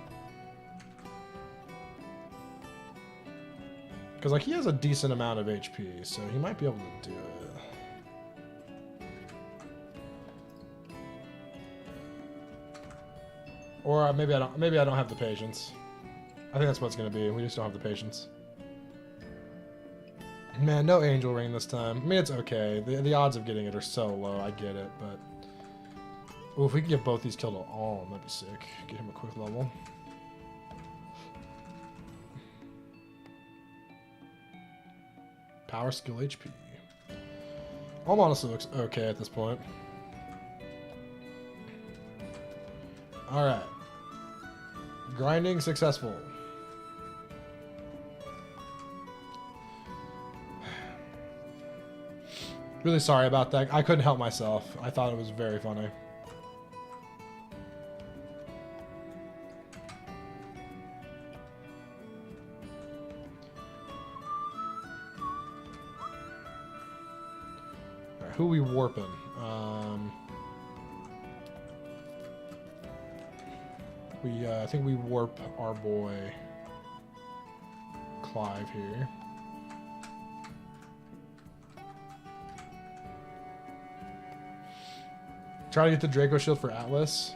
Because like he has a decent amount of HP, so he might be able to do it. Or maybe I don't have the patience. I think that's what it's gonna be. We just don't have the patience. Man, no angel ring this time. I mean, it's okay. The odds of getting it are so low. I get it, but ooh, if we can get both these killed all, that'd be sick. Get him a quick level. Power, skill, HP. Alm honestly looks okay at this point. Alright. Grinding successful. Really sorry about that. I couldn't help myself. I thought it was very funny. Alright, who we warping? I think we warp our boy Clive here. Try to get the Draco shield for Atlas.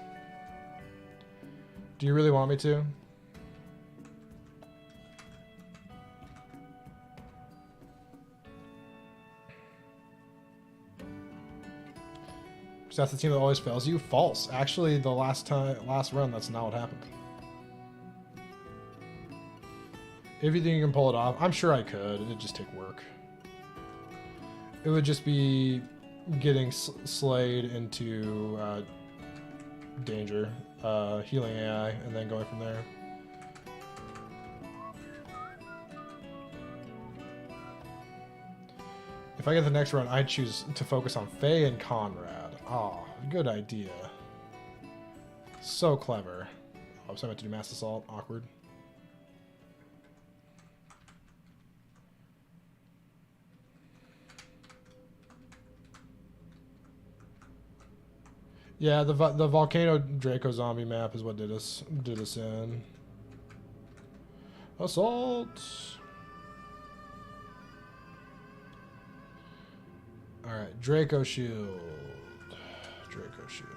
Do you really want me to? So that's the team that always fails you? False. Actually, the last run, that's not what happened. If you think you can pull it off, I'm sure I could. It'd just take work. It would just be getting slayed into danger, healing AI, and then going from there. If I get the next run, I'd choose to focus on Faye and Conrad. Oh, good idea. So clever. Oh, so I meant to do Mass Assault. Awkward. Yeah, the Volcano Draco zombie map is what did us in. Assault. All right, Draco shield. Draco shield.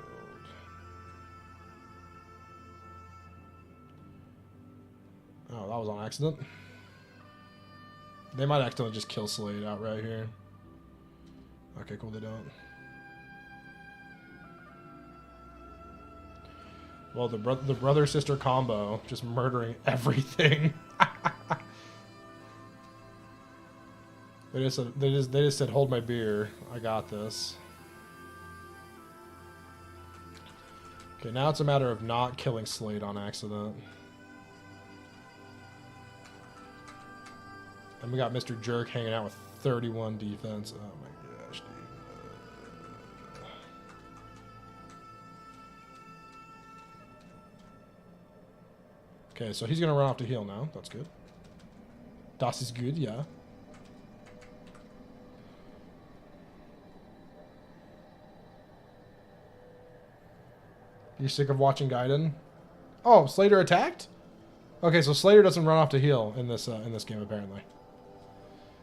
Oh, that was on accident. They might accidentally just kill Slade outright here. Okay, cool, they don't. Well, the brother-sister combo, just murdering everything. They just said, hold my beer. I got this. Okay, now it's a matter of not killing Slade on accident. And we got Mr. Jerk hanging out with 31 defense. Oh my gosh, dude. Okay, so he's gonna run off to heal now. That's good. Das is good, yeah. You sick of watching Gaiden? Oh, Slater attacked? Okay, so Slater doesn't run off to heal in this game apparently.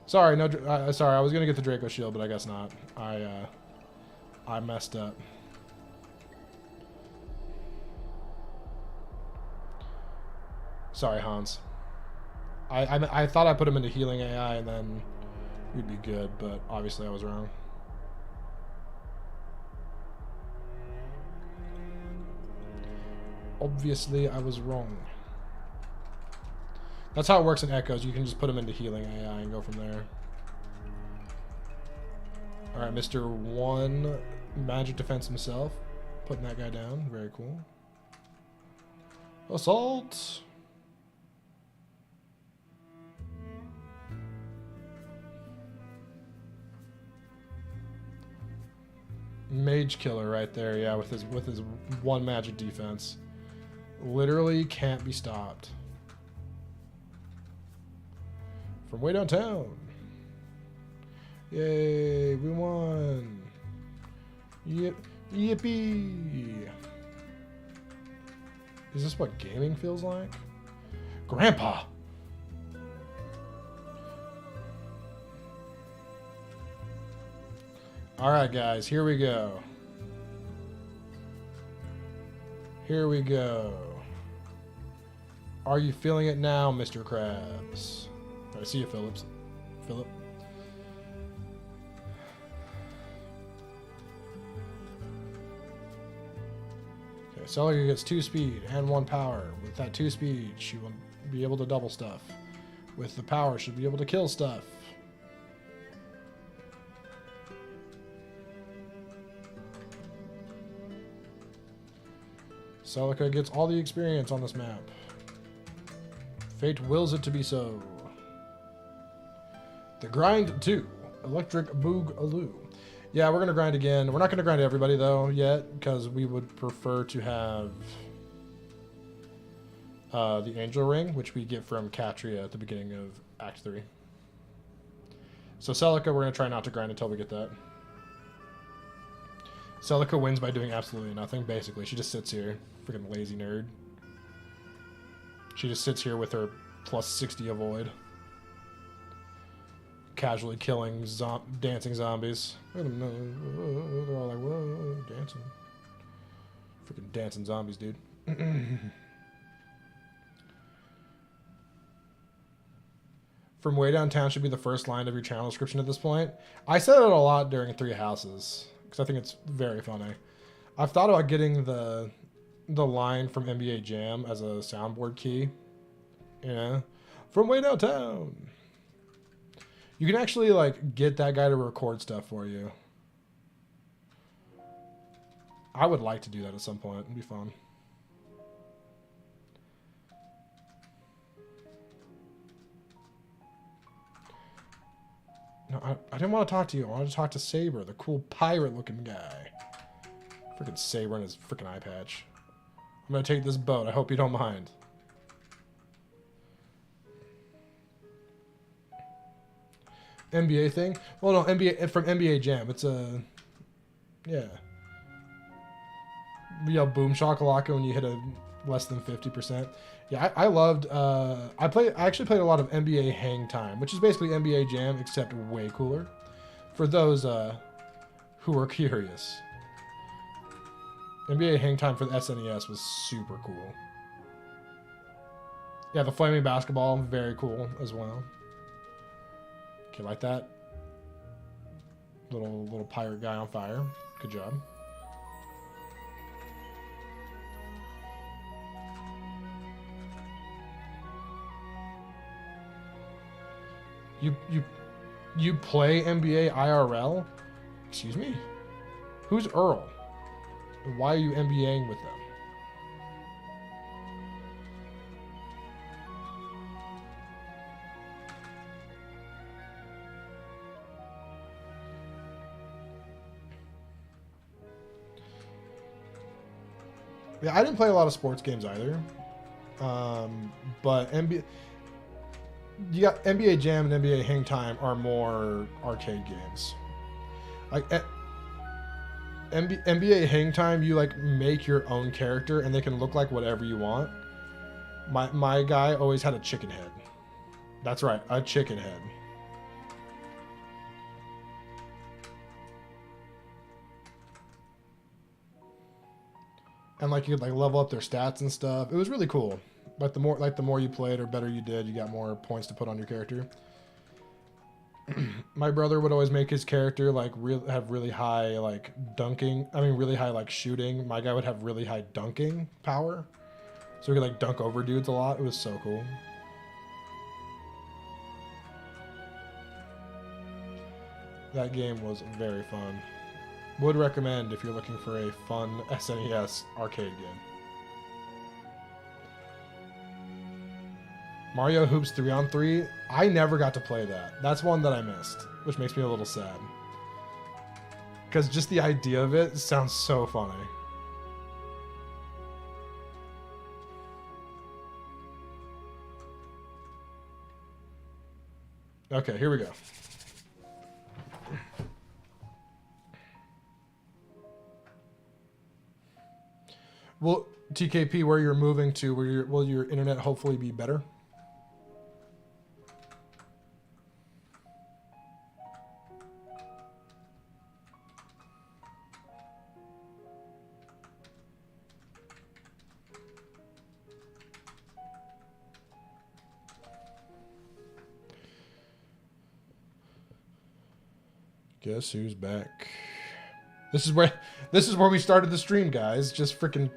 Sorry, no. Sorry, I was gonna get the Draco shield, but I guess not. I messed up. Sorry, Hans. I thought I put him into healing AI and then we'd be good, but obviously I was wrong. Obviously I was wrong. That's how it works in Echoes. You can just put him into healing AI and go from there. Alright, Mr. 1 magic defense himself. Putting that guy down. Very cool. Assault! Mage killer right there, yeah, with his 1 magic defense. Literally can't be stopped. From way downtown. Yay, we won. Yep, yippee. Is this what gaming feels like? Grandpa. Alright guys, here we go. Here we go. Are you feeling it now, Mr. Krabs? I see you, Philip. Okay, Celica gets 2 speed and 1 power. With that 2 speed, she will be able to double stuff. With the power, she'll be able to kill stuff. Celica gets all the experience on this map. Fate wills it to be so. The grind 2. Electric Boogaloo. Yeah, we're going to grind again. We're not going to grind everybody, though, yet, because we would prefer to have the Angel Ring, which we get from Katria at the beginning of Act 3. So Celica, we're going to try not to grind until we get that. Celica wins by doing absolutely nothing, basically. She just sits here. Freaking lazy nerd. She just sits here with her plus 60 avoid. Casually killing dancing zombies. They're all like, whoa, dancing. Freaking dancing zombies, dude. From way downtown should be the first line of your channel description at this point. I said it a lot during 3 Houses, because I think it's very funny. I've thought about getting the line from NBA Jam as a soundboard key. Yeah. From way downtown. You can actually, like, get that guy to record stuff for you. I would like to do that at some point. It'd be fun. No, I didn't want to talk to you. I wanted to talk to Saber, the cool pirate-looking guy. Freaking Saber and his freaking eye patch. I'm going to take this boat. I hope you don't mind. NBA thing? Well, no, NBA from NBA Jam. It's a... Yeah. You know, boom shakalaka when you hit a less than 50%. Yeah, I loved... I actually played a lot of NBA Hang Time, which is basically NBA Jam, except way cooler. For those who are curious. NBA Hang Time for the SNES was super cool. Yeah, the flaming basketball, very cool as well. Okay, like that. Little pirate guy on fire. Good job. You play NBA IRL? Excuse me? Who's Earl? And why are you NBAing with them? Yeah, I didn't play a lot of sports games either. But NBA Jam and NBA Hang Time are more arcade games. Like NBA Hang Time, you like make your own character and they can look like whatever you want. My guy always had a chicken head. That's right, a chicken head. And like you could like level up their stats and stuff. It was really cool. But the more you played or better you did, you got more points to put on your character. My brother would always make his character like have really high like dunking. I mean, really high like shooting. My guy would have really high dunking power, so he could like dunk over dudes a lot. It was so cool. That game was very fun. Would recommend if you're looking for a fun SNES arcade game. Mario Hoops 3-on-3, I never got to play that. That's one that I missed, which makes me a little sad. Because just the idea of it sounds so funny. Okay, here we go. Well, TKP, where you're moving to, will your internet hopefully be better? Guess who's back? This is where we started the stream, guys. Just freaking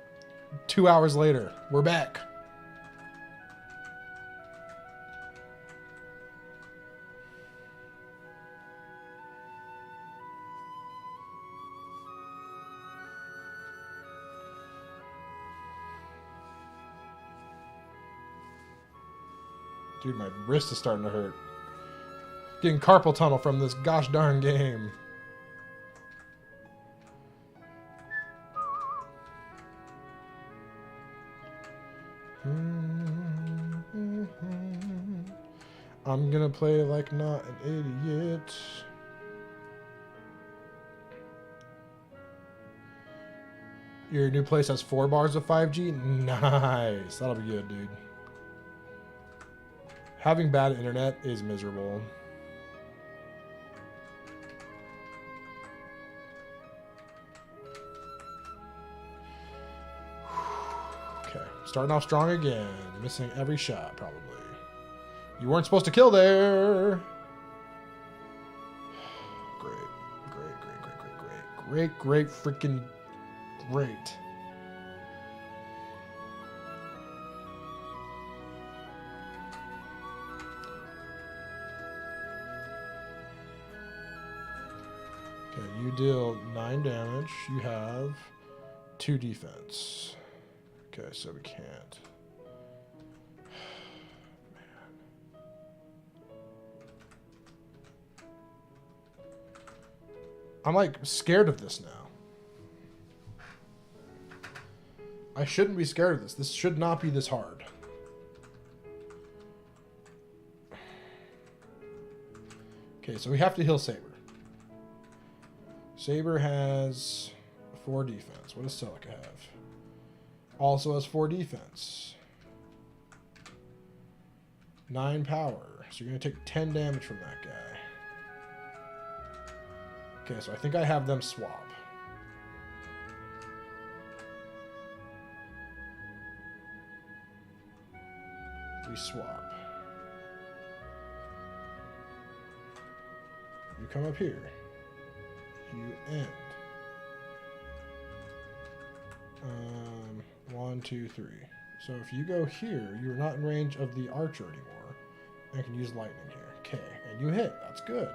2 hours later, we're back. Dude, my wrist is starting to hurt. Getting carpal tunnel from this gosh darn game. I'm gonna play like not an idiot. Your new place has 4 bars of 5G? Nice. That'll be good, dude. Having bad internet is miserable. Okay, starting off strong again. Missing every shot, probably. You weren't supposed to kill there. Great, freaking great. Okay, you deal 9 damage. You have 2 defense. Okay, so we can't. I'm like scared of this now. I shouldn't be scared of this. This should not be this hard. Okay, so we have to heal Saber. Saber has 4 defense. What does Celica have? Also has 4 defense. 9 power. So you're going to take 10 damage from that guy. Okay, so I think I have them swap. We swap. You come up here. You end. 1, 2, 3. So if you go here, you're not in range of the archer anymore. I can use lightning here. Okay, and you hit. That's good.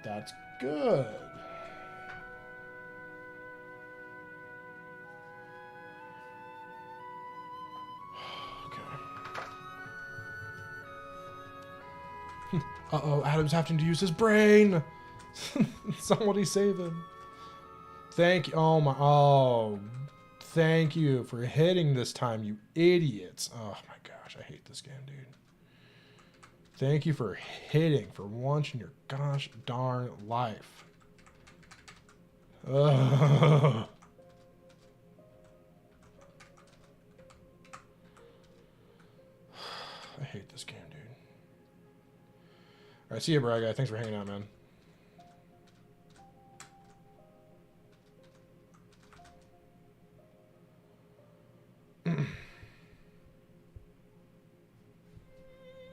That's good. Okay. Uh-oh, Adam's having to use his brain. Somebody save him. Thank you. Oh, thank you for hitting this time, you idiots. Oh my gosh, I hate this game, dude. Thank you for hitting for once in your gosh darn life. Ugh. I hate this game, dude. Alright, see you, Braga. Thanks for hanging out, man.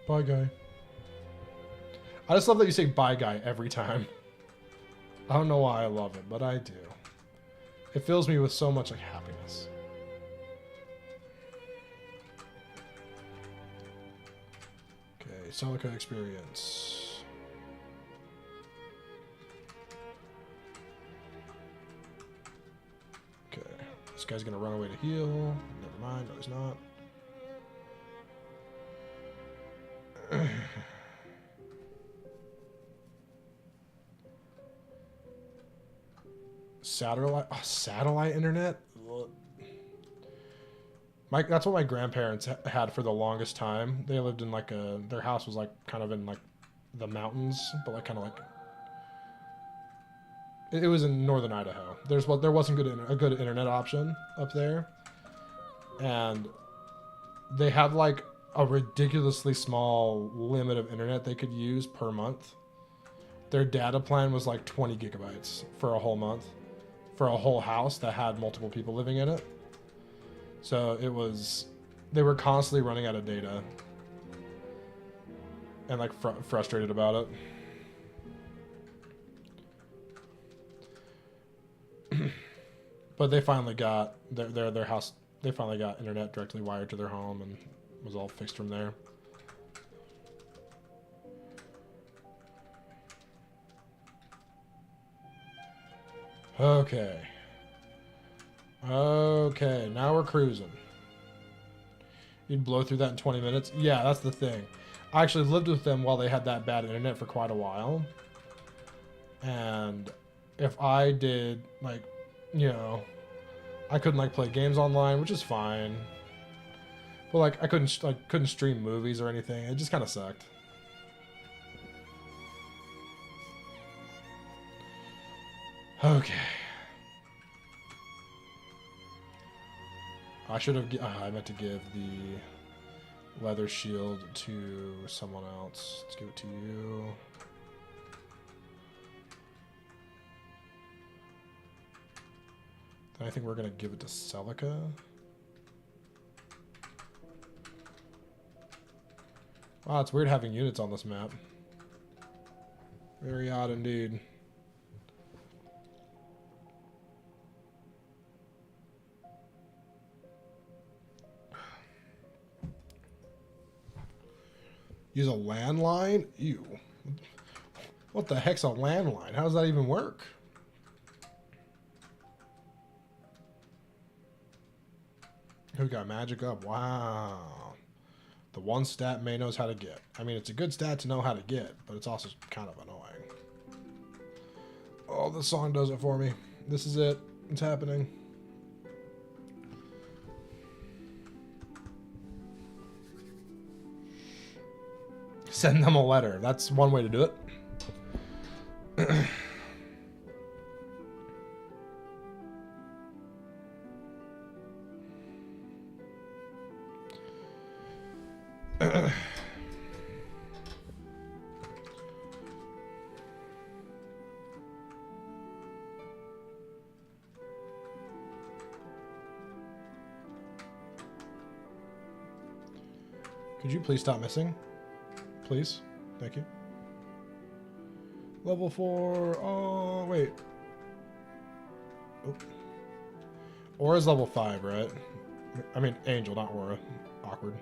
Bye, guy. I just love that you say bye, guy, every time. I don't know why I love it, but I do. It fills me with so much like happiness. Okay, Celica experience. Okay, this guy's gonna run away to heal. Never mind, no he's not. Satellite internet? That's what my grandparents had for the longest time. They lived in like their house was like kind of in like the mountains, but like kind of like it was in northern Idaho. There wasn't a good internet option up there, and they had like a ridiculously small limit of internet they could use per month. Their data plan was like 20 gigabytes for a whole month, for a whole house that had multiple people living in it. So they were constantly running out of data and like frustrated about it. But they finally got their house. They finally got internet directly wired to their home and was all fixed from there. Okay. Okay, now we're cruising. You'd blow through that in 20 minutes? Yeah, that's the thing. I actually lived with them while they had that bad internet for quite a while. And if I did, like, you know, I couldn't, like, play games online, which is fine. But, like, I couldn't stream movies or anything. It just kind of sucked. Okay. I meant to give the leather shield to someone else. Let's give it to you. Then I think we're going to give it to Celica. Wow, it's weird having units on this map. Very odd indeed. Use a landline? Ew. What the heck's a landline? How does that even work? Who got magic up? Wow. The one stat May knows how to get. I mean, it's a good stat to know how to get, but it's also kind of annoying. Oh, this song does it for me. This is it. It's happening. Send them a letter. That's one way to do it. Could you please stop missing? Please. Thank you. Level 4. Oh, wait. Oh. Aura's level 5, right? I mean, Angel, not Aura. Awkward.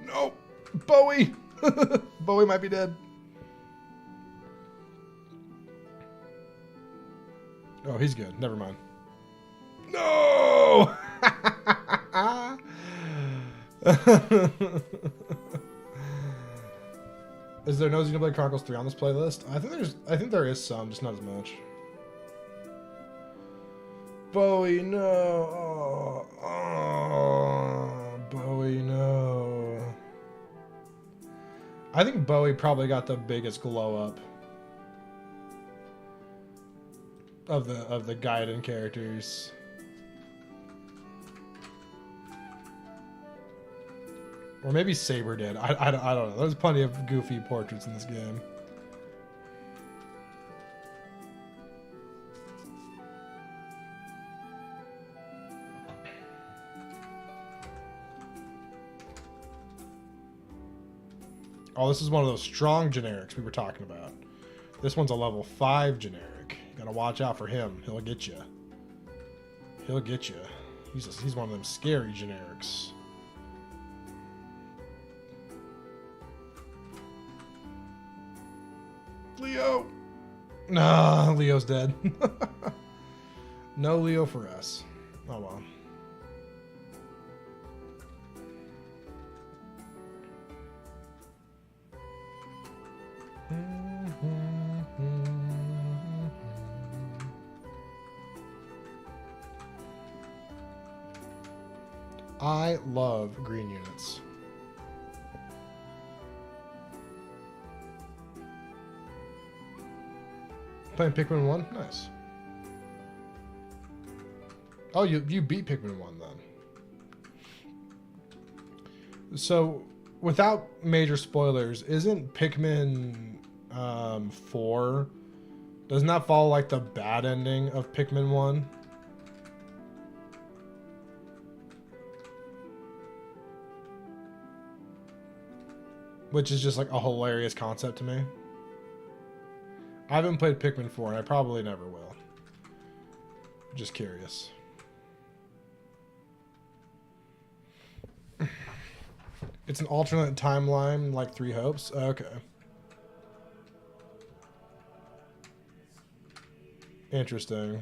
No! Bowie! Bowie might be dead. Oh, he's good. Never mind. No! Is there no Xenoblade Chronicles 3 on this playlist? I think there is some, just not as much. Bowie, no. Oh, Bowie, no. I think Bowie probably got the biggest glow up of the Gaiden characters. Or maybe Saber did. I don't know. There's plenty of goofy portraits in this game. Oh, this is one of those strong generics we were talking about. This one's a level 5 generic. You gotta watch out for him. He'll get you. He'll get you. He's one of them scary generics. Leo! Nah, Leo's dead. No Leo for us. Oh well. I love green units. Playing Pikmin 1? Nice. Oh, you beat Pikmin 1 then. So, without major spoilers, isn't Pikmin 4... Doesn't that follow like the bad ending of Pikmin 1? Which is just like a hilarious concept to me. I haven't played Pikmin 4 and I probably never will. Just curious. It's an alternate timeline like Three Hopes? Okay. Interesting.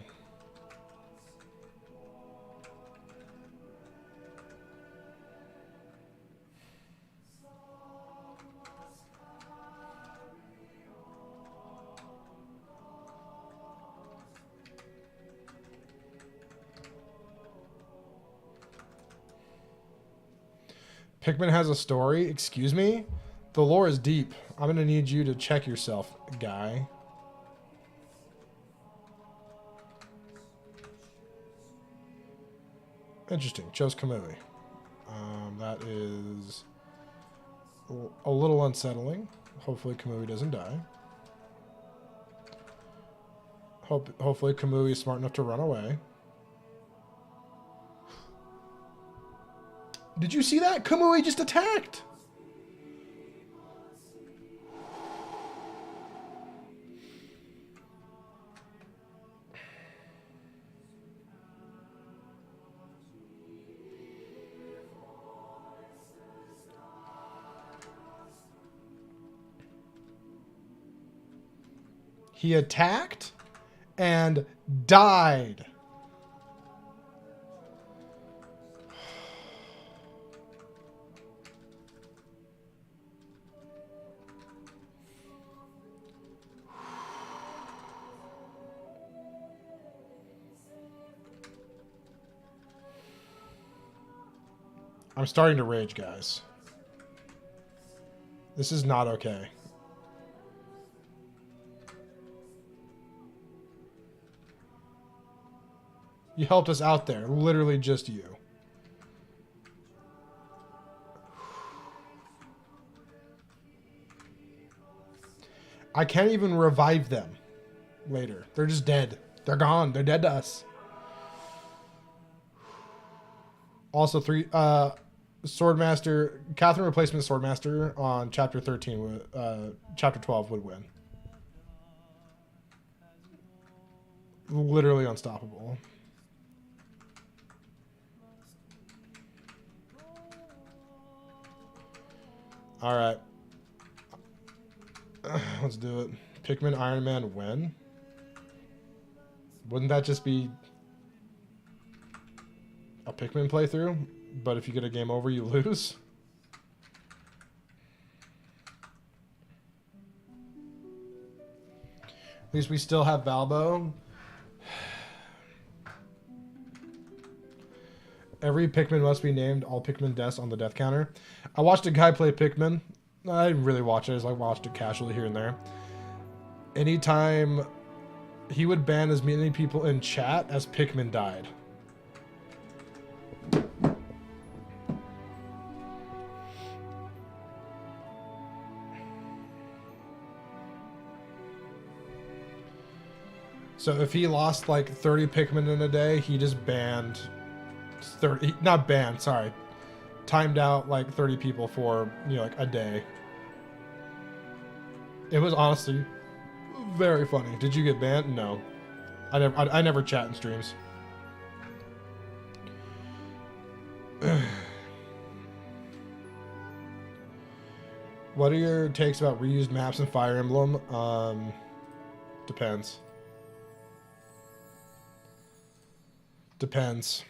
Pikmin has a story? Excuse me? The lore is deep. I'm gonna need you to check yourself, guy. Interesting. Chose Kamui. That is a little unsettling. Hopefully Kamui doesn't die. Hopefully Kamui is smart enough to run away. Did you see that? Kamui just attacked! He attacked and died. I'm starting to rage, guys. This is not okay. You helped us out there. Literally just you. I can't even revive them later. They're just dead. They're gone. They're dead to us. Also, Swordmaster, Catherine replacement Swordmaster on chapter 13, chapter 12 would win. Literally unstoppable. All right. Let's do it. Pikmin, Ironman, win. Wouldn't that just be a Pikmin playthrough? But if you get a game over, you lose? At least we still have Valbo. Every Pikmin must be named. All Pikmin deaths on the death counter. I watched a guy play Pikmin. I didn't really watch it. I just like watched it casually here and there. Anytime he would ban as many people in chat as Pikmin died. So if he lost like 30 Pikmin in a day, he just banned 30, not banned, sorry. Timed out like 30 people for, you know, like a day. It was honestly very funny. Did you get banned? No. I never chat in streams. What are your takes about reused maps in Fire Emblem? Depends. Depends.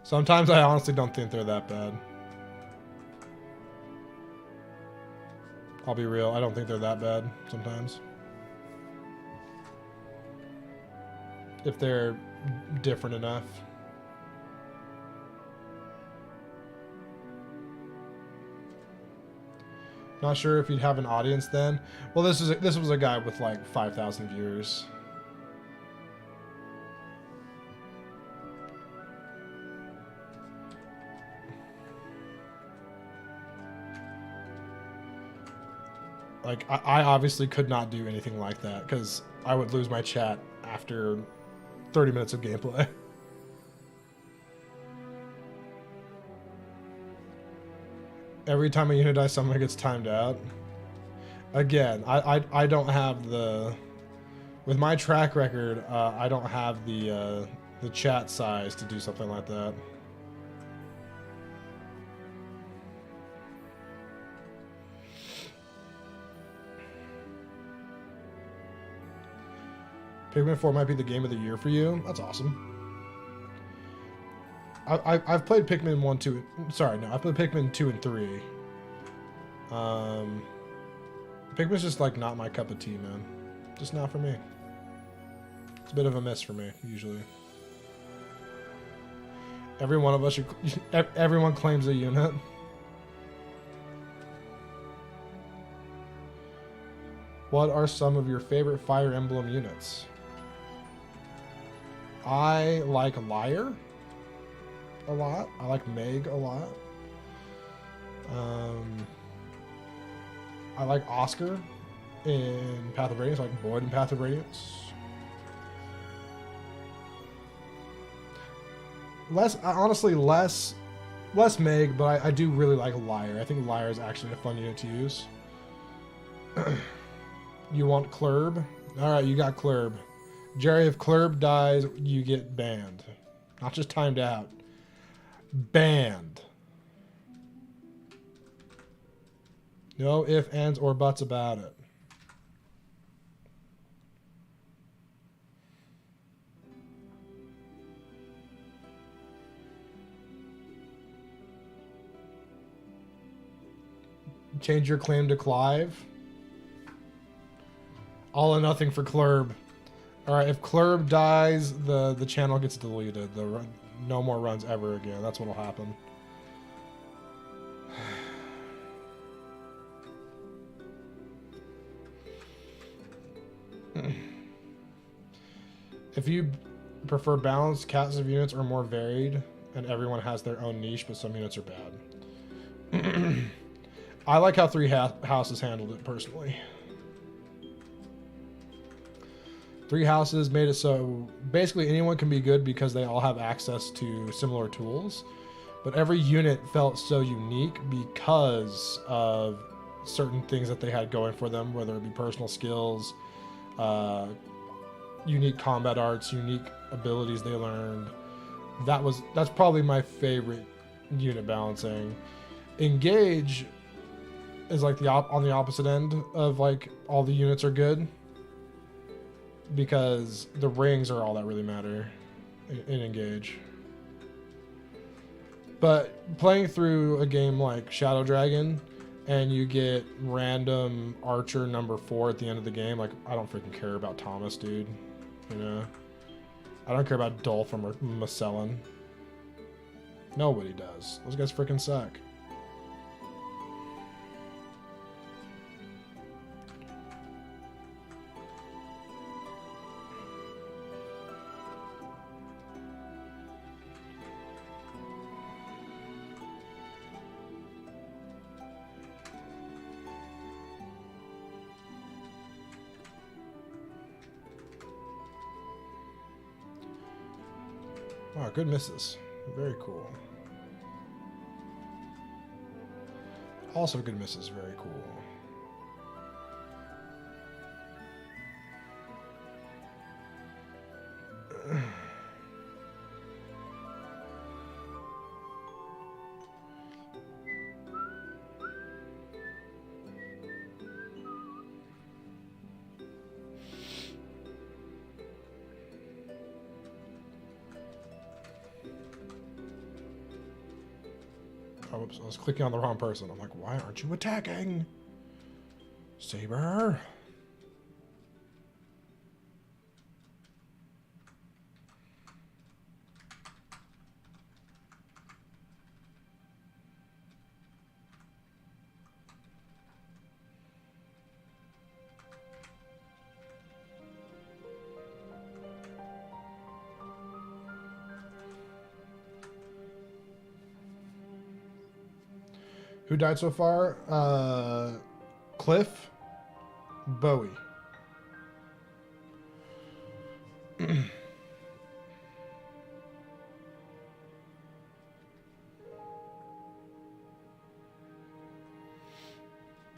Sometimes I honestly don't think they're that bad. I'll be real, I don't think they're that bad sometimes. If they're different enough. Not sure if you'd have an audience then. Well, this was a guy with like 5,000 viewers. Like, I obviously could not do anything like that because I would lose my chat after 30 minutes of gameplay. Every time a unit dies, someone gets timed out. Again, I don't have the... With my track record, I don't have the chat size to do something like that. Pikmin 4 might be the game of the year for you. That's awesome. I've played Pikmin 1, 2... Sorry, no. I've played Pikmin 2 and 3. Pikmin's just, like, not my cup of tea, man. Just not for me. It's a bit of a miss for me, usually. Every one of us should... Everyone claims a unit. What are some of your favorite Fire Emblem units? I like Lyre a lot. I like Meg a lot. I like Oscar in Path of Radiance. I like Boyd in Path of Radiance. Honestly, less Meg, but I do really like Lyre. I think Lyre is actually a fun unit to use. You want Klurb? Alright, you got Klurb. Jerry, if Klurb dies, you get banned. Not just timed out. Banned. No ifs, ands, or buts about it. Change your claim to Clive. All or nothing for Klurb. Alright, if Klurb dies, the channel gets deleted. No more runs ever again. That's what'll happen. If you prefer balanced, cats of units are more varied, and everyone has their own niche, but some units are bad. I like how Three Houses handled it, personally. Three Houses made it so basically anyone can be good because they all have access to similar tools, but every unit felt so unique because of certain things that they had going for them, whether it be personal skills, unique combat arts, unique abilities they learned. That's probably my favorite unit balancing. Engage is like on the opposite end of like all the units are good, because the rings are all that really matter in Engage. But playing through a game like Shadow Dragon and you get random archer number 4 at the end of the game, like, I don't freaking care about Thomas, dude. You know? I don't care about Dolphin or Macellin. Nobody does. Those guys freaking suck. Oh, good misses. Very cool. Also good misses. Very cool. Oh, oops, I was clicking on the wrong person. I'm like, why aren't you attacking? Saber? Who died so far? Cliff, Bowie.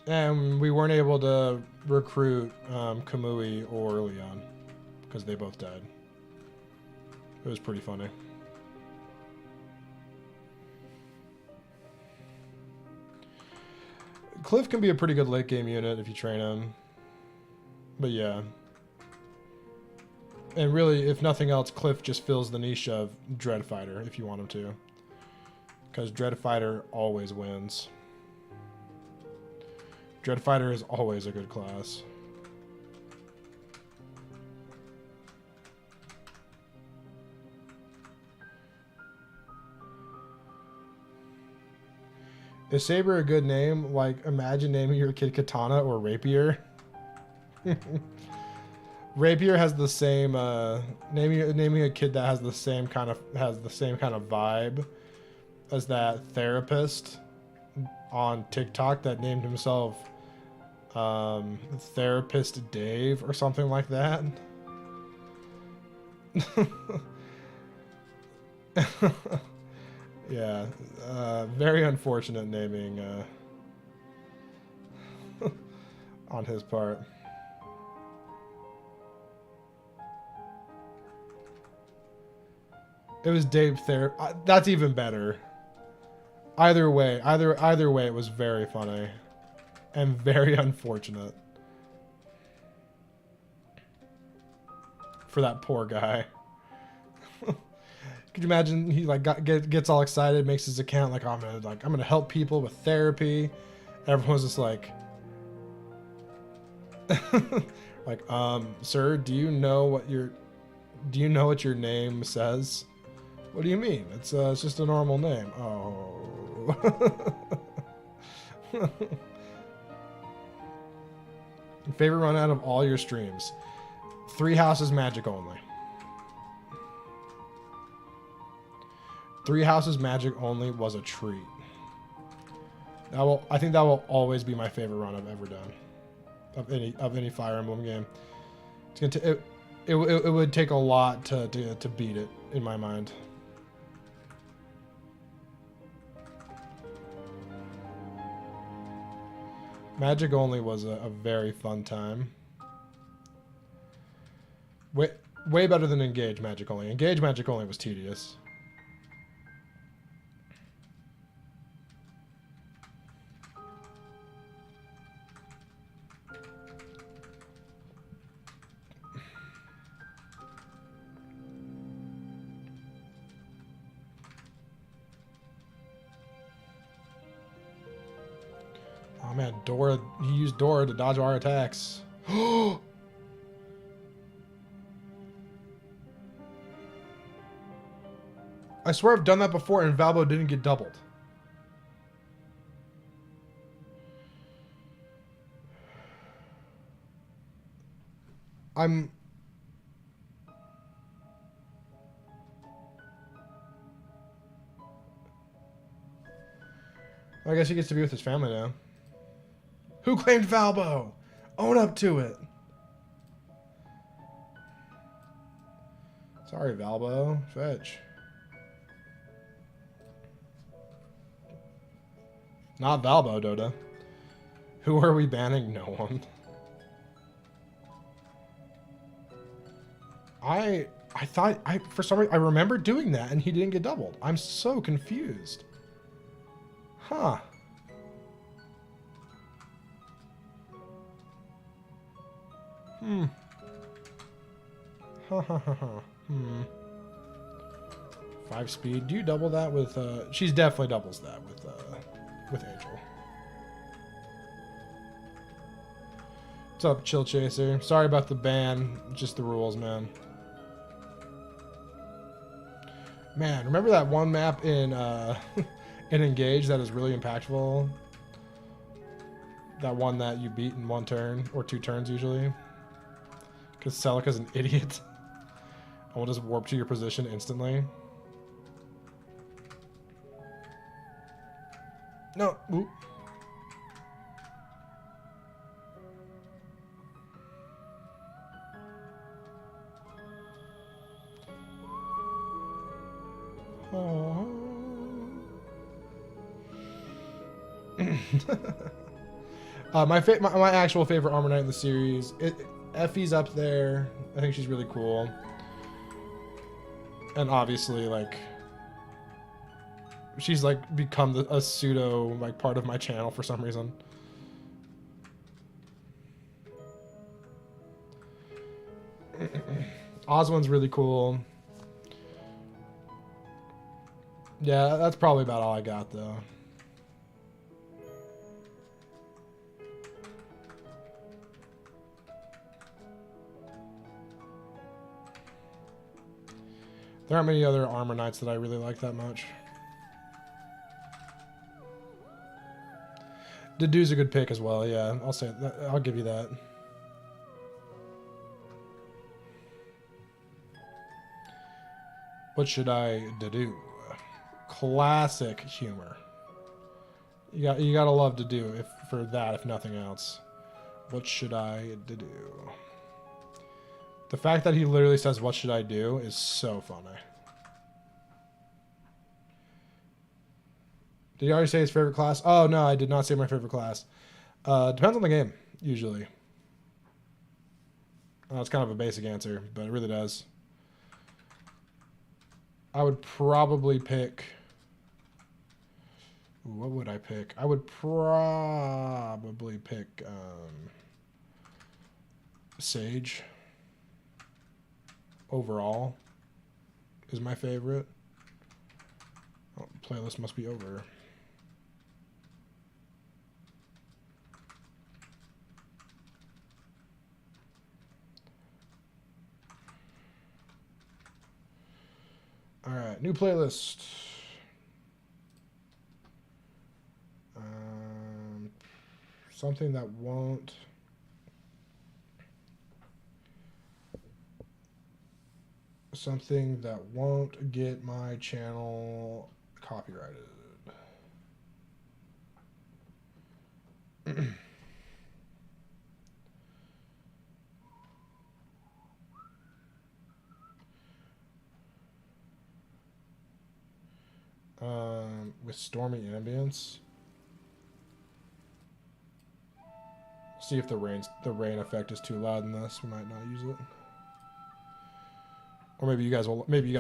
And we weren't able to recruit Kamui or Leon because they both died. It was pretty funny. Cliff can be a pretty good late game unit if you train him. But yeah. And really, if nothing else, Cliff just fills the niche of Dread Fighter if you want him to. Because Dread Fighter always wins. Dread Fighter is always a good class. Is Saber a good name? Like, imagine naming your kid Katana or Rapier. Rapier has the same naming a kid that has the same kind of vibe as that therapist on TikTok that named himself Therapist Dave or something like that. Yeah, very unfortunate naming on his part. It was Dave that's even better. Either way, it was very funny and very unfortunate for that poor guy. Could you imagine he like gets all excited, makes his account like, oh, I'm gonna help people with therapy. Everyone's just like, like, sir, do you know what your name says? What do you mean? It's just a normal name. Oh. Favorite run out of all your streams? 3 Houses Magic only. 3 Houses Magic only was a treat. I think that will always be my favorite run I've ever done of any Fire Emblem game. It would take a lot to beat it in my mind. Magic only was a very fun time. Way better than Engage Magic only. Engage Magic only was tedious. Oh man, Dora, he used Dora to dodge our attacks. I swear I've done that before and Valbo didn't get doubled. I guess he gets to be with his family now. Who claimed Valbo? Own up to it. Sorry, Valbo. Fetch. Not Valbo, Dota. Who are we banning? No one. I thought for some reason I remember doing that and he didn't get doubled. I'm so confused. Huh. Hmm. Ha ha ha ha. Hmm. 5 speed. Do you double that with she's definitely doubles that with Angel. What's up, Chill Chaser? Sorry about the ban. Just the rules, man. Man, remember that one map in in Engage that is really impactful? That one that you beat in 1 turn or 2 turns usually? Because Celica's an idiot. I will just warp to your position instantly. No. Oop. Oh. My actual favorite Armor Knight in the series, Effie's up there. I think she's really cool. And obviously, like, she's like become a pseudo like part of my channel for some reason. Oswin's really cool. Yeah, that's probably about all I got though. There aren't many other Armor Knights that I really like that much. Dedue's a good pick as well, yeah. I'll say that. I'll give you that. What should I do? Classic humor. You gotta love Dedue for that, if nothing else. What should I do? The fact that he literally says, "What should I do?" is so funny. Did you already say his favorite class? Oh, no, I did not say my favorite class. Depends on the game, usually. It's kind of a basic answer, but it really does. I would probably pick... Ooh, what would I pick? I would probably pick Sage. Overall is my favorite. Oh, playlist must be over. All right, new playlist. Something that won't... Something that won't get my channel copyrighted. With stormy ambience. See if the rain effect is too loud in this. We might not use it. Or maybe you guys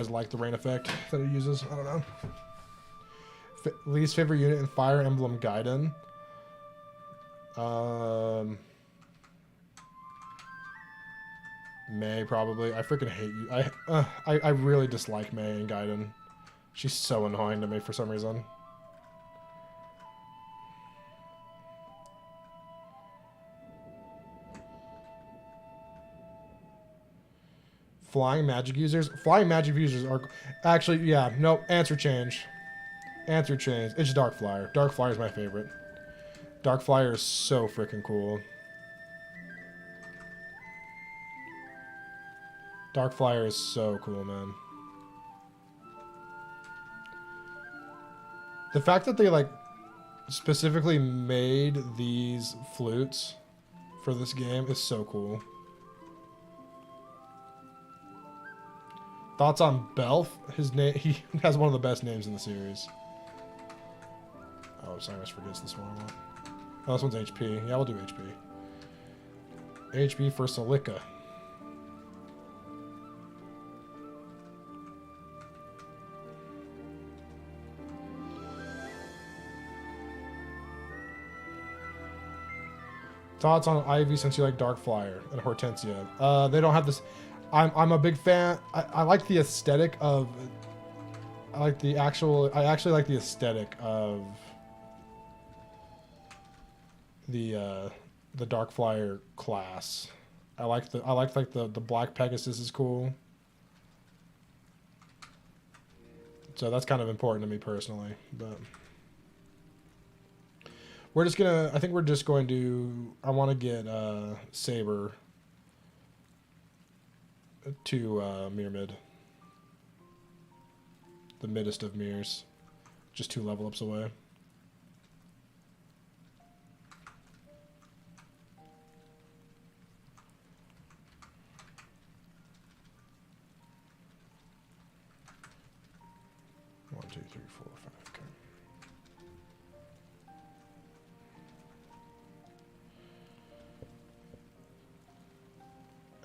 like the rain effect that it uses. I don't know. Least favorite unit in Fire Emblem Gaiden. May probably. I freaking hate you. I really dislike May in Gaiden. She's so annoying to me for some reason. Flying magic users? Flying magic users are... Actually, yeah. No, answer change. Answer change. It's Dark Flyer. Dark Flyer is my favorite. Dark Flyer is so freaking cool. Dark Flyer is so cool, man. The fact that they, like, specifically made these flutes for this game is so cool. Thoughts on Belf? His name, he has one of the best names in the series. Oh, sorry, I always forget this one. Oh, this one's HP. Yeah, we'll do HP. HP for Celica. Thoughts on Ivy since you like Darkflyer and Hortensia? They don't have this. I'm a big fan. I like the aesthetic of. I actually like the aesthetic of the Darkflyer class. I like the Black Pegasus is cool. So that's kind of important to me personally, but we're just gonna. I think we're just going to. I want to get Saber to Mirror Mid, the middest of mirrors, just 2 level ups away. One, two, three, four, five.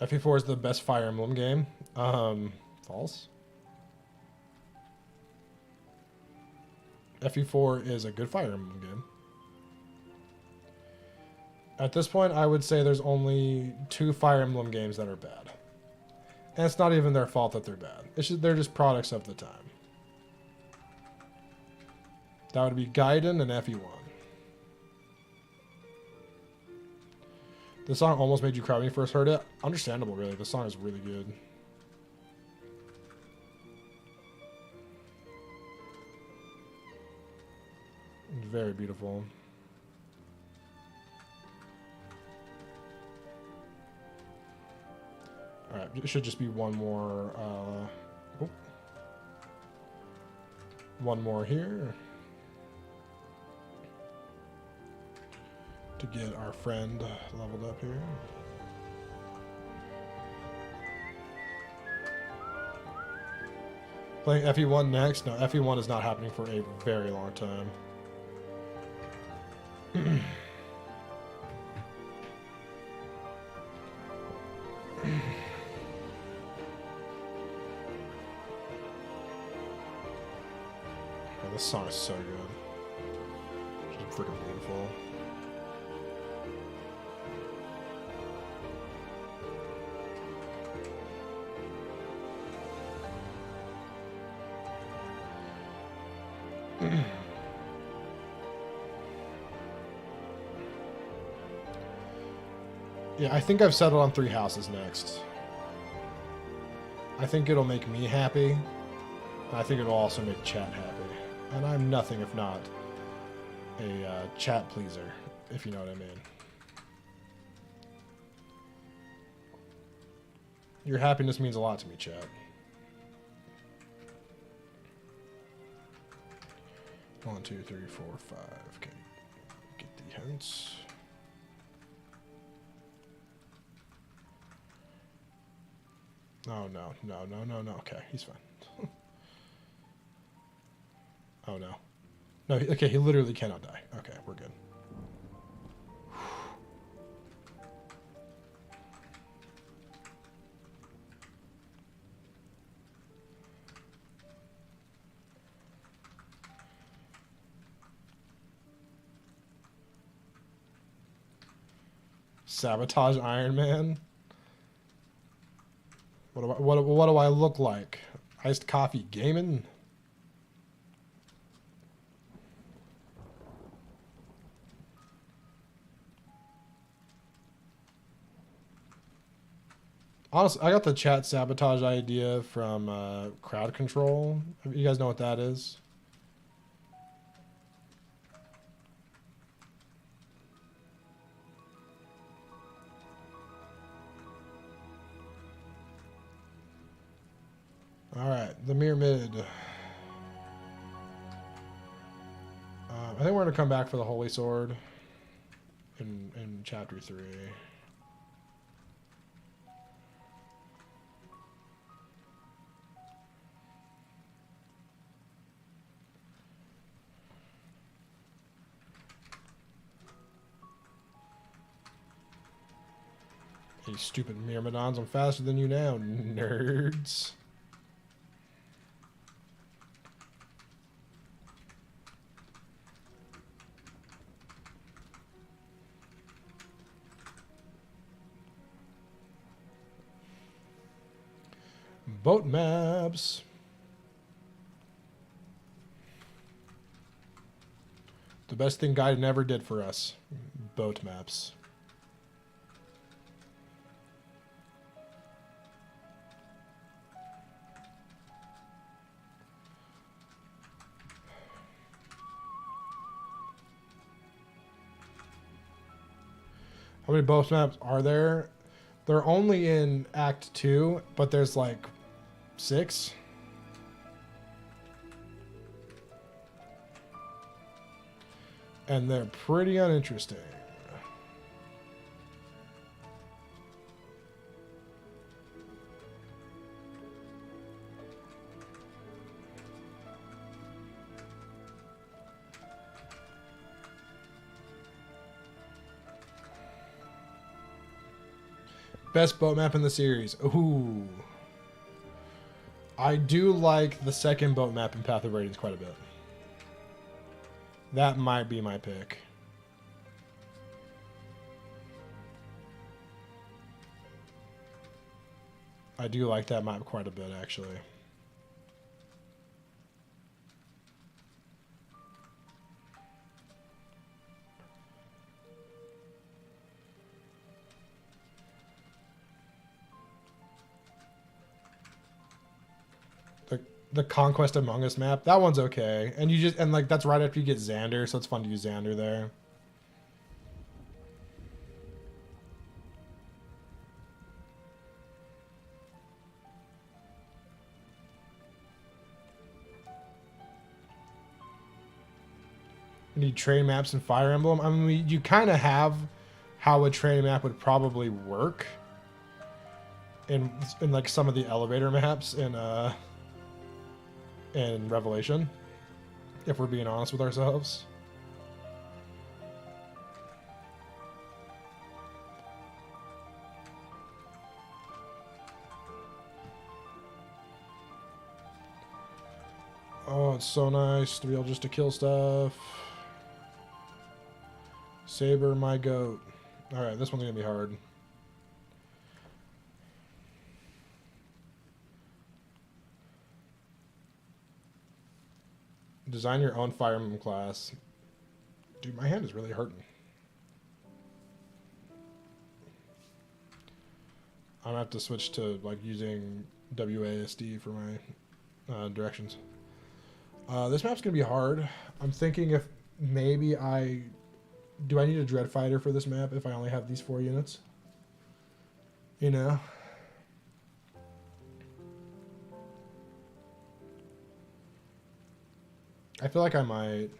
Okay. FE4 is the best Fire Emblem game. False. FE4 is a good Fire Emblem game. At this point, I would say there's only 2 Fire Emblem games that are bad. And it's not even their fault that they're bad. They're just products of the time. That would be Gaiden and FE1. The song almost made you cry when you first heard it. Understandable, really. The song is really good. Very beautiful. Alright, it should just be one more. One more here. To get our friend leveled up here. Playing FE1 next? No, FE1 is not happening for a very long time. Oh, this song is so good. It's freaking beautiful. Yeah, I think I've settled on 3 houses next. I think it'll make me happy. And I think it'll also make chat happy. And I'm nothing if not a chat pleaser, if you know what I mean. Your happiness means a lot to me, chat. 1, 2, 3, 4, 5. Okay, get the hints. Oh, no. Okay, he's fine. Oh, no. No, okay, he literally cannot die. Okay, we're good. Sabotage Ironman? What do I look like? Iced coffee gaming? Honestly, I got the chat sabotage idea from Crowd Control. You guys know what that is? Alright, the Mirror Mid. I think we're going to come back for the Holy Sword in Chapter 3. You stupid myrmidons, I'm faster than you now, nerds. Boat maps. The best thing Gaiden ever did for us. Boat maps. How many boat maps are there? They're only in Act 2, but there's like 6. And they're pretty uninteresting. Best boat map in the series. Ooh. I do like the second boat map in Path of Radiance quite a bit. That might be my pick. I do like that map quite a bit, actually. The Conquest Among Us map, that one's okay. And you just, and like, that's right after you get Xander, so it's fun to use Xander there. You need train maps in Fire Emblem. I mean, you kind of have how a train map would probably work in like some of the elevator maps in Revelation, if we're being honest with ourselves. Oh, it's so nice to be able just to kill stuff. Saber, my goat. Alright, this one's gonna be hard. Design your own Fire Emblem class. Dude, my hand is really hurting. I'm gonna have to switch to like using WASD for my directions. This map's gonna be hard. I'm thinking if maybe do I need a Dread Fighter for this map if I only have these 4 units? You know? I feel like I might.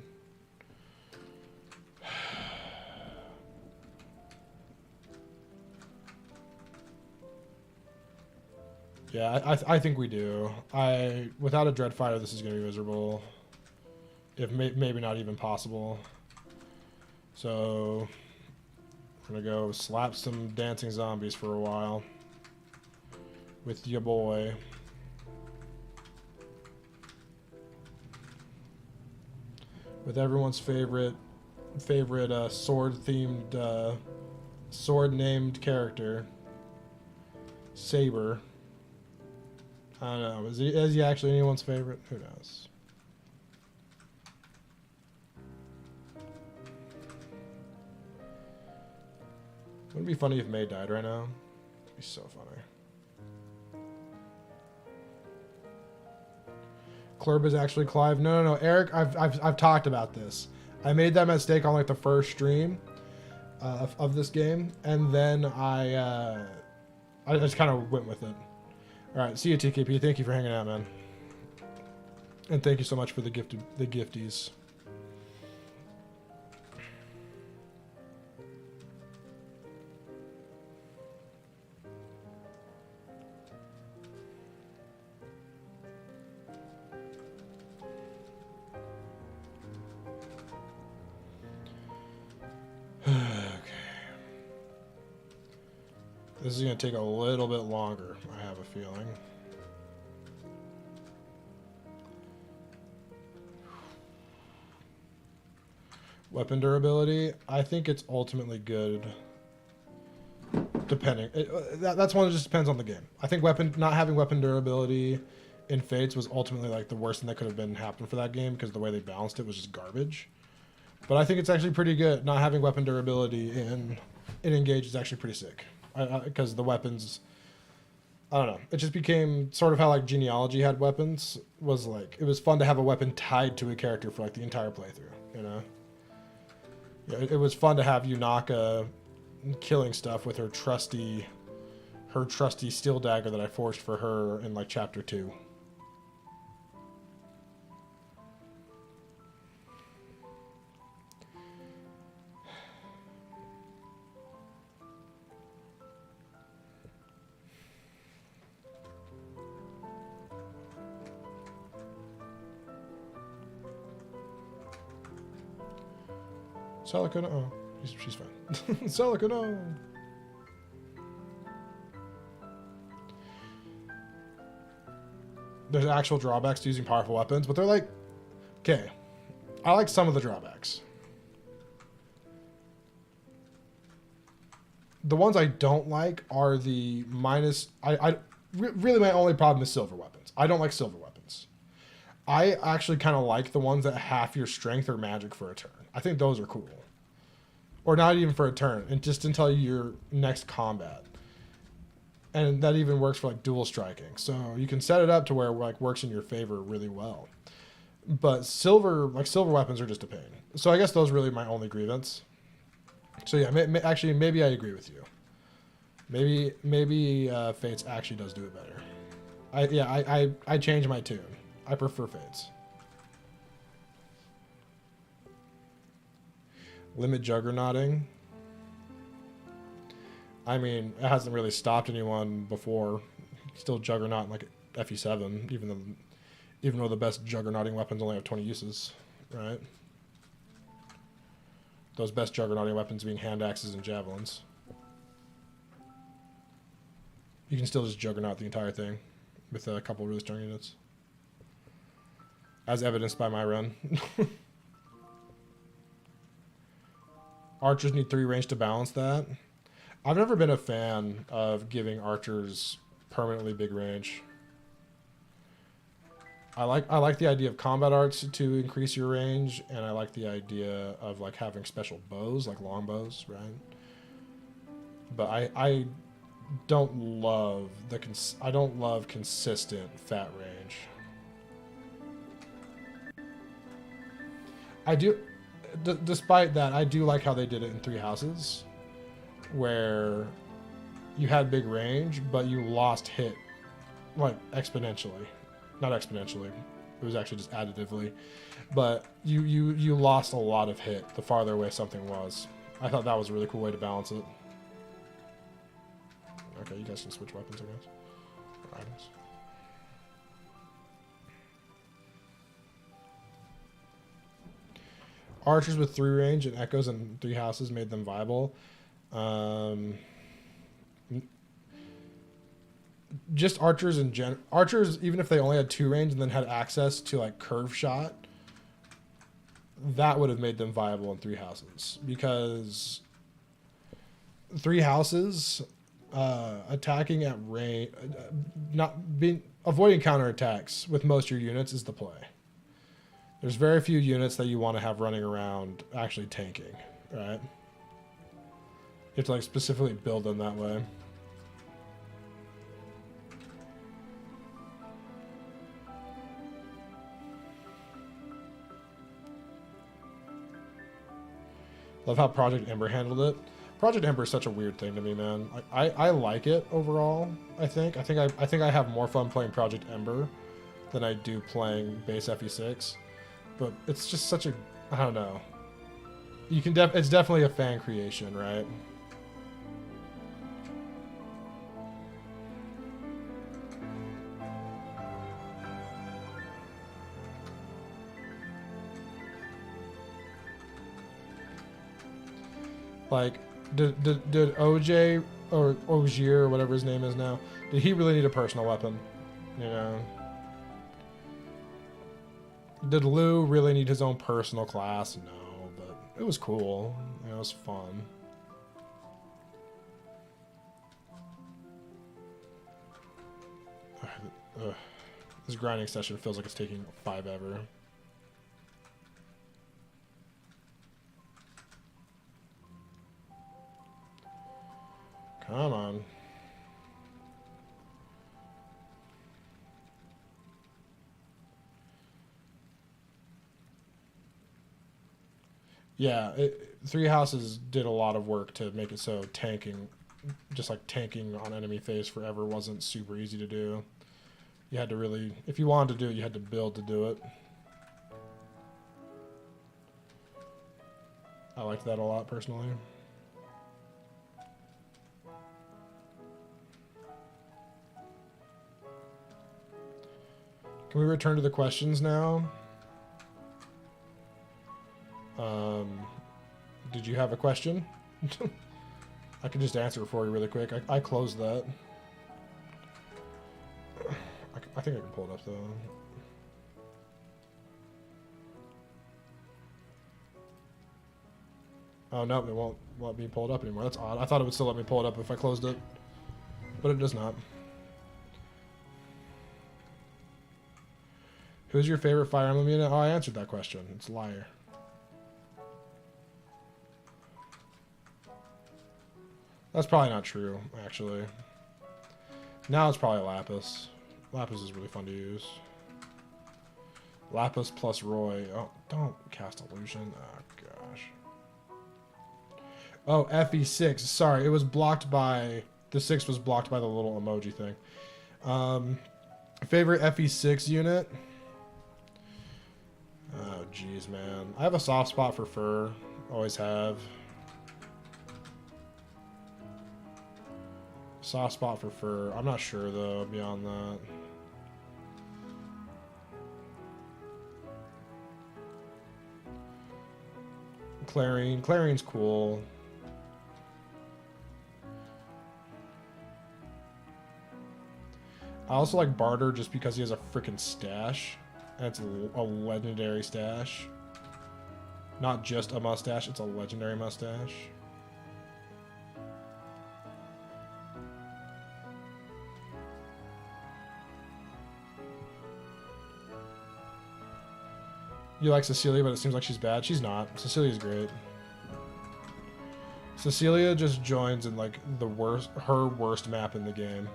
Yeah, I think we do. Without a Dread Fighter, this is going to be miserable. If maybe not even possible. So, we're going to go slap some dancing zombies for a while. With your boy. With everyone's favorite sword-themed, sword-named character. Saber. I don't know. Is he actually anyone's favorite? Who knows? Wouldn't it be funny if May died right now? It'd be so funny. Clurb is actually Clive. No, Eric. I've talked about this. I made that mistake on like the first stream of this game, and then I just kind of went with it. All right, see you, TKP. Thank you for hanging out, man, and thank you so much for the gifties. This is going to take a little bit longer, I have a feeling. Weapon durability, I think it's ultimately good. Depending. That's one that just depends on the game. I think not having weapon durability in Fates was ultimately like the worst thing that could have been happened for that game because the way they balanced it was just garbage. But I think it's actually pretty good. Not having weapon durability in Engage is actually pretty sick. Because the weapons, I don't know. It just became sort of how like Genealogy had weapons. Was like, it was fun to have a weapon tied to a character for like the entire playthrough, you know? Yeah, it was fun to have Yunaka killing stuff with her trusty steel dagger that I forged for her in like chapter 2. Celica, no. She's fine. Celica, no. There's actual drawbacks to using powerful weapons, but they're like, okay, I like some of the drawbacks. The ones I don't like are the minus. Really my only problem is silver weapons. I don't like silver weapons. I actually kind of like the ones that half your strength or magic for a turn. I think those are cool. Or not even for a turn, and just until your next combat. And that even works for like dual striking. So you can set it up to where it like works in your favor really well. But silver weapons are just a pain. So I guess those are really my only grievance. So yeah, actually maybe I agree with you. Maybe Fates actually does do it better. I changed my tune. I prefer Fates. Limit juggernauting. I mean, it hasn't really stopped anyone before. Still juggernaut like FE7, even though the best juggernauting weapons only have 20 uses, right? Those best juggernauting weapons being hand axes and javelins. You can still just juggernaut the entire thing with a couple really strong units, as evidenced by my run. Archers need 3 range to balance that. I've never been a fan of giving archers permanently big range. I like the idea of combat arts to increase your range, and I like the idea of like having special bows, like long bows, right? But I don't love consistent fat range. I do. Despite that, I do like how they did it in 3 Houses, where you had big range, but you lost hit, like, exponentially. Not exponentially. It was actually just additively. But you lost a lot of hit the farther away something was. I thought that was a really cool way to balance it. Okay, you guys can switch weapons, I guess. Or items. Archers with 3 range and echoes in 3 houses made them viable. Just archers in archers, even if they only had 2 range and then had access to like curve shot, that would have made them viable in 3 houses, because 3 houses attacking at range, avoiding counterattacks with most of your units is the play. There's very few units that you want to have running around actually tanking, right? You have to like specifically build them that way. Love how Project Ember handled it. Project Ember is such a weird thing to me, man. I like it overall. I think I have more fun playing Project Ember than I do playing base FE6. But it's just such a, I don't know. You can it's definitely a fan creation, right? Like, did OJ or Ogier, or whatever his name is now, did he really need a personal weapon? You know? Did Lou really need his own personal class? No, but it was cool. It was fun. Ugh. This grinding session feels like it's taking 5 ever. Come on. Yeah, Three Houses did a lot of work to make it so tanking, just like tanking on enemy phase forever, wasn't super easy to do. You had to really, if you wanted to do it, you had to build to do it. I liked that a lot, personally. Can we return to the questions now? Did you have a question? I can just answer it for you really quick. I closed that. I think I can pull it up, though. Oh, no, it won't let me pull it up anymore. That's odd. I thought it would still let me pull it up if I closed it. But it does not. Who's your favorite Fire Emblem unit? Oh, I answered that question. It's Liar. That's probably not true, actually. Now it's probably Lapis. Lapis is really fun to use. Lapis plus Roy. Oh, don't cast Illusion. Oh, gosh. Oh, FE6. Sorry, it was blocked by... The 6 was blocked by the little emoji thing. Favorite FE6 unit? Oh, jeez, man. I have a soft spot for fur. Always have. Soft spot for fur. I'm not sure, though, beyond that. Clarine. Clarine's cool. I also like Barter just because he has a freaking stash. And it's a legendary stash. Not just a mustache, it's a legendary mustache. You like Cecilia, but it seems like she's bad. She's not. Cecilia's great. Cecilia just joins in like the worst, her worst map in the game.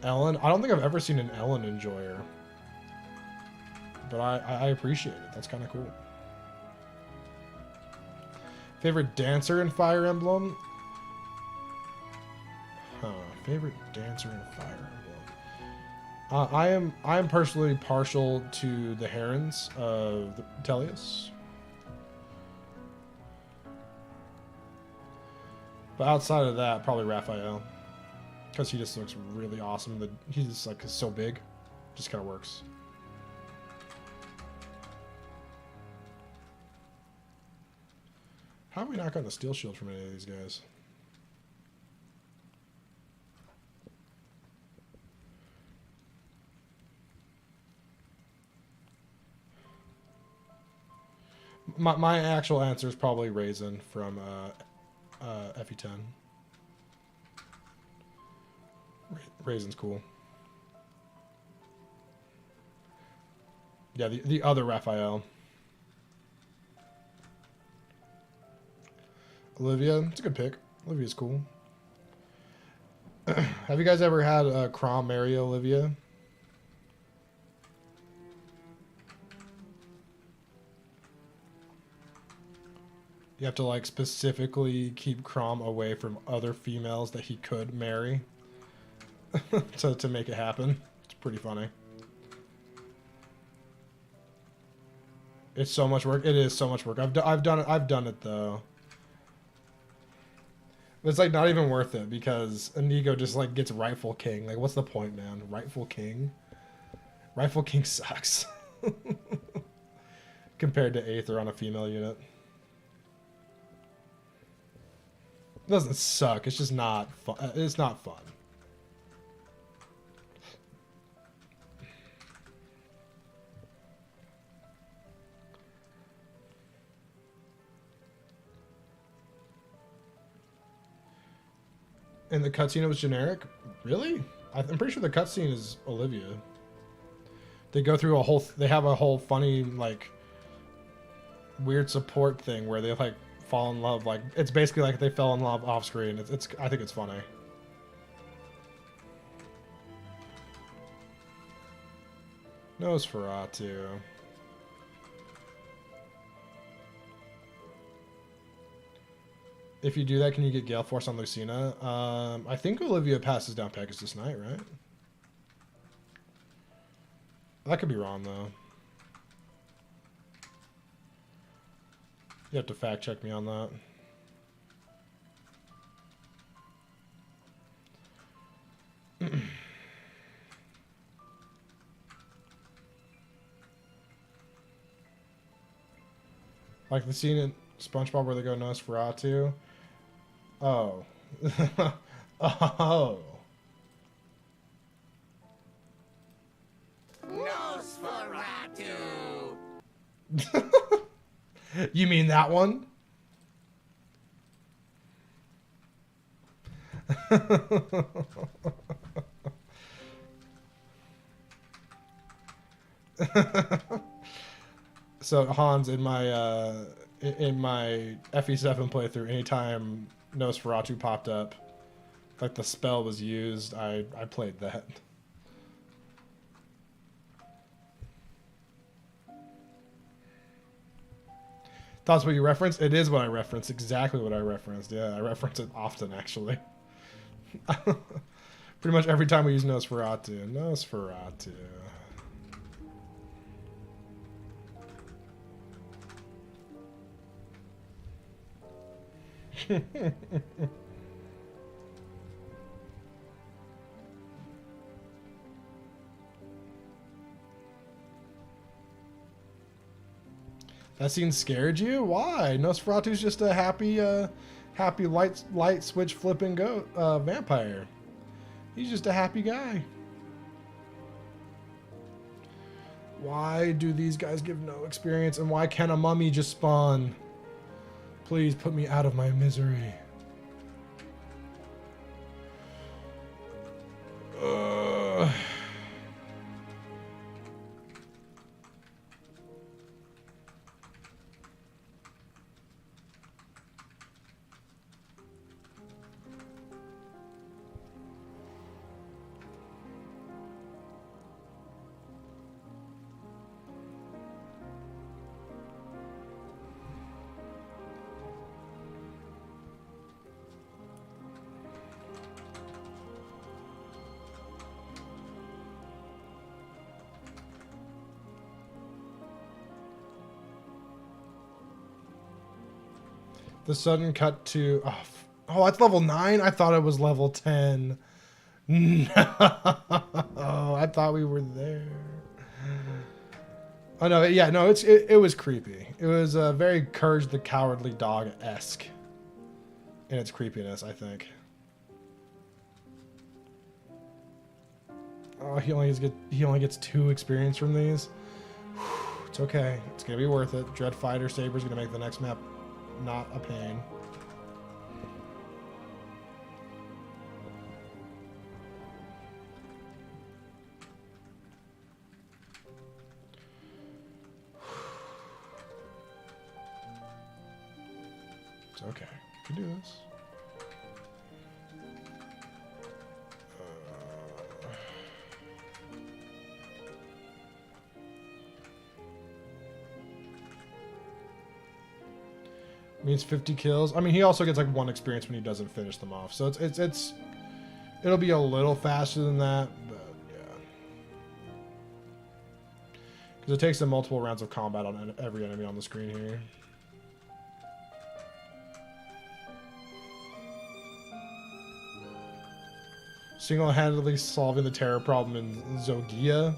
Ellen? I don't think I've ever seen an Ellen enjoyer. But I appreciate it. That's kind of cool. Favorite dancer in Fire Emblem? Huh. Favorite dancer in Fire Emblem. I am personally partial to the Herons of Tellius. But outside of that, probably Raphael. Because he just looks really awesome. He's just like so big. Just kind of works. How have we not gotten the steel shield from any of these guys? My actual answer is probably Raisin from FE10. Raisin's cool. Yeah, the other Raphael. Olivia, it's a good pick. Olivia's cool. Have you guys ever had Crom marry Olivia? You have to like specifically keep Crom away from other females that he could marry. to make it happen. It's pretty funny. It's so much work. It is so much work. I've done it though. It's like not even worth it because Inigo just like gets Rightful King. Like what's the point, man? Rightful King? Rightful King sucks. compared to Aether on a female unit. It doesn't suck. It's just not fun. It's not fun. And the cutscene was generic? Really? I'm pretty sure the cutscene is Olivia. They go through a whole... They have a whole funny, like... weird support thing where they, like, fall in love. Like, it's basically like they fell in love off screen. It's I think it's funny. Nosferatu. If you do that, can you get Gale Force on Lucina? I think Olivia passes down Pegasus Knight, right? I could be wrong, though. You have to fact check me on that. Like the scene in SpongeBob where they go Nosferatu. Oh. Oh. Nosferatu. You mean that one? So Hans, in my FE7 playthrough, anytime Nosferatu popped up, like the spell was used, I played that. That's what you referenced? It is what I referenced. Exactly what I referenced. Yeah, I reference it often, actually. Pretty much every time we use Nosferatu. Nosferatu. That scene scared you? Why? Nosferatu's just a happy light switch flipping vampire. He's just a happy guy. Why do these guys give no experience, and why can't a mummy just spawn? Please put me out of my misery. The sudden cut to... Oh, that's level 9? I thought it was level 10. No. I thought we were there. Oh, no. Yeah, no, it was creepy. It was very Courage the Cowardly Dog-esque in its creepiness, I think. Oh, he only gets 2 experience from these. It's okay. It's going to be worth it. Dread Fighter Saber's going to make the next map not a pain. It's okay. You can do this. Means 50 kills. I mean, he also gets like 1 experience when he doesn't finish them off. So it'll be a little faster than that, but yeah. Because it takes them multiple rounds of combat on every enemy on the screen here. Single-handedly solving the terror problem in Zagia.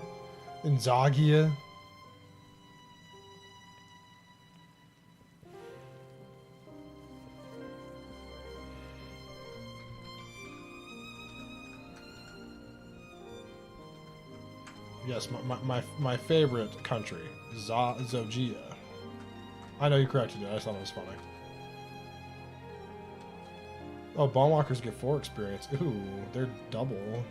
Yes, my favorite country, Zogia. I know you corrected it. I just thought it was funny. Oh, Bonewalkers get 4 experience. Ooh, they're double.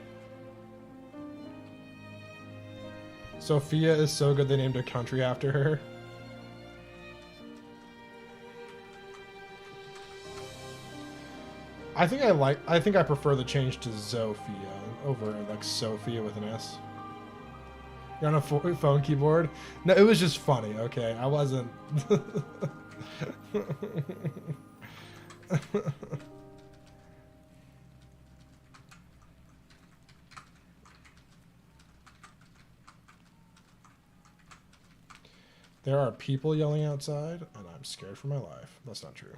Sophia is so good they named a country after her. I think I prefer the change to Zofia over like Sophia with an S. You're on a phone keyboard? No, it was just funny, okay? I wasn't... There are people yelling outside, and I'm scared for my life. That's not true.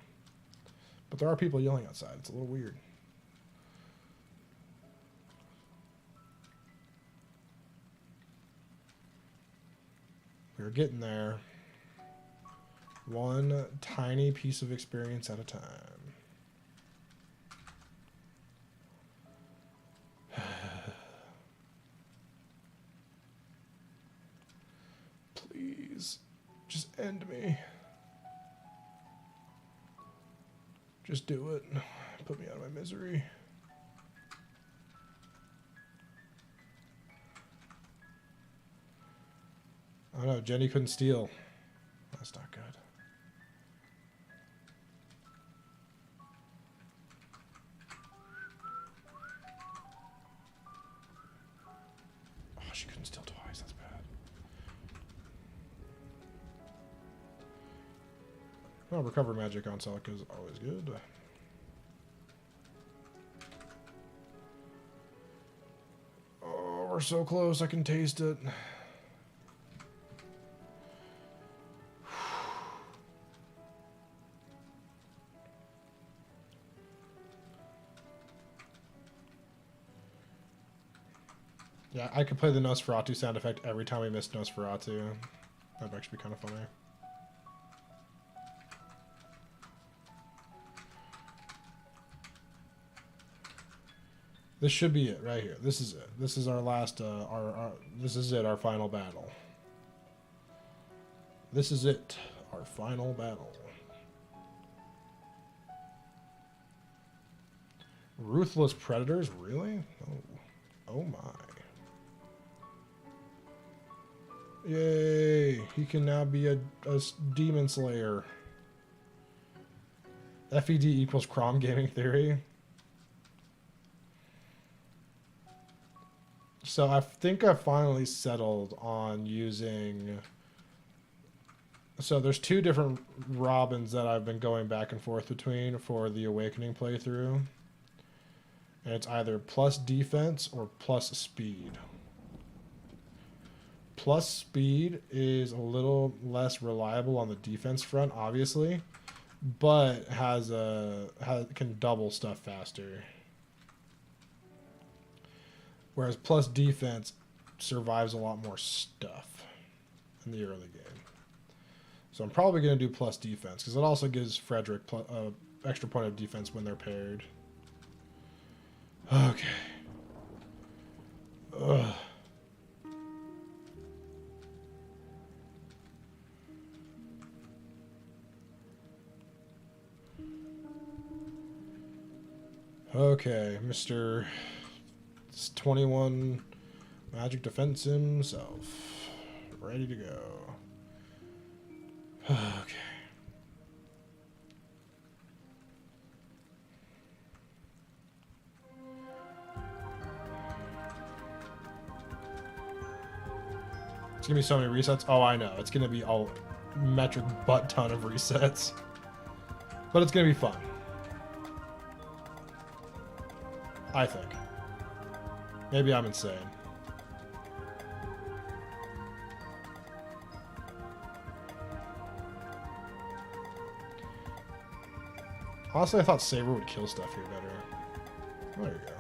But there are people yelling outside. It's a little weird. We're getting there. One tiny piece of experience at a time. Please, just end me. Just do it. Put me out of my misery. Oh no, Jenny couldn't steal. That's not good. Oh, she couldn't steal twice. That's bad. Oh, recover magic on Celica is always good. Oh, we're so close. I can taste it. Yeah, I could play the Nosferatu sound effect every time we missed Nosferatu. That'd actually be kind of funny. This should be it right here. This is it. This is our last, this is it, our final battle. This is it, our final battle. Ruthless predators, really? Oh my. Yay, he can now be a demon slayer. FED equals Crom gaming theory. So I think I finally settled on using... So there's 2 different Robins that I've been going back and forth between for the Awakening playthrough. And it's either plus defense or plus speed. Plus speed is a little less reliable on the defense front, obviously, but can double stuff faster. Whereas plus defense survives a lot more stuff in the early game. So I'm probably going to do plus defense, because it also gives Frederick extra point of defense when they're paired. Okay. Ugh. Okay, Mr. 21 magic defense himself. Ready to go. Okay. It's gonna be so many resets. Oh, I know. It's gonna be a metric butt ton of resets. But it's gonna be fun. I think. Maybe I'm insane. Honestly, I thought Saber would kill stuff here better. There you go.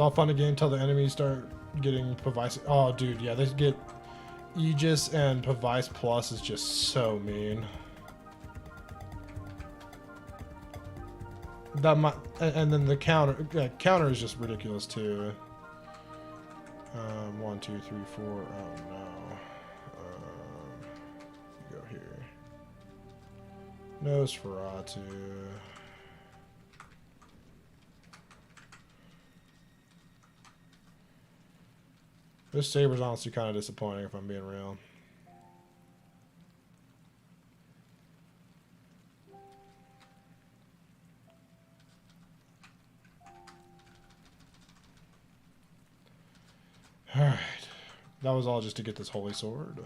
It's all fun and game until the enemies start getting Pavice. Oh, dude, yeah, they get Aegis and Pavice Plus is just so mean. That might, and then the counter is just ridiculous too. 1, 2, 3, 4. Oh no. Go here. Nosferatu. This saber's honestly kind of disappointing if I'm being real. Alright. That was all just to get this holy sword.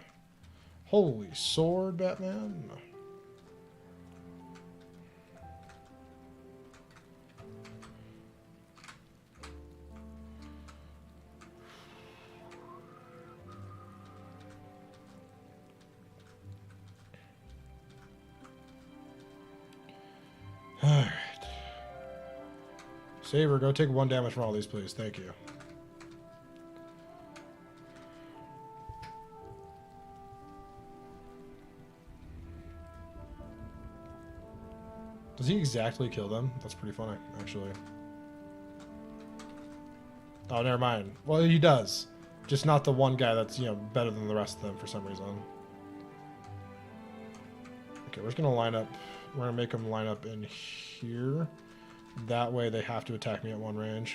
Holy sword, Batman. Alright. Saber, go take 1 damage from all these, please. Thank you. Does he exactly kill them? That's pretty funny, actually. Oh, never mind. Well, he does. Just not the one guy that's, you know, better than the rest of them for some reason. Okay, we're just going to line up. We're going to make them line up in here. That way they have to attack me at 1 range.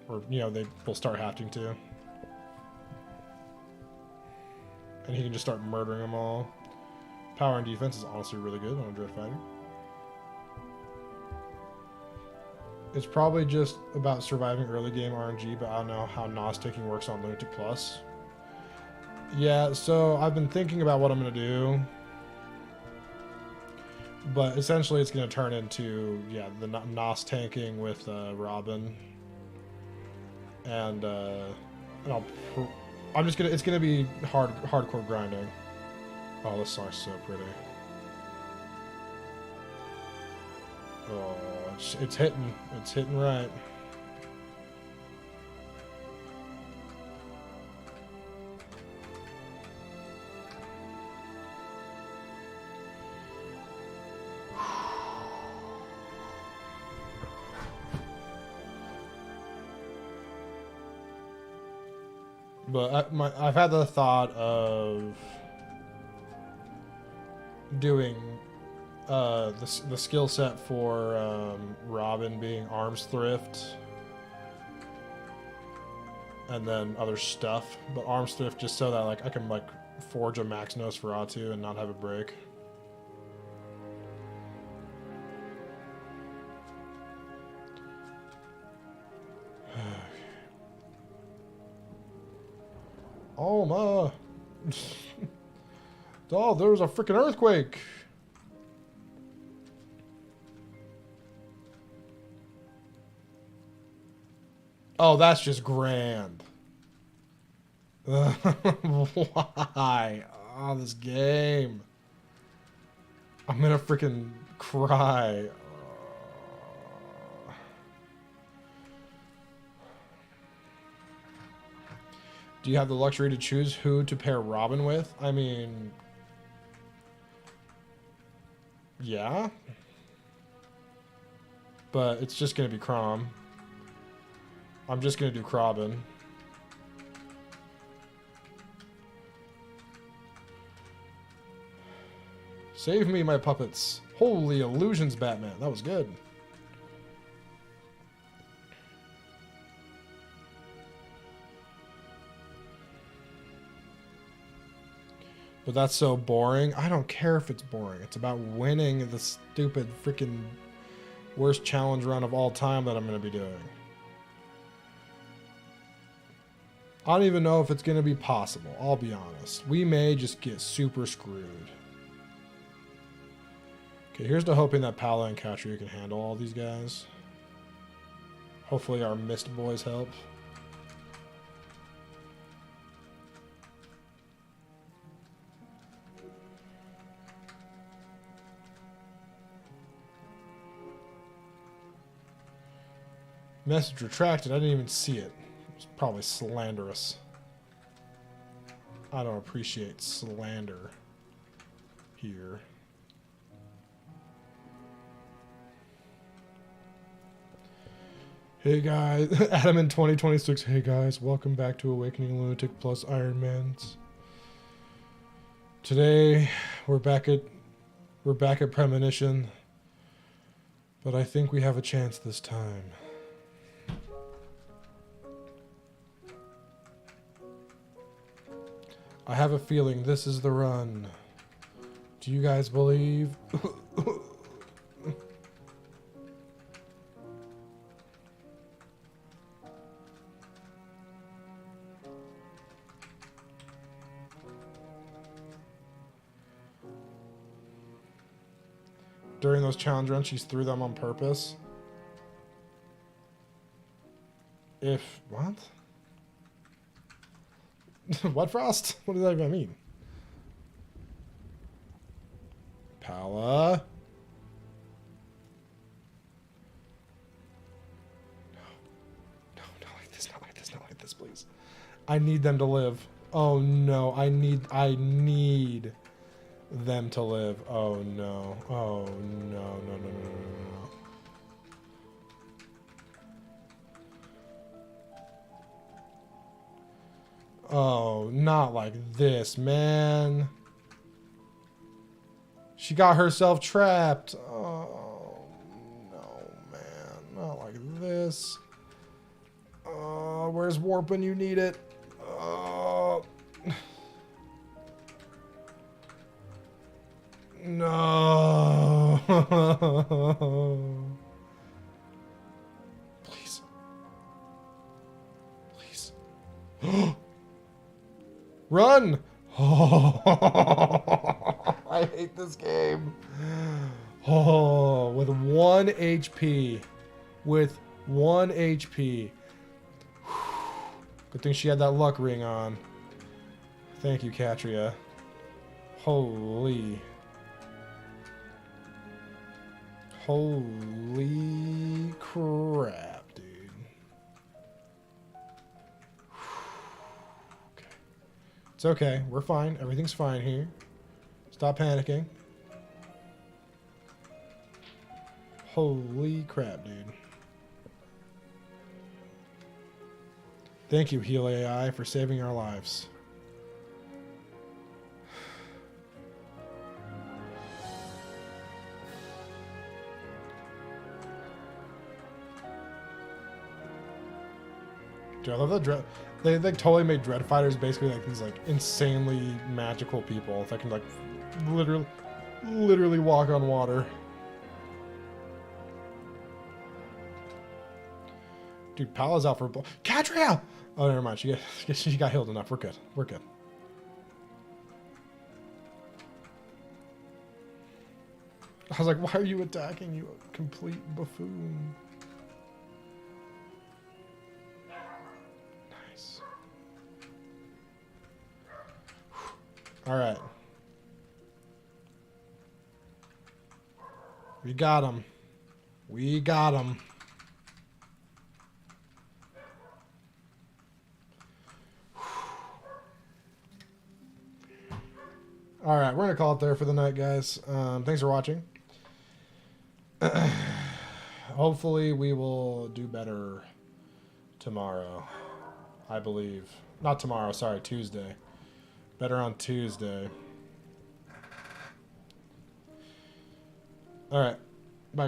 Or, you know, they will start having to. And he can just start murdering them all. Power and defense is honestly really good on a Dread Fighter. It's probably just about surviving early game RNG, but I don't know how NOS taking works on Lunatic Plus. Yeah, so I've been thinking about what I'm going to do. But essentially it's going to turn into, yeah, the NOS tanking with Robin. And I'm just going to, it's going to be hardcore grinding. Oh, this song's so pretty. Oh, it's hitting. It's hitting right. But I've had the thought of doing the skill set for Robin being arms thrift and then other stuff, but arms thrift just so that like I can like forge a max Nosferatu and not have it break. Oh my. Oh, there was a freaking earthquake. Oh, that's just grand. Why? Oh, this game. I'm gonna freaking cry. Do you have the luxury to choose who to pair Robin with? I mean, yeah. But it's just going to be Crom. I'm just going to do Robin. Save me, my puppets. Holy illusions, Batman. That was good. But that's so boring. I don't care if it's boring. It's about winning the stupid freaking worst challenge run of all time that I'm going to be doing. I don't even know if it's going to be possible. I'll be honest. We may just get super screwed. Okay, here's to hoping that Paolo and Katria can handle all these guys. Hopefully our Mist boys help. Message retracted. I didn't even see it. It's probably slanderous. I don't appreciate slander here. Hey guys, Adam in 2026. Hey guys, welcome back to Awakening Lunatic plus Ironmans. Today we're back at Premonition, but I think we have a chance this time. I have a feeling this is the run. Do you guys believe? During those challenge runs, she threw them on purpose. What? What, Frost? What does that even mean? Pala. No, not like this, not like this, not like this, please. I need them to live. Oh no, I need them to live. Oh no. Oh no, no, no, no, no, no. Oh, not like this, man. She got herself trapped. Oh, no, man. Not like this. Where's warp when you need it? No. Please. Please. Run! Oh, I hate this game. Oh, with 1 HP. With 1 HP. Good thing she had that luck ring on. Thank you, Katria. Holy. Holy crap, dude. It's okay. We're fine. Everything's fine here. Stop panicking. Holy crap, dude. Thank you, Heal AI, for saving our lives. Dude, I love that Dread. They totally made Dread Fighters basically like these like insanely magical people that can like literally walk on water. Dude, Pala's out for Katria! Oh, never mind. She got healed enough. We're good. We're good. I was like, why are you attacking, you complete buffoon? Nice. All right. We got him. We got him. All right, we're going to call it there for the night, guys. Thanks for watching. Hopefully we will do better tomorrow, I believe. Not tomorrow, sorry, Tuesday. Better on Tuesday. All right.